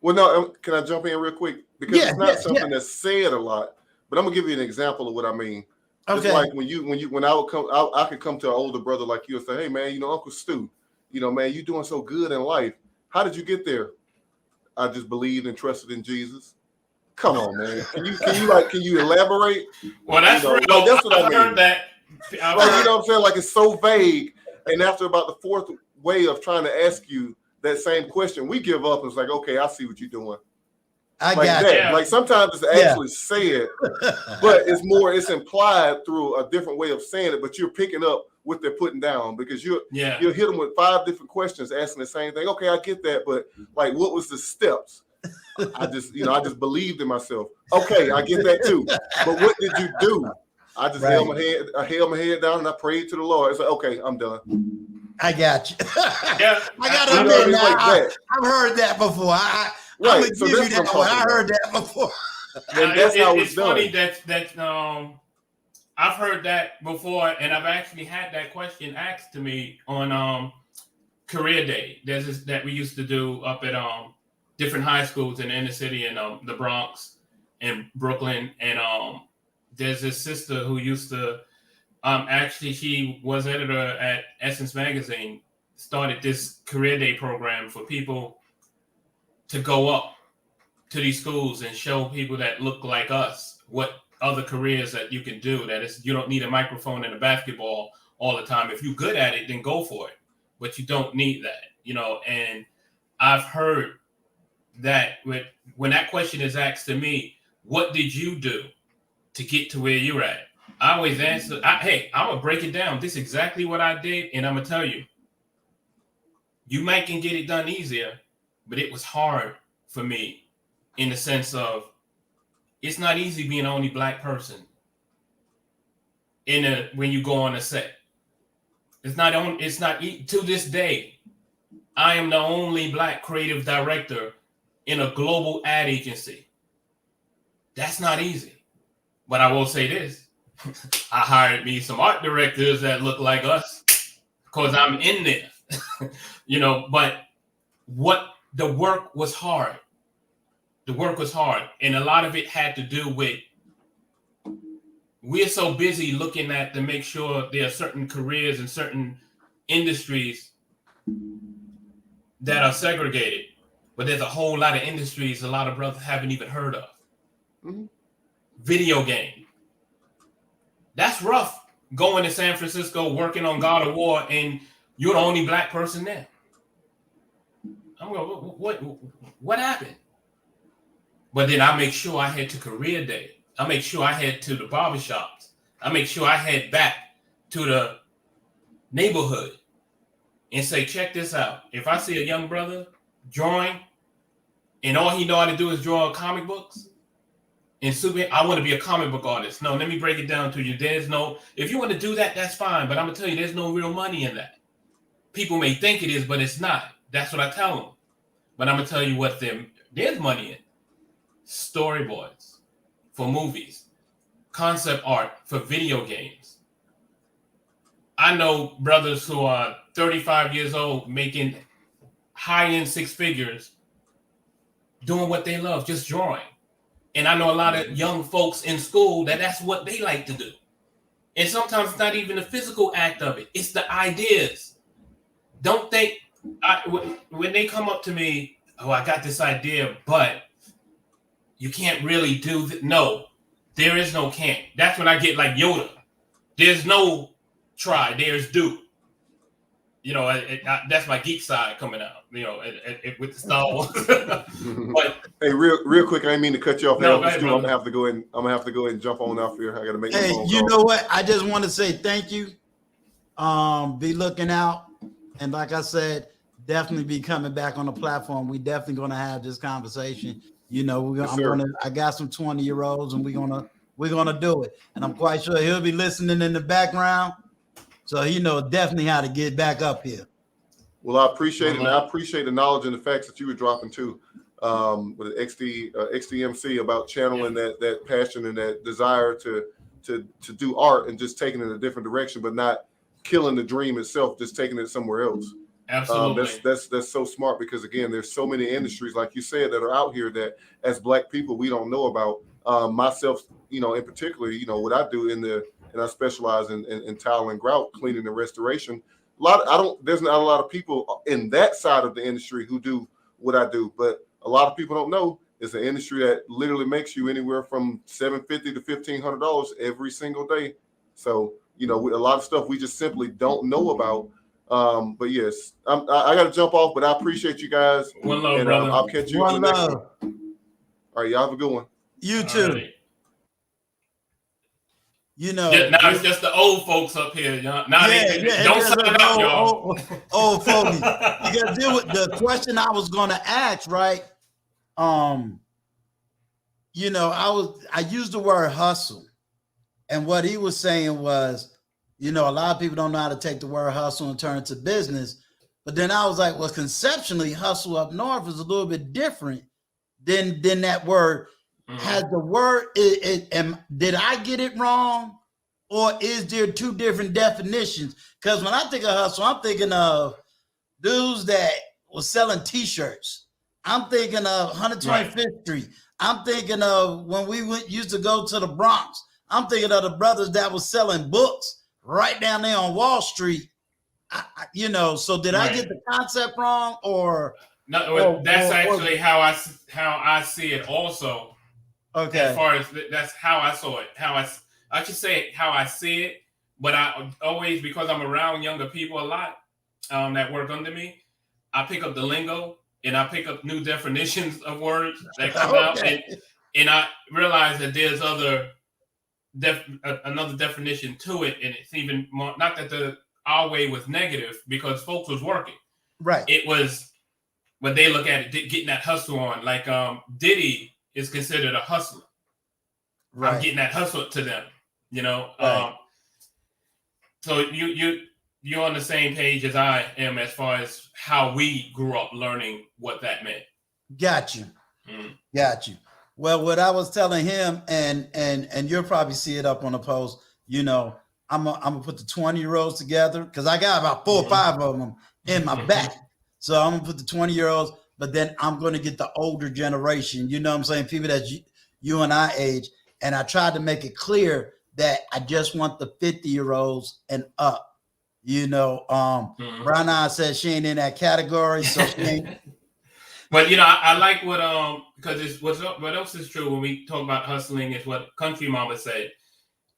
no, can I jump in real quick? Because it's not something that's said a lot, but I'm gonna give you an example of what I mean. Okay. It's like when I could come to an older brother like you and say, hey man, Uncle Stu, man, you doing so good in life. How did you get there? I just believed and trusted in Jesus. Come on, man. Can you elaborate? Well, that's real. That's what I mean. Heard that. You know what I'm saying? Like, it's so vague. And after about the fourth way of trying to ask you that same question, we give up and it's like, okay, I see what you're doing. I got that. Yeah. Like sometimes it's actually said, but it's implied through a different way of saying it, but you're picking up what they're putting down because you'll hit them with 5 different questions asking the same thing. Okay, I get that, but like, what was the steps? I just believed in myself. Okay, I get that too. But what did you do? I just held my head down and I prayed to the Lord. It's like, okay, I'm done. I got you. Yeah, I got to admit now, I've heard that before. I'm gonna give you that one. I heard that before. And that's how it's funny that I've heard that before, and I've actually had that question asked to me on career day. There's this that we used to do up at different high schools in the inner city in the Bronx and Brooklyn, and there's this sister who used to actually she was editor at Essence Magazine, started this career day program for people to go up to these schools and show people that look like us what other careers that you can do. That is, you don't need a microphone and a basketball all the time. If you're good at it, then go for it. But you don't need that, And I've heard that when that question is asked to me, what did you do to get to where you're at? I always answer, hey, I'm gonna break it down. This is exactly what I did, and I'm gonna tell you. You might can get it done easier, but it was hard for me in the sense of it's not easy being the only Black person when you go on a set. To this day, I am the only Black creative director in a global ad agency. That's not easy. But I will say this. I hired me some art directors that look like us because I'm in there. But the work was hard. The work was hard. And a lot of it had to do with we're so busy looking at to make sure there are certain careers and certain industries that are segregated. but there's a whole lot of industries a lot of brothers haven't even heard of. Mhm. Video game. That's rough. Going to San Francisco, working on God of War, and you're the only black person there. I'm going, what happened? But then I make sure I head to career day. I make sure I head to the barbershops. I make sure I head back to the neighborhood and say, check this out. If I see a young brother drawing and all he know how to do is draw comic books and super, I want to be a comic book artist. No, let me break it down to you. There's no, if you want to do that, that's fine. But I'm going to tell you, there's no real money in that. People may think it is, but it's not. That's what I tell them. But I'm going to tell you what there's money in. Storyboards for movies, concept art for video games. I know brothers who are 35 years old making high-end six figures doing what they love, just drawing. And I know a lot of young folks in school that's what they like to do. And sometimes it's not even the physical act of it. It's the ideas. Don't think, when they come up to me, oh, I got this idea, but you can't really do that. No, there is no can't. That's when I get like Yoda. There's no try, there's do. You know, that's my geek side coming out, you know, with the Star Wars. But hey, real quick, I didn't mean to cut you off. No, I'm gonna have to go in. I'm gonna have to go ahead and jump on out here. I gotta make. Hey, you know what? I just want to say thank you. Be looking out, and like I said, definitely be coming back on the platform. We definitely gonna have this conversation. You know, I got some 20-year-olds, and we're gonna do it. And I'm quite sure he'll be listening in the background, so he knows definitely how to get back up here. Well, I appreciate it, and I appreciate the knowledge and the facts that you were dropping too, with XDMC about channeling that passion and that desire to do art and just taking it in a different direction, but not killing the dream itself, just taking it somewhere else. Absolutely. That's so smart, because again, there's so many industries, like you said, that are out here that as Black people we don't know about. Myself, you know, in particular, you know, what I do and I specialize in tile and grout cleaning and restoration. There's not a lot of people in that side of the industry who do what I do, but a lot of people don't know it's an industry that literally makes you anywhere from $750 to $1,500 every single day. So, you know, a lot of stuff we just simply don't know about. But yes, I got to jump off, but I appreciate you guys. One love, and, brother. I'll catch you. One love. All right, y'all have a good one. You too. Right. You know, now it's just the old folks up here. Now don't sign up, y'all. Old folks. You got to deal with the question I was going to ask, right? You know, I used the word hustle, and what he was saying was, you know, a lot of people don't know how to take the word hustle and turn it to business. But then I was like, well, conceptually, hustle up north is a little bit different than that word. Mm-hmm. Has the word, did I get it wrong? Or is there two different definitions? Because when I think of hustle, I'm thinking of dudes that was selling t-shirts. I'm thinking of 125th Street. I'm thinking of when we used to go to the Bronx. I'm thinking of the brothers that was selling books right down there on Wall Street. You know, so did I get the concept wrong, or no? That's actually how I see it. Also, okay. As far as that's how I saw it. I should say how I see it, but I always, because I'm around younger people a lot that work under me, I pick up the lingo and I pick up new definitions of words that come out, and I realize that there's another definition to it, and it's even more, not that our way was negative because folks was working. Right. It was when they look at it, getting that hustle on. Like Diddy is considered a hustler. Right. I'm getting that hustle to them, you know. Right. So you're on the same page as I am as far as how we grew up learning what that meant. Got you. Got you. Well, what I was telling him, and you'll probably see it up on the post, you know, I'm gonna put the 20-year-olds together, because I got about 4 or 5 of them in my back. So I'm gonna put the 20-year-olds, but then I'm gonna get the older generation, you know what I'm saying? People that you and I age. And I tried to make it clear that I just want the 50-year-olds and up. You know, Brown Eye says she ain't in that category, so she ain't. But I like what because it's what else is true when we talk about hustling is what Country Mama said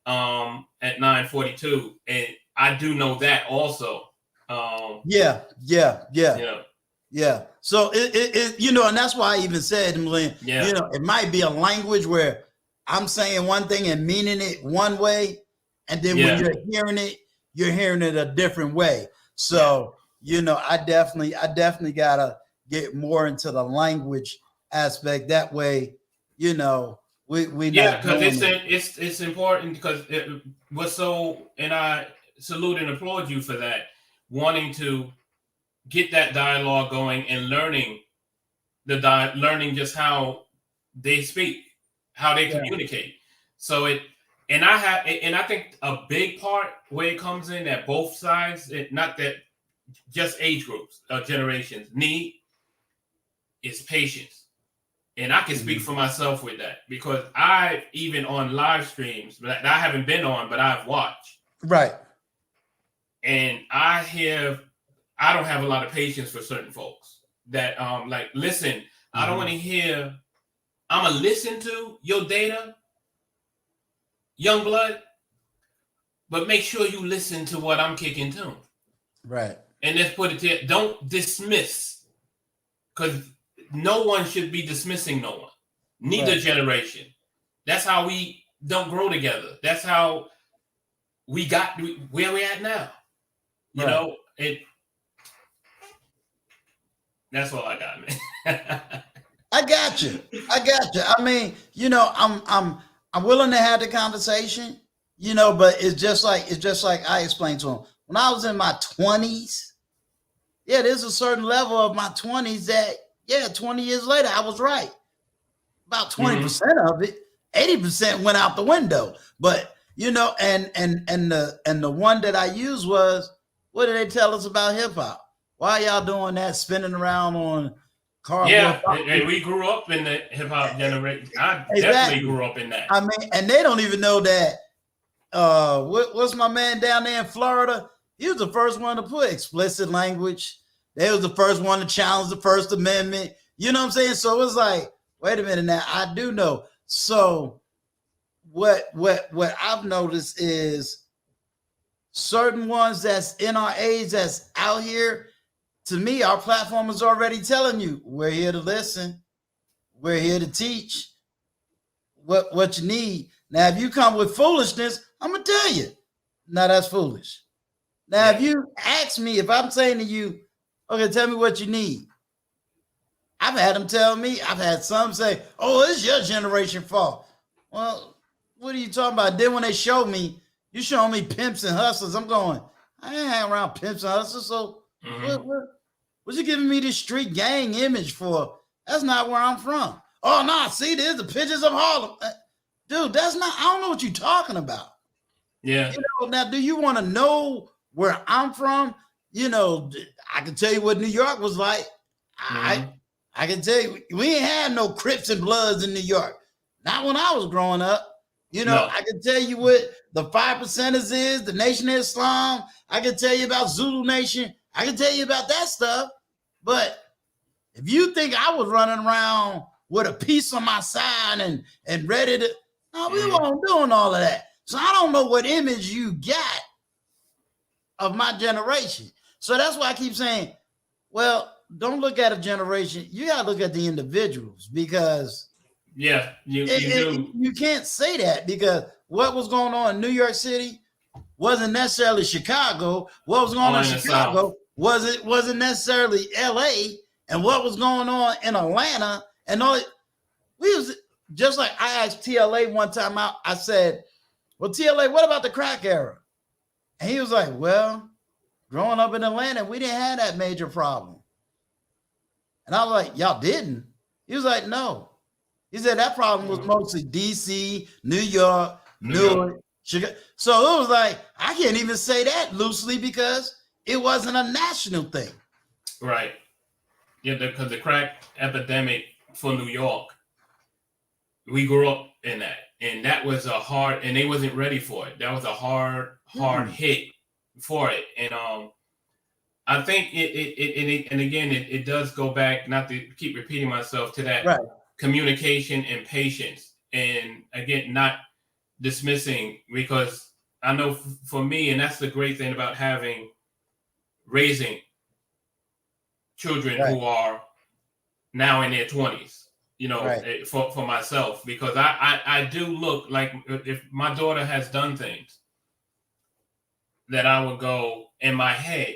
at 9:42, and I do know that also. Yeah. Yeah. So it and that's why I even said, it might be a language where I'm saying one thing and meaning it one way, and then when you're hearing it a different way. So I definitely gotta get more into the language aspect. That way, we because it's important because it was so, and I salute and applaud you for that, wanting to get that dialogue going and learning just how they speak, how they communicate. So I think a big part where it comes in at both sides, not that just age groups, generations need, is patience. And I can speak for myself with that because I even on live streams that I haven't been on, but I've watched. Right. And I don't have a lot of patience for certain folks that like, listen, I don't want to hear, I'm gonna listen to your data, young blood, but make sure you listen to what I'm kicking to. Right. And let's put it there, don't dismiss, because no one should be dismissing no one, neither generation. That's how we don't grow together. That's how we got where we're at now. You know, that's all I got, man. I got you. I mean, I'm willing to have the conversation, but it's just like I explained to him. When I was in my 20s, there's a certain level of my 20s that 20 years later, I was right. About 20% of it, 80% went out the window. But and the one that I used was, what did they tell us about hip hop? Why y'all doing that, spinning around on cardboard? Yeah, and we grew up in the hip hop generation. I definitely grew up in that. I mean, and they don't even know that. What's my man down there in Florida? He was the first one to put explicit language. They was the first one to challenge the First Amendment. You know what I'm saying? So it's like, wait a minute now, I do know. So what I've noticed is certain ones that's in our age that's out here, to me, our platform is already telling you, we're here to listen. We're here to teach what you need. Now, if you come with foolishness, I'm going to tell you, no, that's foolish. Now, if you ask me, if I'm saying to you, okay, tell me what you need. I've had them tell me, I've had some say, oh, it's your generation fault. Well, what are you talking about? Then when they show me, you showing me pimps and hustlers, I'm going, I ain't hang around pimps and hustlers, so what you giving me this street gang image for? That's not where I'm from. Oh, no, see, there's the pictures of Harlem. Dude, that's not, I don't know what you're talking about. Yeah. Now, do you want to know where I'm from? I can tell you what New York was like. I can tell you, we ain't had no Crips and Bloods in New York. Not when I was growing up. I can tell you what the 5%ers is, the Nation of Islam. I can tell you about Zulu Nation. I can tell you about that stuff. But if you think I was running around with a piece on my side and ready to, no, we weren't doing all of that. So I don't know what image you got of my generation. So that's why I keep saying, well, don't look at a generation. You got to look at the individuals because you do. You can't say that because what was going on in New York City wasn't necessarily Chicago. What was going on in Chicago wasn't necessarily LA. And what was going on in Atlanta and all it, we was just like I asked TLA one time out. I said, well, TLA, what about the crack era? And he was like, well, growing up in Atlanta, we didn't have that major problem. And I was like, y'all didn't? He was like, no. He said that problem was mostly DC, New York, Newark, Chicago. So it was like, I can't even say that loosely because it wasn't a national thing. Right. Yeah, because the crack epidemic for New York, we grew up in that. And that was a hard, and they wasn't ready for it. That was a hard hit for it. And I think and again, it does go back, not to keep repeating myself, to that Right. communication and patience. And again, not dismissing, because I know for me, and that's the great thing about raising children Right. who are now in their 20s, you know, Right. for myself, because I do look like, if my daughter has done things that I would go in my head,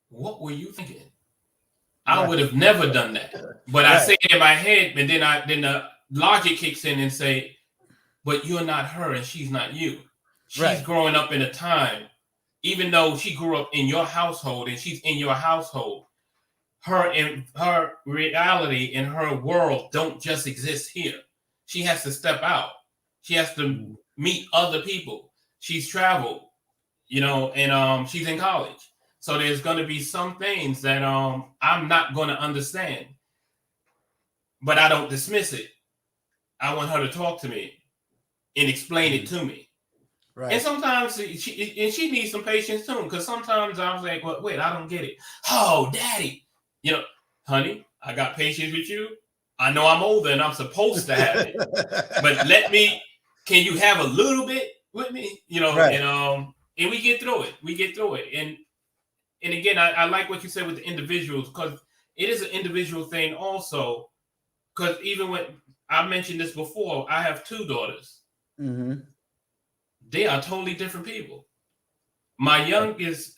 what were you thinking? I Right. would have never done that. But I say it in my head, and then the logic kicks in and say, but you're not her and she's not you. She's growing up in a time, even though she grew up in your household and she's in your household, her reality and her world don't just exist here. She has to step out. She has to meet other people. She's traveled, you know, and she's in college. So there's going to be some things that I'm not going to understand, but I don't dismiss it. I want her to talk to me and explain it to me. Right. And sometimes she needs some patience too, because sometimes I was like, well, wait, I don't get it. Oh, daddy, you know, honey, I got patience with you. I know I'm older and I'm supposed to have it, but can you have a little bit with me? You know, and we get through it. We get through it. And again, I like what you said with the individuals, because it is an individual thing also, because even when I mentioned this before, I have 2 daughters. Mm-hmm. They are totally different people. My youngest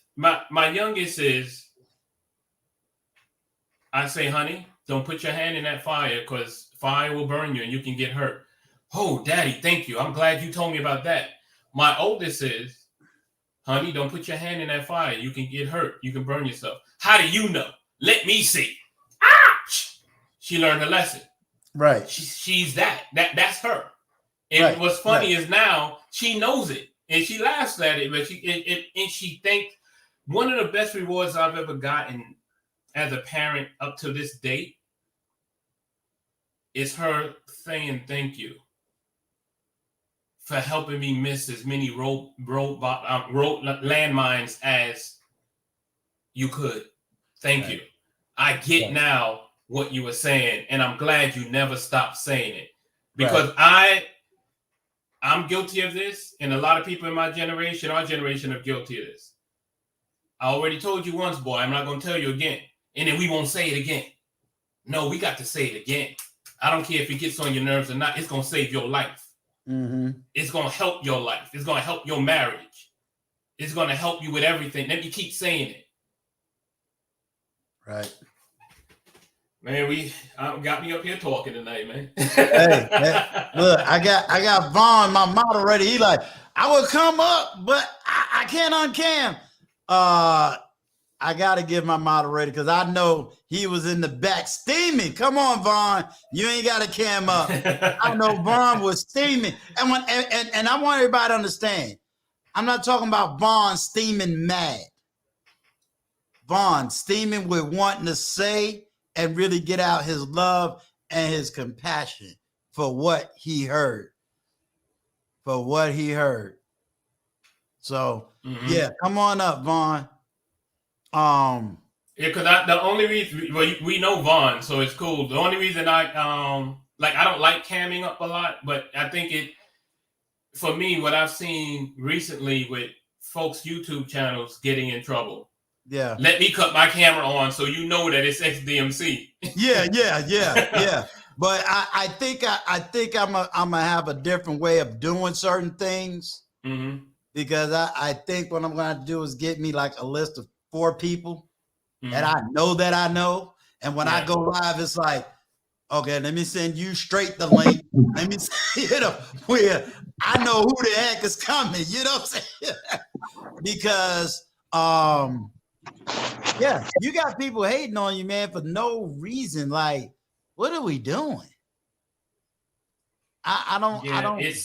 is, I say, honey, don't put your hand in that fire, because fire will burn you and you can get hurt. Oh, daddy, thank you. I'm glad you told me about that. My oldest is, honey, don't put your hand in that fire. You can get hurt. You can burn yourself. How do you know? Let me see. Ah! She learned her lesson. Right. She's that's her. And what's funny is now she knows it and she laughs at it, but she thinks one of the best rewards I've ever gotten as a parent up to this date is her saying thank you for helping me miss as many road landmines as you could. Thank you. I get now what you were saying, and I'm glad you never stopped saying it, because I'm guilty of this, and a lot of people in our generation are guilty of this. I already told you once, boy. I'm not going to tell you again, and then we won't say it again. No, we got to say it again. I don't care if it gets on your nerves or not. It's going to save your life. Mm-hmm. It's going to help your life. It's going to help your marriage. It's going to help you with everything. Let me keep saying it. Right. Man, got me up here talking tonight, man. Hey, look, I got Vaughn, my moderator. He like, I will come up, but I can't uncam. I got to give my moderator, because I know he was in the back steaming. Come on, Vaughn. You ain't got to cam up. I know Vaughn was steaming. And I want everybody to understand, I'm not talking about Vaughn steaming mad. Vaughn steaming with wanting to say and really get out his love and his compassion for what he heard. So, yeah, come on up, Vaughn. Yeah, because the only reason, well, we know Vaughn, so it's cool. The only reason I don't like camming up a lot, but I think for me, what I've seen recently with folks' YouTube channels getting in trouble. Yeah. Let me cut my camera on so you know that it's XDMC. Yeah. But I think I'm gonna have a different way of doing certain things, because I think what I'm gonna do is get me like a list of 4 people that I know, and when I go live, it's like, okay, let me send you straight the link. Let me see, where I know who the heck is coming. You know what I'm saying? Because yeah, you got people hating on you, man, for no reason. Like, what are we doing? I don't get it.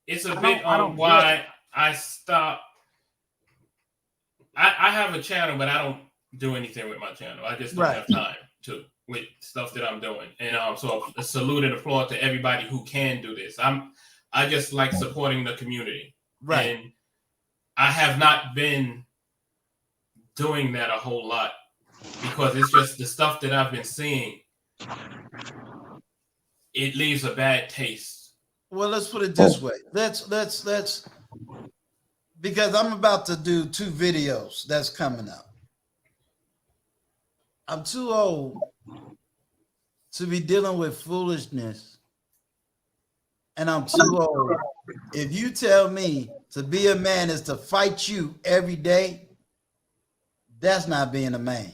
It's a bit on why I stopped. I have a channel, but I don't do anything with my channel. I just don't have time to with stuff that I'm doing. And so a salute and applaud to everybody who can do this. I just like supporting the community. Right. And I have not been doing that a whole lot because it's just the stuff that I've been seeing. It leaves a bad taste. Well, let's put it this way. Let's because I'm about to do 2 videos that's coming up. I'm too old to be dealing with foolishness. And I'm too old. If you tell me to be a man is to fight you every day, that's not being a man.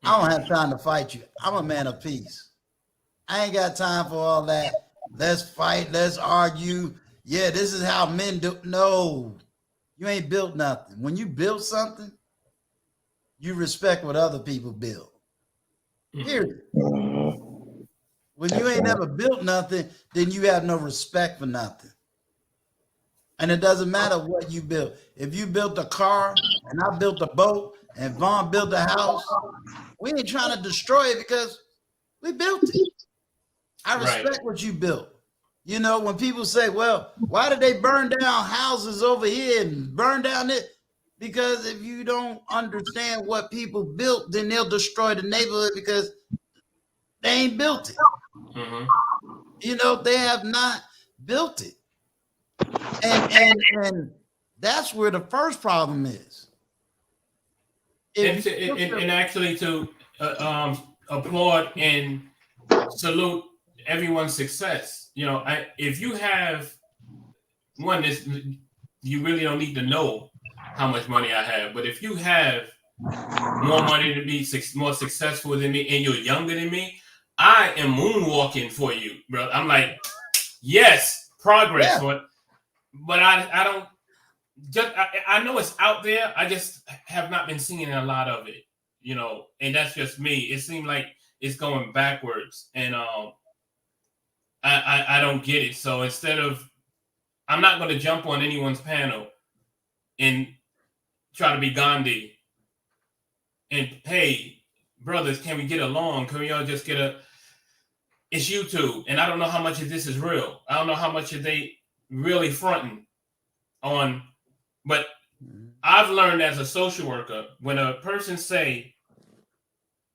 I don't have time to fight you. I'm a man of peace. I ain't got time for all that. Let's fight. Let's argue. Yeah, this is how men do. No, you ain't built nothing. When you build something, you respect what other people build. Period. When you ain't never built nothing, then you have no respect for nothing. And it doesn't matter what you built. If you built a car and I built a boat and Vaughn built a house, we ain't trying to destroy it because we built it. I respect what you built. You know, when people say, well, why did they burn down houses over here and burn down it? Because if you don't understand what people built, then they'll destroy the neighborhood because they ain't built it. Mm-hmm. You know, they have not built it. And that's where the first problem is. And actually to applaud and salute everyone's success. You know, if you have one, you really don't need to know how much money I have. But if you have more money to be more successful than me and you're younger than me, I am moonwalking for you, bro. I'm like, yes, progress. Yeah. But I don't just I know it's out there. I just have not been seeing a lot of it, you know, and that's just me. It seemed like it's going backwards, and I don't get it. So instead of, I'm not going to jump on anyone's panel and try to be Gandhi and, hey, brothers, can we get along? Can we all just get it's YouTube, and I don't know how much of this is real. I don't know how much of they really fronting on, but I've learned as a social worker, when a person say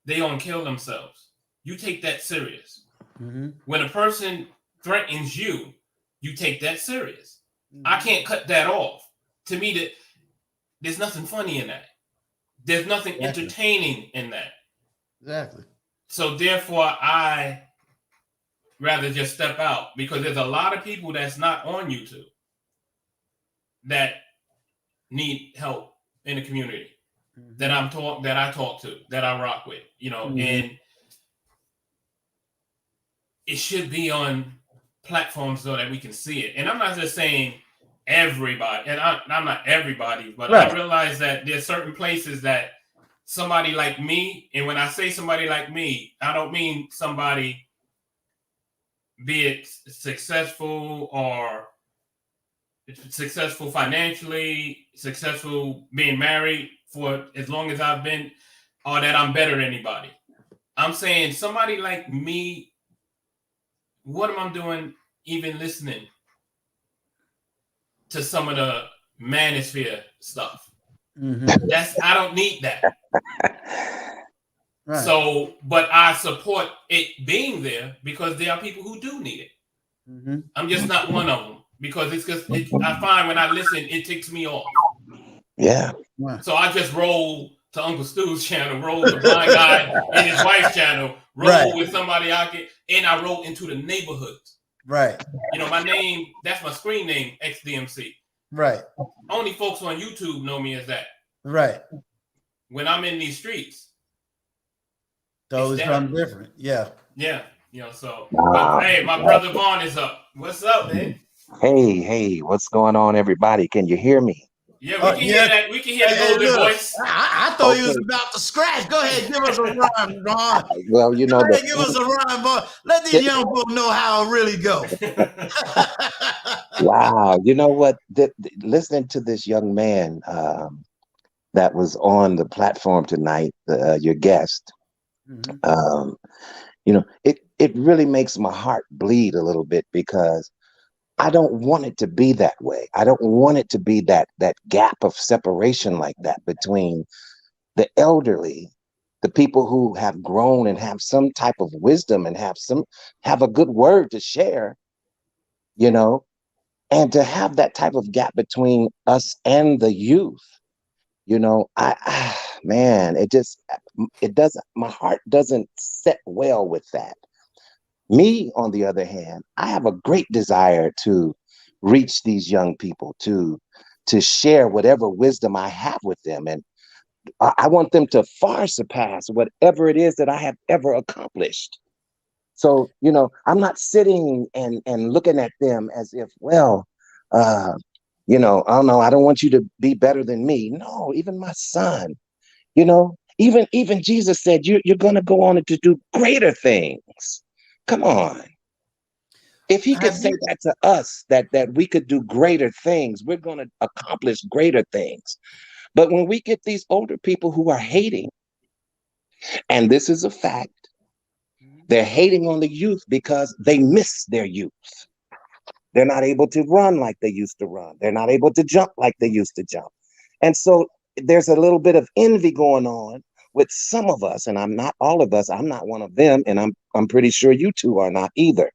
they gonna kill themselves, you take that serious. Mm-hmm. When a person threatens you, you take that serious. Mm-hmm. I can't cut that off. To me, there's nothing funny in that. There's nothing entertaining in that. Exactly. So therefore, I rather just step out, because there's a lot of people that's not on YouTube that need help in the community, mm-hmm. that I talk to, that I rock with, you know, mm-hmm. and it should be on platforms so that we can see it. And I'm not just saying everybody, and I'm not everybody, but right. I realize that there's certain places that somebody like me, and when I say somebody like me, I don't mean somebody, be it successful or successful financially, successful being married for as long as I've been, or that I'm better than anybody. I'm saying somebody like me, what am I doing even listening to some of the manosphere stuff? Mm-hmm. I don't need that. Right. So, but I support it being there because there are people who do need it. Mm-hmm. I'm just not one of them, because it's just, I find when I listen, it ticks me off. Yeah. So I just roll to Uncle Stu's channel, roll to Blind Guy and his wife's channel, roll with somebody I get, and I roll into the neighborhoods. Right. You know, my name, that's my screen name, XDMC. Right. Only folks on YouTube know me as that. Right. When I'm in these streets, those something different. Yeah. Yeah. You know, so but, hey, my brother Vaughn is up. What's up, man? Hey, what's going on, everybody? Can you hear me? Yeah, we can hear that. We can hear the golden voice. I thought you was about to scratch. Go ahead, give us a rhyme, Vaughn. Well, you know, give us a rhyme, boy. Let these young folks know how it really goes. Wow, you know what? Listening to this young man that was on the platform tonight, your guest, mm-hmm. You know, it really makes my heart bleed a little bit, because I don't want it to be that way. I don't want it to be that gap of separation like that between the elderly, the people who have grown and have some type of wisdom and have a good word to share, you know, and to have that type of gap between us and the youth. You know, man, it doesn't, my heart doesn't set well with that. Me, on the other hand, I have a great desire to reach these young people, to share whatever wisdom I have with them. And I want them to far surpass whatever it is that I have ever accomplished. So, you know, I'm not sitting and looking at them as if, well, you know, oh no, I don't want you to be better than me. No, even my son, you know, even Jesus said, you're going to go on to do greater things. Come on. If he could say that to us, that we could do greater things, we're going to accomplish greater things. But when we get these older people who are hating, and this is a fact, they're hating on the youth because they miss their youth. They're not able to run like they used to run. They're not able to jump like they used to jump. And so there's a little bit of envy going on with some of us, and I'm not all of us. I'm not one of them, and I'm pretty sure you two are not either,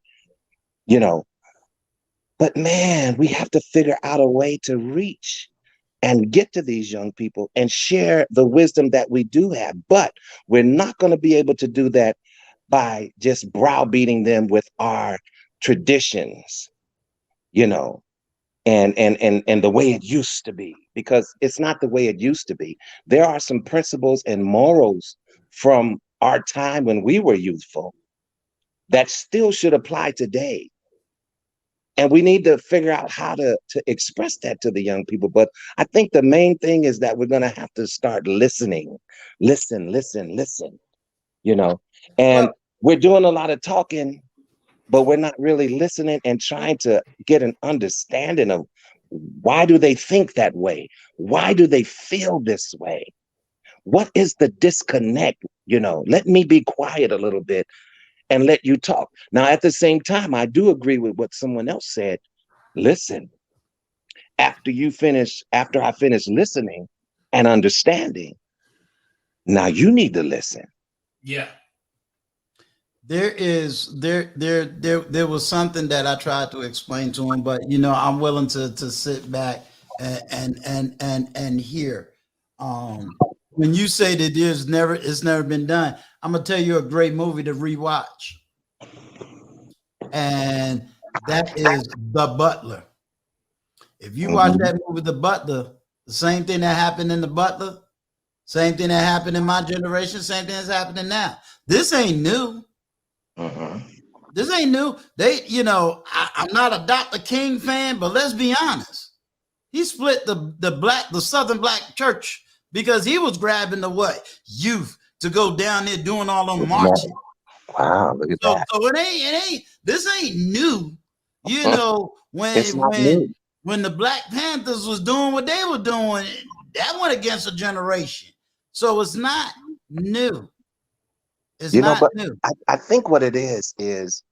you know. But man, we have to figure out a way to reach and get to these young people and share the wisdom that we do have. But we're not going to be able to do that by just browbeating them with our traditions, you know, and the way it used to be, because it's not the way it used to be. There are some principles and morals from our time when we were youthful that still should apply today. And we need to figure out how to express that to the young people. But I think the main thing is that we're going to have to start listening. Listen, you know, and we're doing a lot of talking, but we're not really listening and trying to get an understanding of why do they think that way? Why do they feel this way? What is the disconnect? You know, let me be quiet a little bit and let you talk. Now, at the same time, I do agree with what someone else said. Listen, after I finish listening and understanding, now you need to listen. Yeah. There was something that I tried to explain to him, but you know, I'm willing to sit back and hear. When you say that it's never been done, I'm gonna tell you a great movie to rewatch, and that is The Butler. If you watch that movie, The Butler, the same thing that happened in The Butler, same thing that happened in my generation, same thing that's happening now. This ain't new. This ain't new. They, you know, I'm not a Dr. King fan, but let's be honest. He split the Southern Black church because he was grabbing the youth to go down there doing all them marching. Wow, look at that. So it ain't this ain't new. You know, when the Black Panthers was doing what they were doing, that went against a generation. So it's not new. It's not new. I think what it is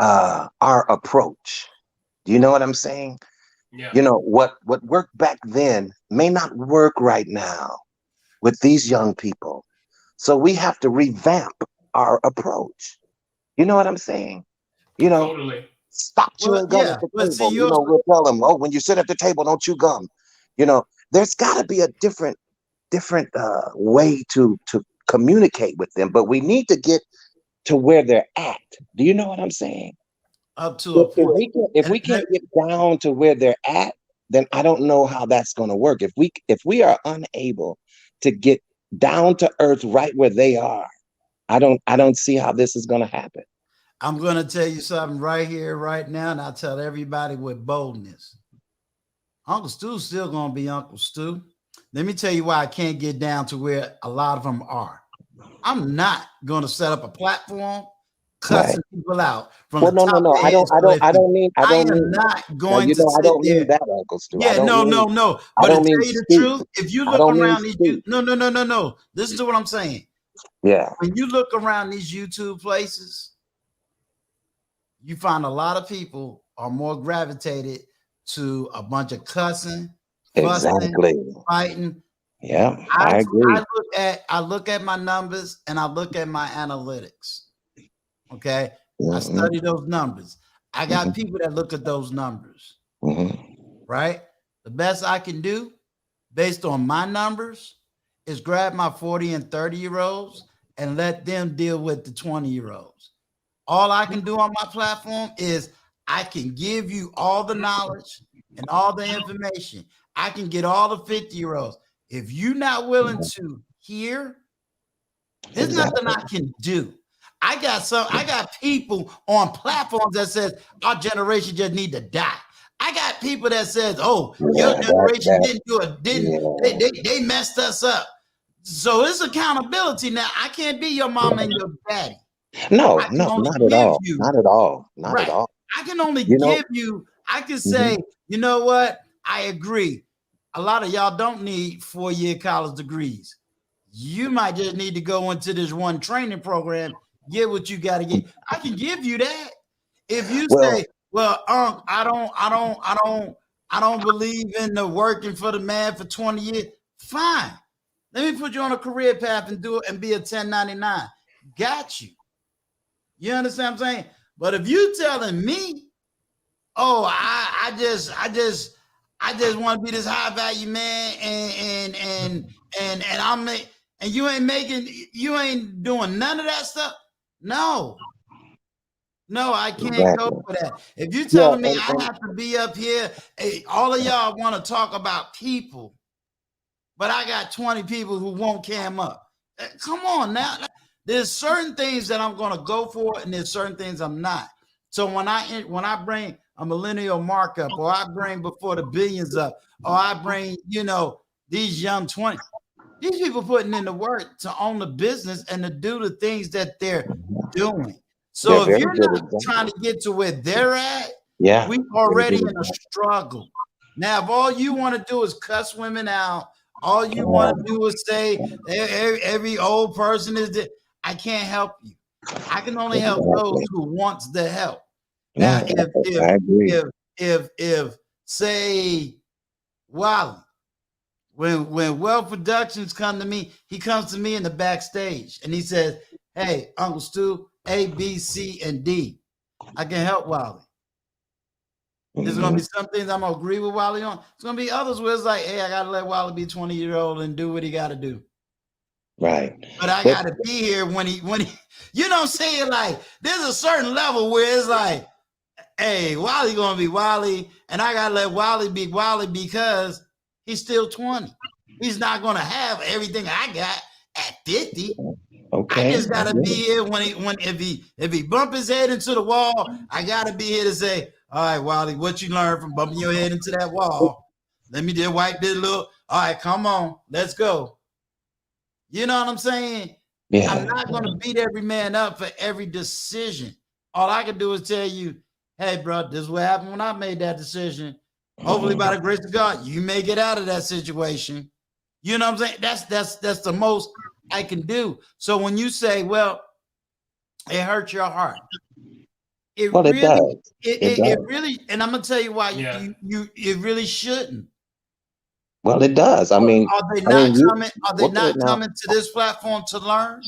our approach. Do you know what I'm saying? Yeah. You know, what worked back then may not work right now with these young people. So we have to revamp our approach. You know what I'm saying? You know, totally. Stop chewing gum at the table. See, you know, we'll tell them, oh, when you sit at the table, don't chew gum. You know, there's got to be a different way to communicate with them, but we need to get to where they're at. Do you know what I'm saying? Up to a point. If we can't get down to where they're at, then I don't know how that's going to work. If we are unable to get down to earth right where they are, I don't see how this is going to happen. I'm going to tell you something right here, right now, and I'll tell everybody with boldness. Uncle Stu's still going to be Uncle Stu. Let me tell you why I can't get down to where a lot of them are. I'm not going to set up a platform cussing people out from the top. No. I don't mean I am not going to sit I don't there. mean that, Uncle Stu. Yeah, no. But to tell you the truth, if you look around these, no. Listen to what I'm saying. Yeah. When you look around these YouTube places, you find a lot of people are more gravitated to a bunch of cussing, fussing, Exactly. fighting. Yeah, I agree. I look at my numbers and I look at my analytics. Okay. I Mhm, study those numbers. I got mhm, people that look at those numbers, mhm. right? The best I can do based on my numbers is grab my 40 and 30-year-olds and let them deal with the 20-year-olds. All I can do on my platform is I can give you all the knowledge and all the information. I can get all the 50-year-olds. If you're not willing to hear, there's nothing Exactly. I can do. I got people on platforms that says our generation just need to die. I got people that says, "Oh, your Yeah, generation that didn't do it, didn't yeah. they messed us up." So it's accountability now. I can't be your mom and your daddy. No, I can no, only not at give all. you Not at all. Not at right. all. I can only You know, give you. I can mhm, say, you know what? I agree. A lot of y'all don't need 4-year college degrees. You might just need to go into this one training program, get what you got to get. I can give you that. If you well, say, well, I don't believe in the working for the man for 20 years, fine. Let me put you on a career path and do it and be a 1099. Got you. You understand what I'm saying? But if you telling me, oh, I just want to be this high value man and and you ain't doing none of that stuff. No, I can't go exactly. for that. If you Yeah, telling me I and have to be up here, hey, all of y'all want to talk about people, but I got 20 people who won't cam up. Come on now. There's certain things that I'm going to go for, and there's certain things I'm not. So when I bring a millennial markup, or I bring before the billions up, or I bring these young 20, these people putting in the work to own the business and to do the things that they're doing. they're So if very you're good not trying examples. to get to where they're at, Yeah, we very already good in a examples. struggle. Now, if all you want to do is cuss women out, all you want to Yeah, do is say every old person is that, I can't help you. I can only help those exactly. who wants the help. Now, No, I agree. if say Wally, when Wealth Productions come to me, he comes to me in the backstage and he says, "Hey, Uncle Stu, A, B, C, and D. I can help Wally. There's gonna Hmm. be some things I'm gonna agree with Wally on. There's gonna be others where it's like, hey, I gotta let Wally be 20-year-old and do what he gotta do. Right. But I But gotta be here when he you know what I'm saying? Like, there's a certain level where it's like, hey, Wally gonna be Wally, and I gotta let Wally be Wally because he's still 20. He's not gonna have everything I got at 50. I okay, just I gotta get be it. here when if he bump his head into the wall, I gotta be here to say, all right, Wally, what you learned from bumping your head into that wall? Let me just wipe this little. All right, come on, let's go. You know what I'm saying? I'm Yeah. not gonna beat every man up for every decision. All I can do is tell you, hey, bro, this is what happened when I made that decision. Hopefully, Mhm. by the grace of God, you may get out of that situation. You know what I'm saying? That's the most I can do. So when you say, well, it hurts your heart, it Well, it really, does. It it does. really, and I'm gonna tell you why Yeah. you it really shouldn't. Well, it does. Are they not You coming? Are they okay not now? coming to this platform to learn?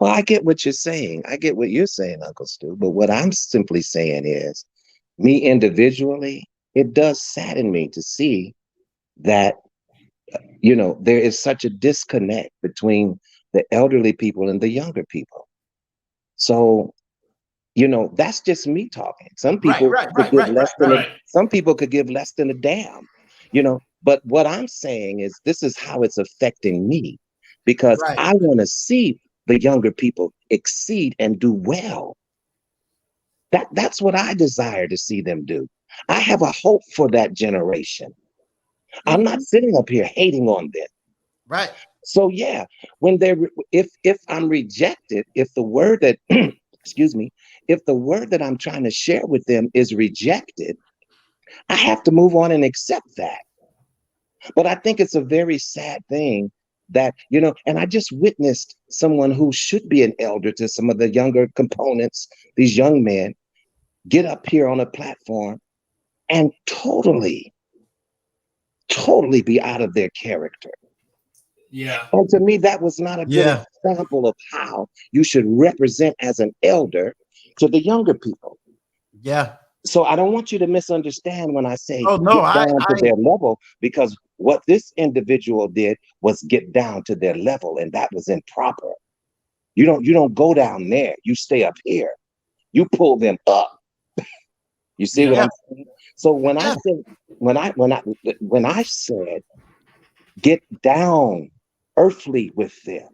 Well, I get what you're saying. I get what you're saying, Uncle Stu. But what I'm simply saying is, me individually, it does sadden me to see that there is such a disconnect between the elderly people and the younger people. So, that's just me talking. Some Right, people right, could right, give right, right, less than right. a Right. some people could give less than a damn. But what I'm saying is this is how it's affecting me because Right. I want to see the younger people exceed and do well. That's what I desire to see them do. I have a hope for that generation. I'm not Mhm. sitting up here hating on them. Right. So yeah, when they're if I'm rejected, if the word that excuse me, if the word that I'm trying to share with them is rejected, I have to move on and accept that. But I think it's a very sad thing that, and I just witnessed someone who should be an elder to some of the younger components, these young men, get up here on a platform and totally be out of their character. Yeah. And to me, that was not a good example of how you should represent as an elder to the younger people. Yeah. So I don't want you to misunderstand when I say Oh, no, get down to their level, because what this individual did was get down to their level, and that was improper. You don't go down there. You stay up here. You pull them up. You see what I'm saying? So when I said when I said get down earthly with them,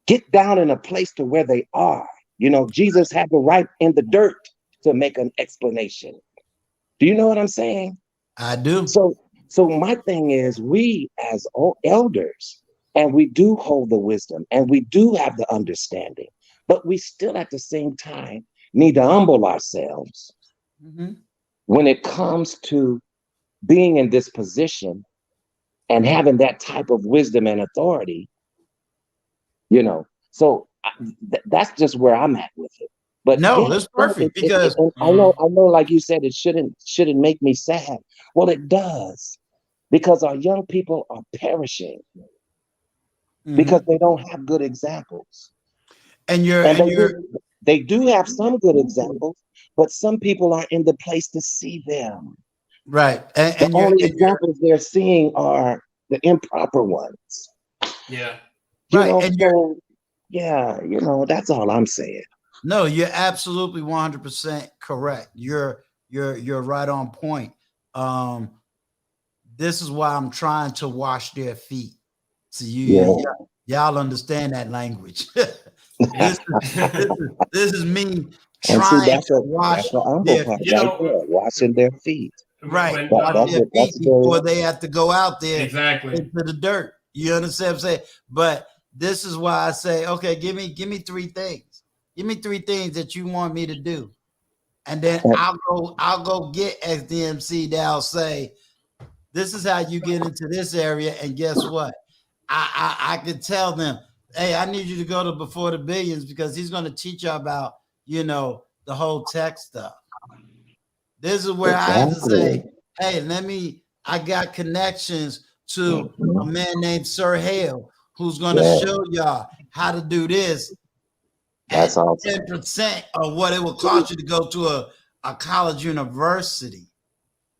get down in a place to where they are. You know, Jesus had to write in the dirt to make an explanation. Do you know what I'm saying? I do. So my thing is, we as elders, and we do hold the wisdom and we do have the understanding, but we still at the same time need to humble ourselves when it comes to being in this position and having that type of wisdom and authority, you know. So that's just where I'm at with it. But no, that's perfect, because I know, like you said, it shouldn't make me sad. Well, it does, because our young people are perishing because they don't have good examples. And they do have some good examples, but some people aren't in the place to see them. Right. And the only examples they're seeing are the improper ones. Yeah. You know, so, yeah, you know, that's all I'm saying. No, you're absolutely 100% correct. You're right on point. This is why I'm trying to wash their feet. So y'all understand that language. this is me trying to wash their feet. Washing their feet. Right. Wash their feet before they have to go out there into the dirt. You understand what I'm saying? But this is why I say, okay, give me 3 things. Give me 3 things that you want me to do. And then I'll go get XDMC. They'll say, this is how you get into this area. And guess what? I could tell them, hey, I need you to go to Before the Billions, because he's going to teach you about, you know, the whole tech stuff. This is where I have to say, hey, I got connections to a man named Sir Hale, who's going to show y'all how to do this. That's awesome. 10% of what it will cost you to go to a college university.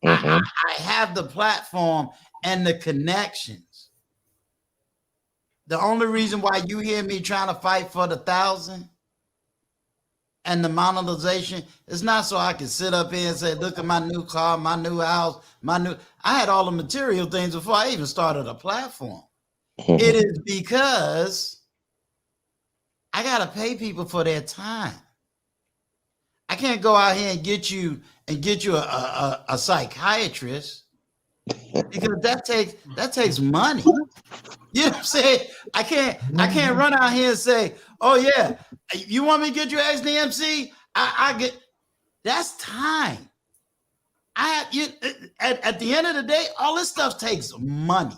I have the platform and the connections. The only reason why you hear me trying to fight for the 1,000 and the monetization is not so I can sit up here and say, look at my new car, my new house, I had all the material things before I even started a platform. It is because I got to pay people for their time. I can't go out here and get you a psychiatrist, because that takes money. You know what I'm saying? I can't run out here and say, oh yeah, you want me to get you XDMC? I get, that's time. At the end of the day, all this stuff takes money.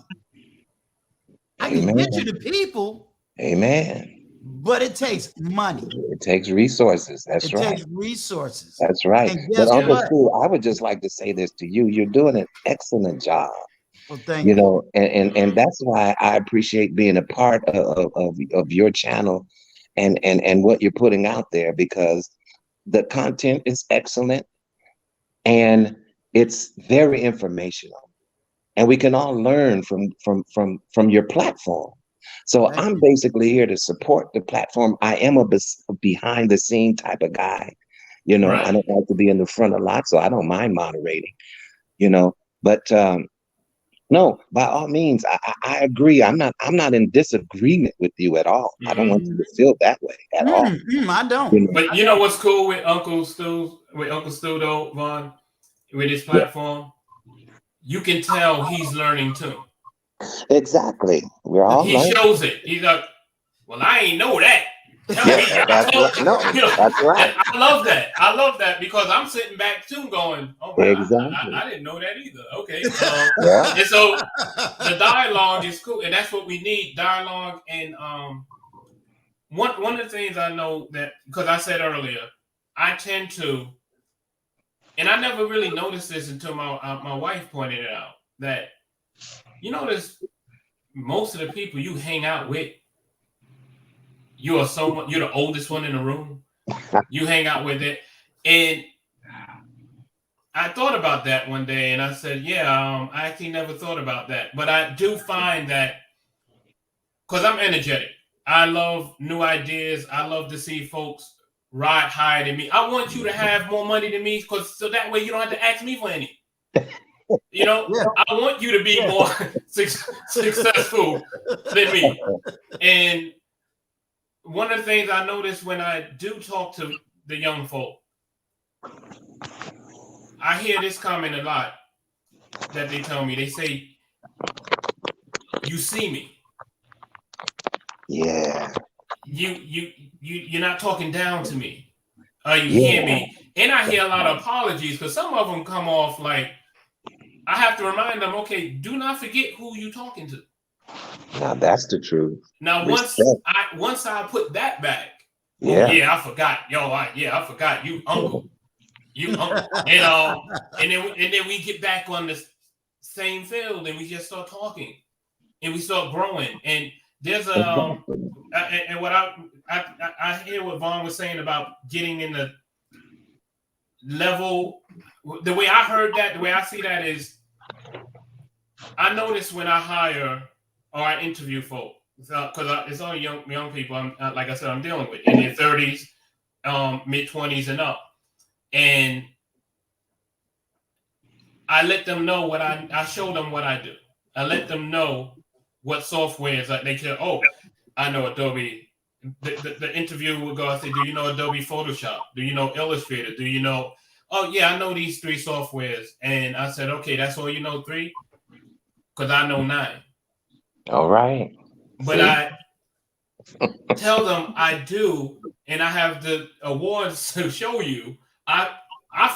I can get you the people. Amen. But it takes money. It takes resources. That's right. It takes resources. That's right. But Uncle Stu, I would just like to say this to you. You're doing an excellent job. Well, thank you. You know, and that's why I appreciate being a part of your channel and what you're putting out there, because the content is excellent and it's very informational. And we can all learn from your platform. So I'm basically here to support the platform. I am a behind the scene type of guy. You know, I don't like to be in the front a lot, so I don't mind moderating, you know, but no, by all means, I agree. I'm not in disagreement with you at all. I don't want you to feel that way at all. I don't. You know? But you know what's cool with Uncle Stu though, Vaughn, with his platform? You can tell he's learning too. Exactly. We're all He learning. shows it. He's like, well, I ain't know that. Tell me. That's right. No, you know, that's right. I love that. I love that, because I'm sitting back too going, oh, man, exactly. I didn't know that either. Okay. Yeah. And so the dialogue is cool. And that's what we need, dialogue. And one of the things I know that, because I said earlier, I tend to, and I never really noticed this until my wife pointed it out, that you notice most of the people you hang out with, you're the oldest one in the room. You hang out with it, and I thought about that one day, and I said, "Yeah, I actually never thought about that." But I do find that because I'm energetic, I love new ideas. I love to see folks ride higher than me. I want you to have more money than me, because so that way you don't have to ask me for any. You know, Yeah. I want you to be more successful than me. And one of the things I notice when I do talk to the young folk, I hear this comment a lot that they tell me. They say, "You see me. Yeah. You're not talking down to me. You Yeah. hear me." And I hear a lot of apologies, because some of them come off like, I have to remind them, okay, do not forget who you're talking to. Now that's the truth. Now, Respect. once I put that back, Yeah. oh yeah, I forgot. I forgot you, uncle. You uncle. And then we get back on the same field, and we just start talking, and we start growing. And there's and what I hear what Vaughn was saying about getting in the level. The way I heard that, the way I see that is, I notice when I hire or I interview folk, because it's only young people. Like I said, I'm dealing with in their 30s, mid 20s and up, and I let them know what I show them what I do. I let them know what softwares they can. Oh, I know Adobe. The interview will go. I say, do you know Adobe Photoshop? Do you know Illustrator? Do you know? Oh yeah, I know these 3 softwares. And I said, okay, that's all you know, 3, because I know 9. All right. But See? I tell them I do, and I have the awards to show you. I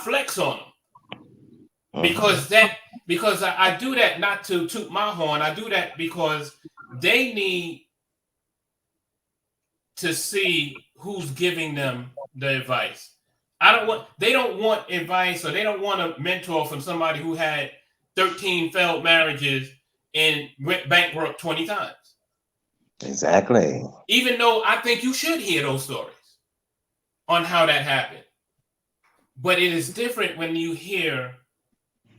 flex on them because I do that not to toot my horn. I do that because they need to see who's giving them the advice. They don't want advice, or they don't want a mentor from somebody who had 13 failed marriages and went bankrupt 20 times. Exactly. Even though I think you should hear those stories on how that happened. But it is different when you hear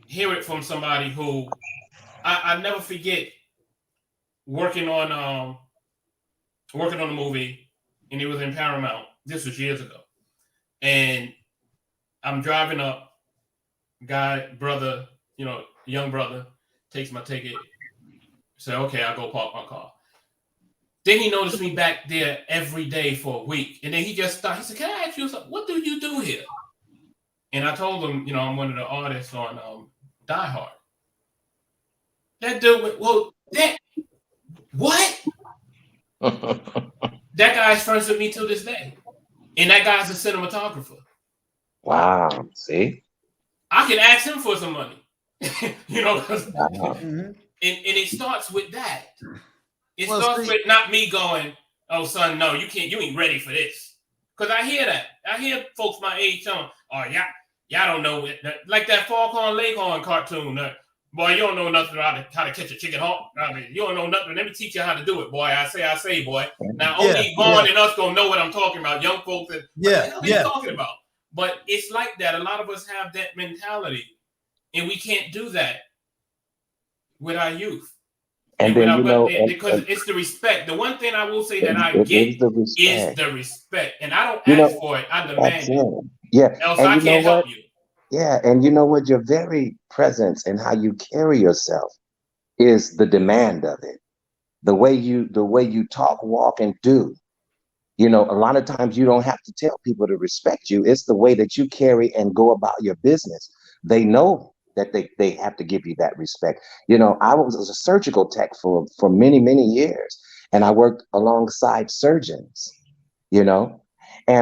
it from somebody who I never forget working on a movie, and it was in Paramount. This was years ago. And I'm driving up, young brother takes my ticket. Say, okay, I'll go park my car. Then he noticed me back there every day for a week. And then he just stopped. He said, can I ask you something? What do you do here? And I told him, I'm one of the artists on Die Hard. That dude, what? That guy's friends with me till this day. And that guy's a cinematographer. Wow. See? I can ask him for some money. Wow. And it starts with that. It starts with not me going, oh, son, no, you can't, you ain't ready for this. Because I hear that. I hear folks my age telling, oh, y'all don't know it. Like that Foghorn Leghorn cartoon. Boy, you don't know nothing about how to catch a chicken hawk. I mean, you don't know nothing. Let me teach you how to do it, boy. I say, boy. Now, only Vaughn and us gonna know what I'm talking about. Young folks, what the hell are you talking about? But it's like that. A lot of us have that mentality, and we can't do that with our youth. And then, because it's the respect. The one thing I will say that I get is the respect. And I don't ask for it. I demand it. Yeah. Else I can't help you. Yeah. And you know what? Your very presence and how you carry yourself is the demand of it. The way you talk, walk, and do. A lot of times you don't have to tell people to respect you. It's the way that you carry and go about your business. They know that they have to give you that respect. I was a surgical tech for many, many years, and I worked alongside surgeons, and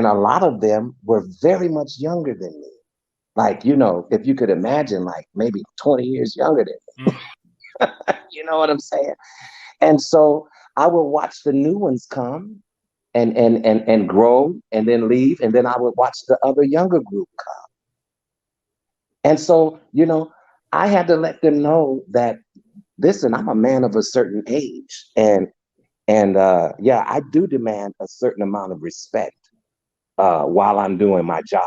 a lot of them were very much younger than me. Like, if you could imagine, like maybe 20 years younger than me. You know what I'm saying? And so I would watch the new ones come, and grow and then leave, and then I would watch the other younger group come. And so, I had to let them know that, listen, I'm a man of a certain age, and yeah, I do demand a certain amount of respect while I'm doing my job.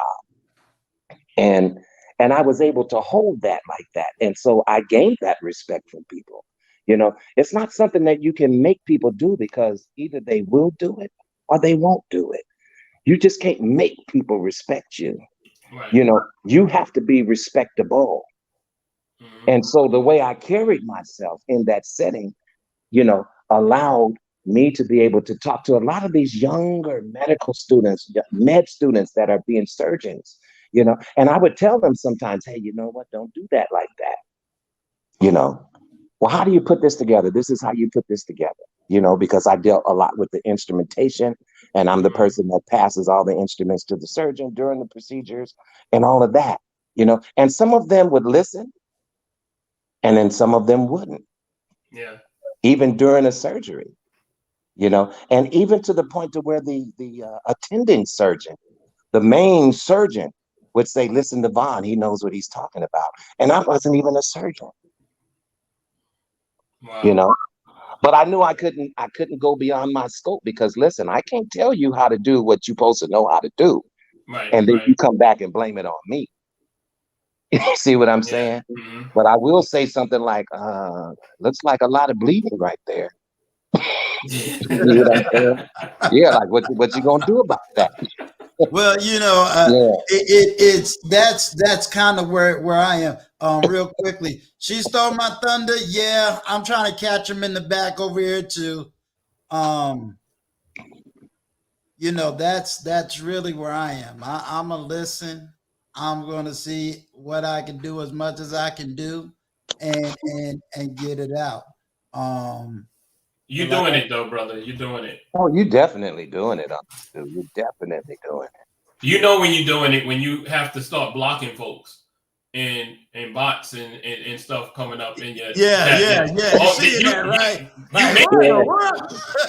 And I was able to hold that like that. And so I gained that respect from people. It's not something that you can make people do, because either they will do it or they won't do it. You just can't make people respect you. Right. You have to be respectable. Mm-hmm. And so the way I carried myself in that setting, allowed me to be able to talk to a lot of these younger medical students, med students that are being surgeons, and I would tell them sometimes, hey, you know what, don't do that like that. Well, how do you put this together? This is how you put this together, because I dealt a lot with the instrumentation, and I'm the person that passes all the instruments to the surgeon during the procedures and all of that, and some of them would listen and then some of them wouldn't. Yeah. Even during a surgery, and even to the point to where the attending surgeon, the main surgeon, would say, listen to Vaughn, he knows what he's talking about. And I wasn't even a surgeon. Wow. But I knew I couldn't go beyond my scope, because listen, I can't tell you how to do what you're supposed to know how to do. Right. And then right. you come back and blame it on me. You see what I'm saying? Mm-hmm. But I will say something like, looks like a lot of bleeding right there. You know what I'm saying? Yeah, like what you gonna do about that? Well, that's kind of where I am. Real quickly, she stole my thunder. Yeah, I'm trying to catch him in the back over here too. That's really where I am. I'm gonna listen. I'm gonna see what I can do, as much as I can do, and get it out. You're doing it though, brother. You're doing it. Oh, you definitely doing it, Uncle. You're definitely doing it. When you're doing it, when you have to start blocking folks and bots and stuff coming up in your Yeah. Oh, you see that, right?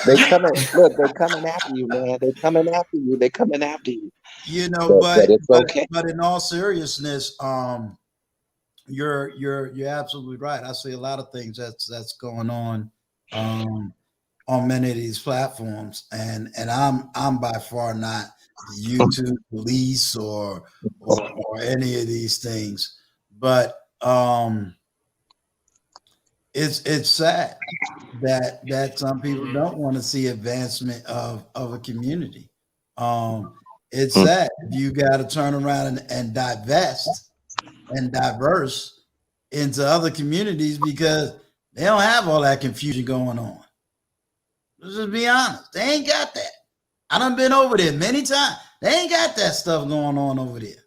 They're coming after you, man. They're coming after you. They're coming after you. But it's okay. But in all seriousness, you're absolutely right. I see a lot of things that's going on many of these platforms, and I'm by far not the YouTube police or any of these things, but it's sad that some people don't want to see advancement of a community. It's sad if you got to turn around and divest and diverse into other communities, because they don't have all that confusion going on. Let's just be honest. They ain't got that. I done been over there many times. They ain't got that stuff going on over there.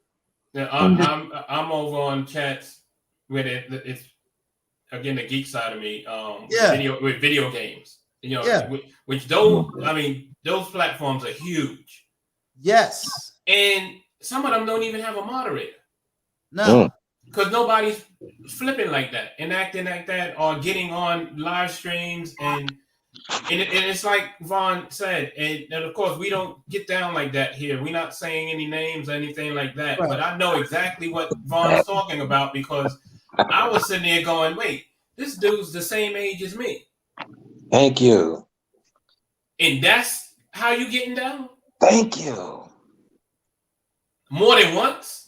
Yeah, I'm over on chats with it's again the geek side of me. With video games. Which those platforms are huge. Yes. And some of them don't even have a moderator. No. Because nobody's flipping like that and acting like that, or getting on live streams and it's like Vaughn said, and of course we don't get down like that here. We're not saying any names or anything like that, right. But I know exactly what Vaughn's talking about, because I was sitting there going, wait, this dude's the same age as me. Thank you. And that's how you getting down? Thank you. More than once?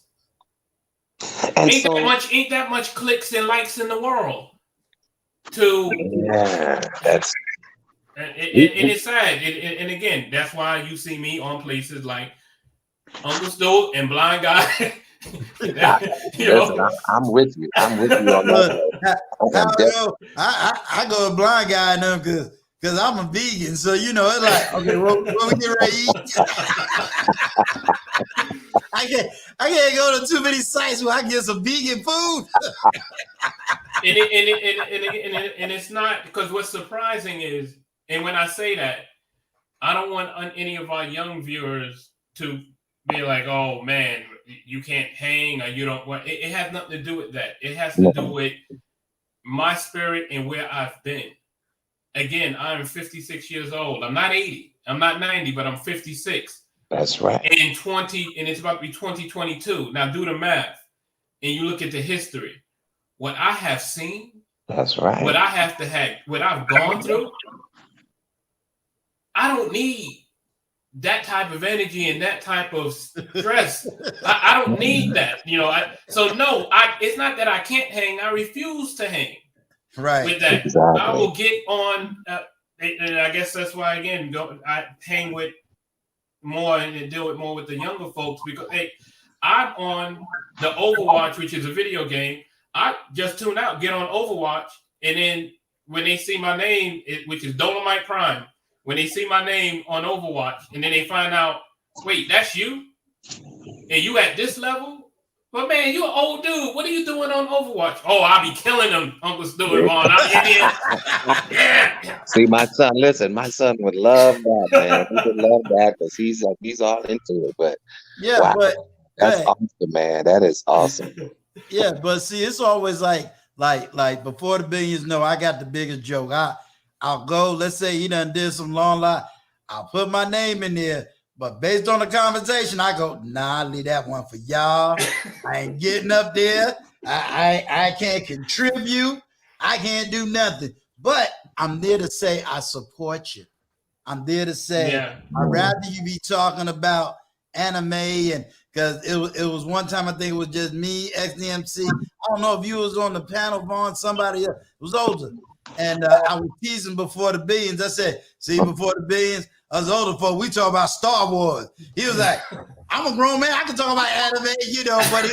And ain't that much clicks and likes in the world that's and it's sad. And again, that's why you see me on places like Uncle Stu and Blind Guy. Listen, I'm with you. I'm with you on that. I go with Blind Guy now because I'm a vegan. So, it's like, okay, what we get ready to eat? I can't go to too many sites where I get some vegan food. and it's not, because what's surprising is, and when I say that, I don't want any of our young viewers to be like, oh man, you can't hang, or you don't want. It has nothing to do with that. It has to do with my spirit and where I've been. Again, I'm 56 years old. I'm not 80. I'm not 90, but I'm 56. That's right. And it's about to be 2022. Now do the math, and you look at the history. What I have seen, that's right. What I've gone through. I don't need that type of energy and that type of stress. I don't need that, it's not that I can't hang. I refuse to hang. Right. With that, exactly. I will get on, and I guess that's why again I hang with more and deal with more with the younger folks because I'm on the Overwatch, which is a video game. I just tune out, get on Overwatch, and then when they see my name, which is Dolomite Prime, when they see my name on Overwatch, and then they find out, wait, that's you, and you at this level. But man, you an old dude. What are you doing on Overwatch? Oh, I'll be killing them, Uncle Stu and Vaughn. Yeah. See, my son would love that, man. He would love that because he's all into it. But yeah, wow, but that's awesome, man. That is awesome. Yeah, but see, it's always like before the billions. No, I got the biggest joke. I'll go. Let's say he done did some long lie. I'll put my name in there. But based on the conversation, I go, nah, I'll leave that one for y'all. I ain't getting up there. I can't contribute. I can't do nothing. But I'm there to say I support you. I'm there to say I'd rather you be talking about anime and because it was one time I think it was just me, XDMC. I don't know if you was on the panel, Vaughn, somebody else. It was older. And I was teasing before the billions. I said, see, before the billions, us older folk, we talk about Star Wars. He was like, I'm a grown man. I can talk about anime, but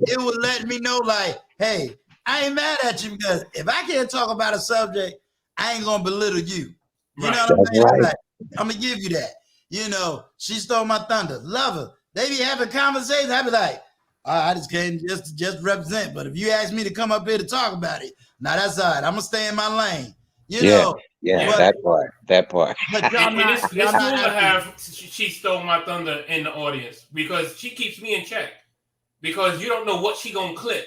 it would let me know, like, hey, I ain't mad at you because if I can't talk about a subject, I ain't gonna belittle you. You know what I'm saying? Right. Like, I'm gonna give you that. She stole my thunder. Love her. They be having conversations. I be like, I just came just represent. But if you ask me to come up here to talk about it, now that's all right. I'm gonna stay in my lane. Yeah, that part. But it's cool to have she stole my thunder in the audience because she keeps me in check because you don't know what she gonna clip.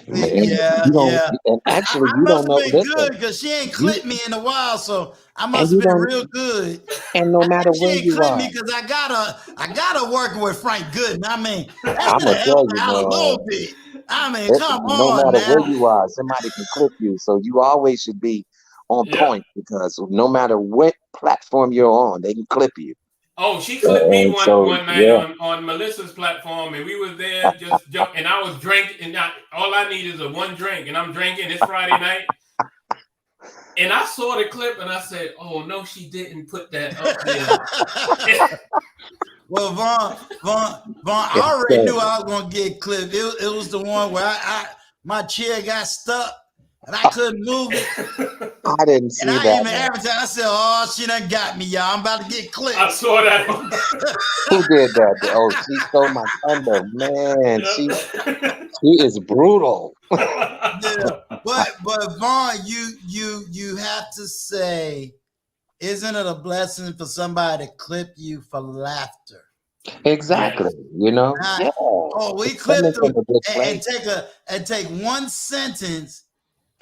Yeah. And actually, I you don't must know. have been good because she ain't clipped me in a while, so I must have been real good. And no matter where you are, me because I gotta work with Frank Gooden. I mean, I'm gonna tell you, out a man. little bit. I mean, come No on matter now. where you are, somebody can clip you. So you always should be on point because no matter what platform you're on, they can clip you. Oh, she clipped me one night on Melissa's platform, and we was there just and I was drinking, and all I need is one drink, and I'm drinking. It's Friday night, and I saw the clip, and I said, "Oh no, she didn't put that up there." Well, Vaughn, I already knew I was gonna get clipped. It was the one where my chair got stuck and I couldn't move it. I didn't see that. And I even advertised. I said, "Oh, she done got me, y'all. I'm about to get clipped." I saw that. Who did that? Oh, she stole my thunder, man. She is brutal. Yeah, but Vaughn, you have to say, isn't it a blessing for somebody to clip you for laughter? Exactly. Oh, we clipped them and take one sentence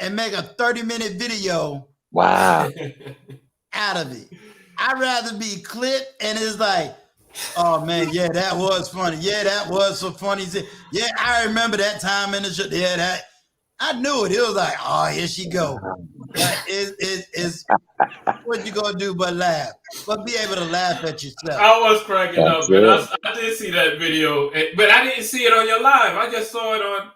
and make a 30-minute video. Wow. Out of it. I'd rather be clipped and it's like, oh man, yeah, that was funny. Yeah, that was so funny. Yeah, I remember that time in the show. Yeah, that I knew it. It was like, oh, here she go. Like, it's what you gonna do but laugh, but be able to laugh at yourself. I was cracking up, and I did see that video, but I didn't see it on your live. I just saw it on.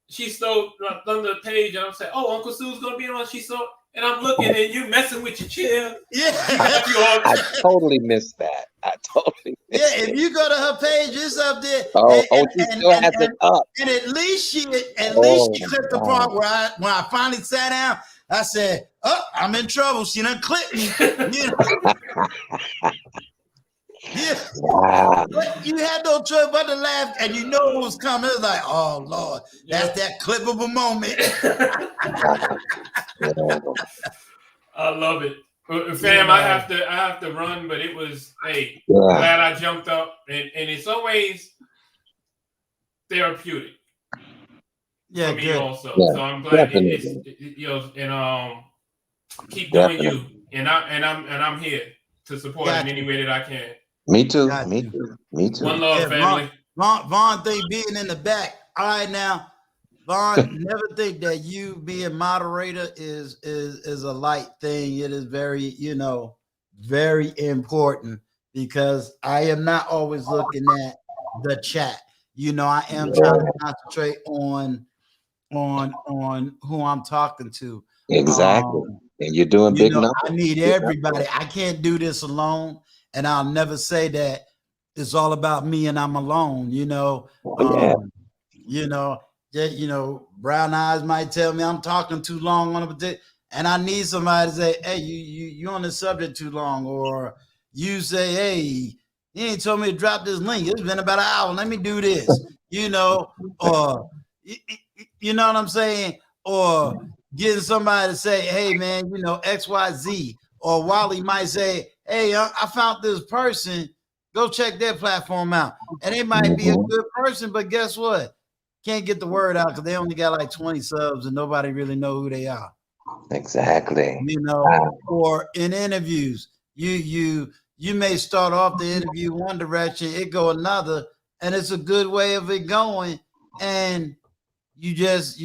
She stole Thunder page, and I'm saying, "Oh, Uncle Sue's gonna be on." She saw, and I'm looking, and you messing with your chair. Yeah, I totally missed that. If you go to her page, it's up there. She still has it up. And at least she clipped the part where when I finally sat down, I said, "Oh, I'm in trouble. She done clipped me." Yeah. Wow. But you had no choice but to laugh, and you know it was coming. It was like, oh Lord, that's that clippable moment. I love it. Fam, I have to run, but it was glad I jumped up, and it's always therapeutic. Yeah, for me good. also. Yeah, so I'm glad definitely. keep doing you. and I'm here to support in any way that I can. Me too. Got Me you. too. Me too. One love, family. Vaughn think being in the back. All right, now, Vaughn, never think that you being moderator is a light thing. It is very, very important, because I am not always looking at the chat. I am trying to concentrate on who I'm talking to. Exactly. And you're doing big numbers. I need everybody. I can't do this alone, and I'll never say that it's all about me and I'm alone. Brown eyes might tell me I'm talking too long on a particular, and I need somebody to say, "Hey, you on the subject too long," or you say, "Hey, you ain't told me to drop this link. It's been about an hour. Let me do this." Or you know what I'm saying? Or getting somebody to say, "Hey, man, XYZ." Or Wally might say, "Hey, I found this person. Go check their platform out." And they might be a good person, but guess what? Can't get the word out because they only got like 20 subs and nobody really know who they are. Exactly. Or in interviews, you may start off the interview one direction, it go another, and it's a good way of it going, and you just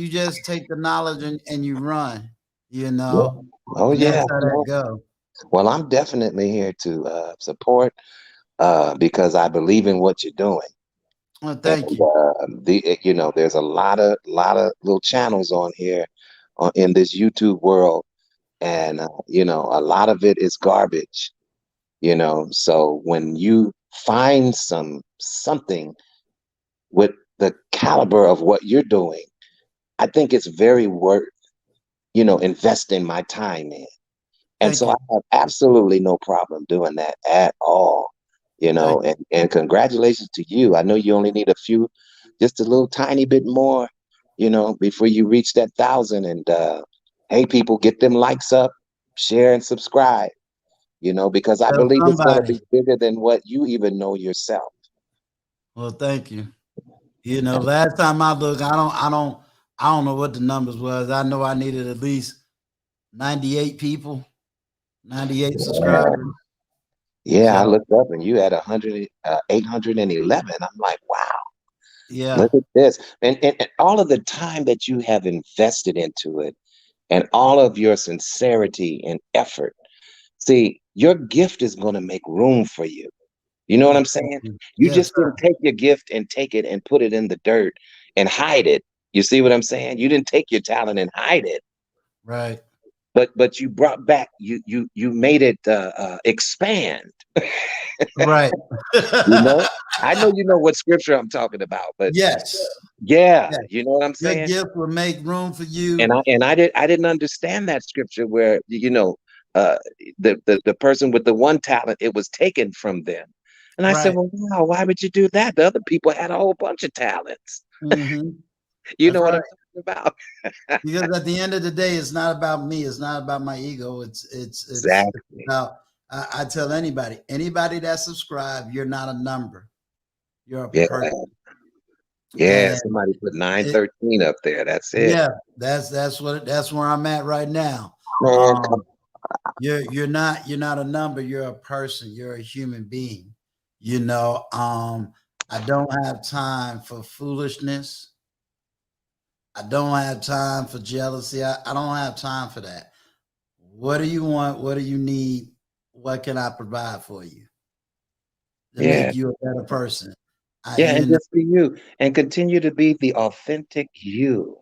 take the knowledge and you run. Oh and yeah. that's how that go. Well, I'm definitely here to support because I believe in what you're doing. Well, thank you. There's a lot of little channels on here in this YouTube world, and a lot of it is garbage. So when you find something with the caliber of what you're doing, I think it's very worth investing my time in. And so I have absolutely no problem doing that at all. And congratulations to you. I know you only need just a little tiny bit more, before you reach that 1,000. And hey, people, get them likes up, share and subscribe, because I believe it's going to be bigger than what you even know yourself. Well, thank you. Last time I looked, I don't know what the numbers was. I know I needed at least 98 people, 98 subscribers. Yeah, I looked up and you had 811. I'm like, wow. Yeah. Look at this. And all of the time that you have invested into it and all of your sincerity and effort. See, your gift is going to make room for you. You know what I'm saying? You just didn't take your gift and take it and put it in the dirt and hide it. You see what I'm saying? You didn't take your talent and hide it. Right. But you brought back, you made it expand. Right. I know you know what scripture I'm talking about, but yes. You know what I'm saying? Your gift will make room for you. And I didn't understand that scripture where the person with the one talent, it was taken from them. And I said, well, wow, why would you do that? The other people had a whole bunch of talents. Mm-hmm. You know what I'm talking about? Because at the end of the day, it's not about me. It's not about my ego. It's exactly. Now, I tell anybody that subscribe, you're not a number. You're a person. Yeah, somebody put 913 up there. That's it. Yeah, that's where I'm at right now. Man, you're not a number. You're a person. You're a human being. I don't have time for foolishness. I don't have time for jealousy. I don't have time for that. What do you want? What do you need? What can I provide for you to make you a better person? And just be you and continue to be the authentic you,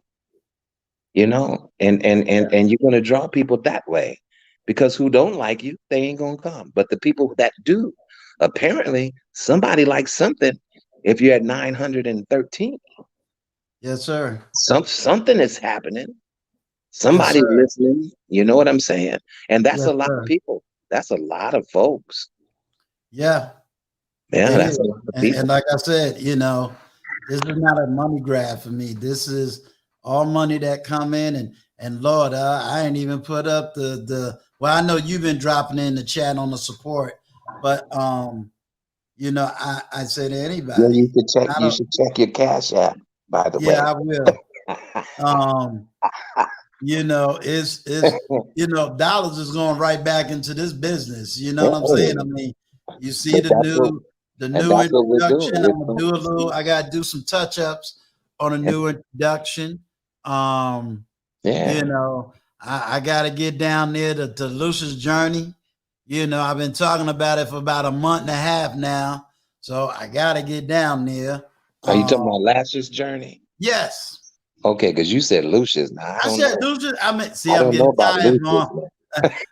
and you're going to draw people that way, because who don't like you, they ain't going to come. But the people that do, apparently somebody likes something. If you're at 913. Yes, sir. Something is happening. Somebody listening. You know what I'm saying? And that's a lot of people. That's a lot of folks. Yeah. Yeah, that's a lot of people. And like I said, this is not a money grab for me. This is all money that come in, and Lord, I ain't even put up the well, I know you've been dropping in the chat on the support, but I say to anybody, you should check your Cash App, by the way. Yeah, I will. it's dollars is going right back into this business. You know what I'm saying? I mean, you see And the that's new what we're doing. introduction. I'm gonna do a little. I gotta do some touch ups on a new introduction. Yeah. I gotta get down there to Lucius Journey. I've been talking about it for about a month and a half now, so I gotta get down there. Are you talking about Lashes Journey? Yes. Okay, because you said Lucius. Now I said Lucius. I'm I getting don't know about tired, Lucius, Mom.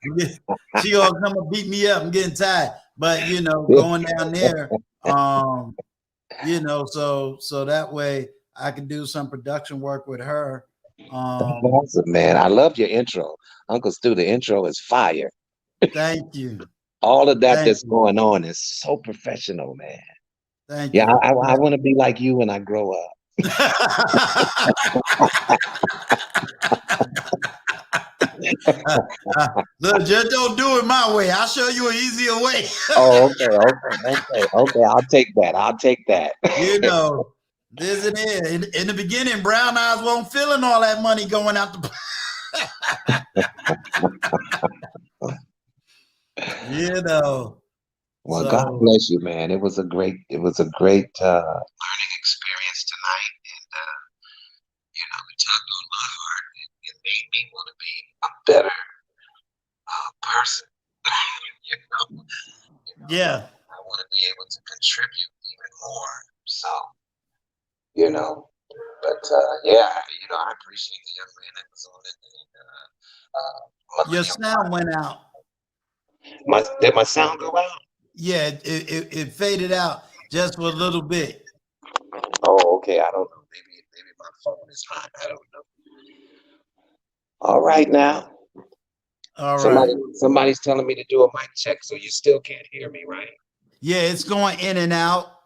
man. She gonna come and beat me up. I'm getting tired. But going down there, so that way I can do some production work with her. That's awesome, man. I love your intro. Uncle Stu, the intro is fire. Thank you. All of that Thank that's you. going on is so professional, man. Thank Yeah, you. I want to be like you when I grow up. Look, just don't do it my way. I'll show you an easier way. Oh, okay. I'll take that. This and it. In the beginning, brown eyes won't feeling all that money going out the. Well, So, God bless you, man. It was a great learning experience tonight, and it tugged on my heart. It made me want to be a better person. yeah. I want to be able to contribute even more. So, but I appreciate the young man that was on it. Your sound went out. Did my sound go out? Yeah, it faded out just for a little bit. Oh, okay. I don't know. Maybe my phone is hot. I don't know. All right now. All right. Somebody's telling me to do a mic check, so you still can't hear me, right? Yeah, it's going in and out.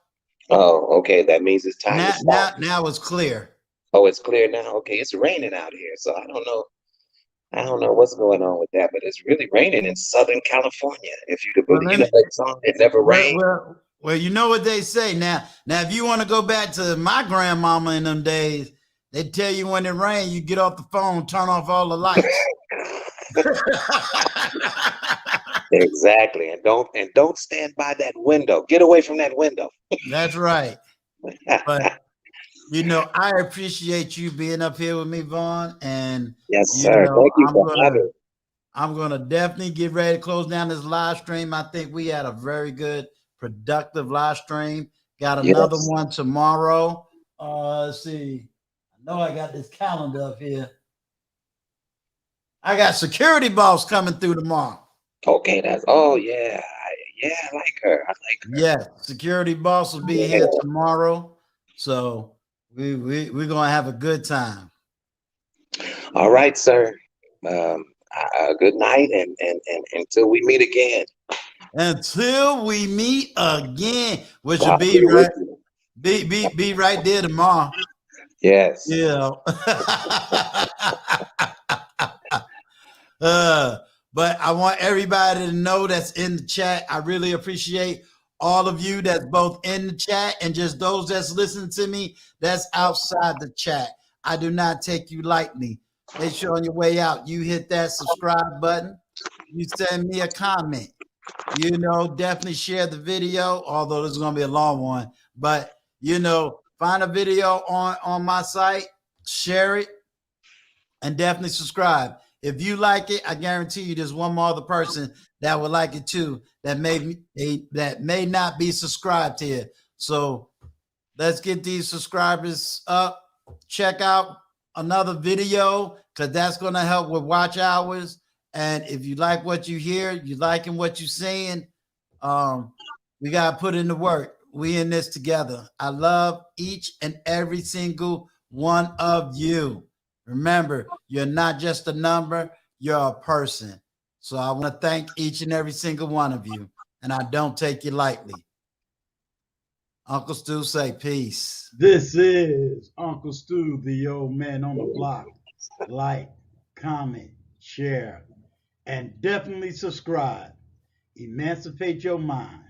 Oh, okay. That means it's time to stop. Now it's clear. Oh, it's clear now. Okay, it's raining out here, so I don't know. I don't know what's going on with that, but it's really raining in Southern California. If you could believe that song, it never rained. Well, you know what they say now. Now, if you want to go back to my grandmama in them days, they tell you when it rains, you get off the phone, turn off all the lights. Exactly, and don't stand by that window. Get away from that window. That's right. But I appreciate you being up here with me, Vaughn. And yes, sir. Thank you for having. I'm gonna definitely get ready to close down this live stream. I think we had a very good, productive live stream. Got another one tomorrow. Let's see. I know I got this calendar up here. I got Security Boss coming through tomorrow. Okay, I like her. Yeah, Security Boss will be here tomorrow. So we're gonna have a good time. All right, sir. Good night, and until we meet again. Until we meet again, which will be right, be right there tomorrow. Yes. Yeah. But I want everybody to know that's in the chat. I really appreciate all of you that's both in the chat and just those that's listening to me that's outside the chat. I do not take you lightly. Make sure on your way out, you hit that subscribe button. You send me a comment. Definitely share the video, although this is going to be a long one. But, find a video on my site, share it, and definitely subscribe. If you like it, I guarantee you there's one more other person that would like it too that may not be subscribed here. So let's get these subscribers up. Check out another video because that's going to help with watch hours. And if you like what you hear, you liking what you're seeing, we got to put in the work. We in this together. I love each and every single one of you. Remember, you're not just a number, you're a person. So I want to thank each and every single one of you, and I don't take you lightly. Uncle Stu, say peace. This is Uncle Stu, the old man on the block. Like, comment, share, and definitely subscribe. Emancipate your mind.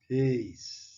Peace.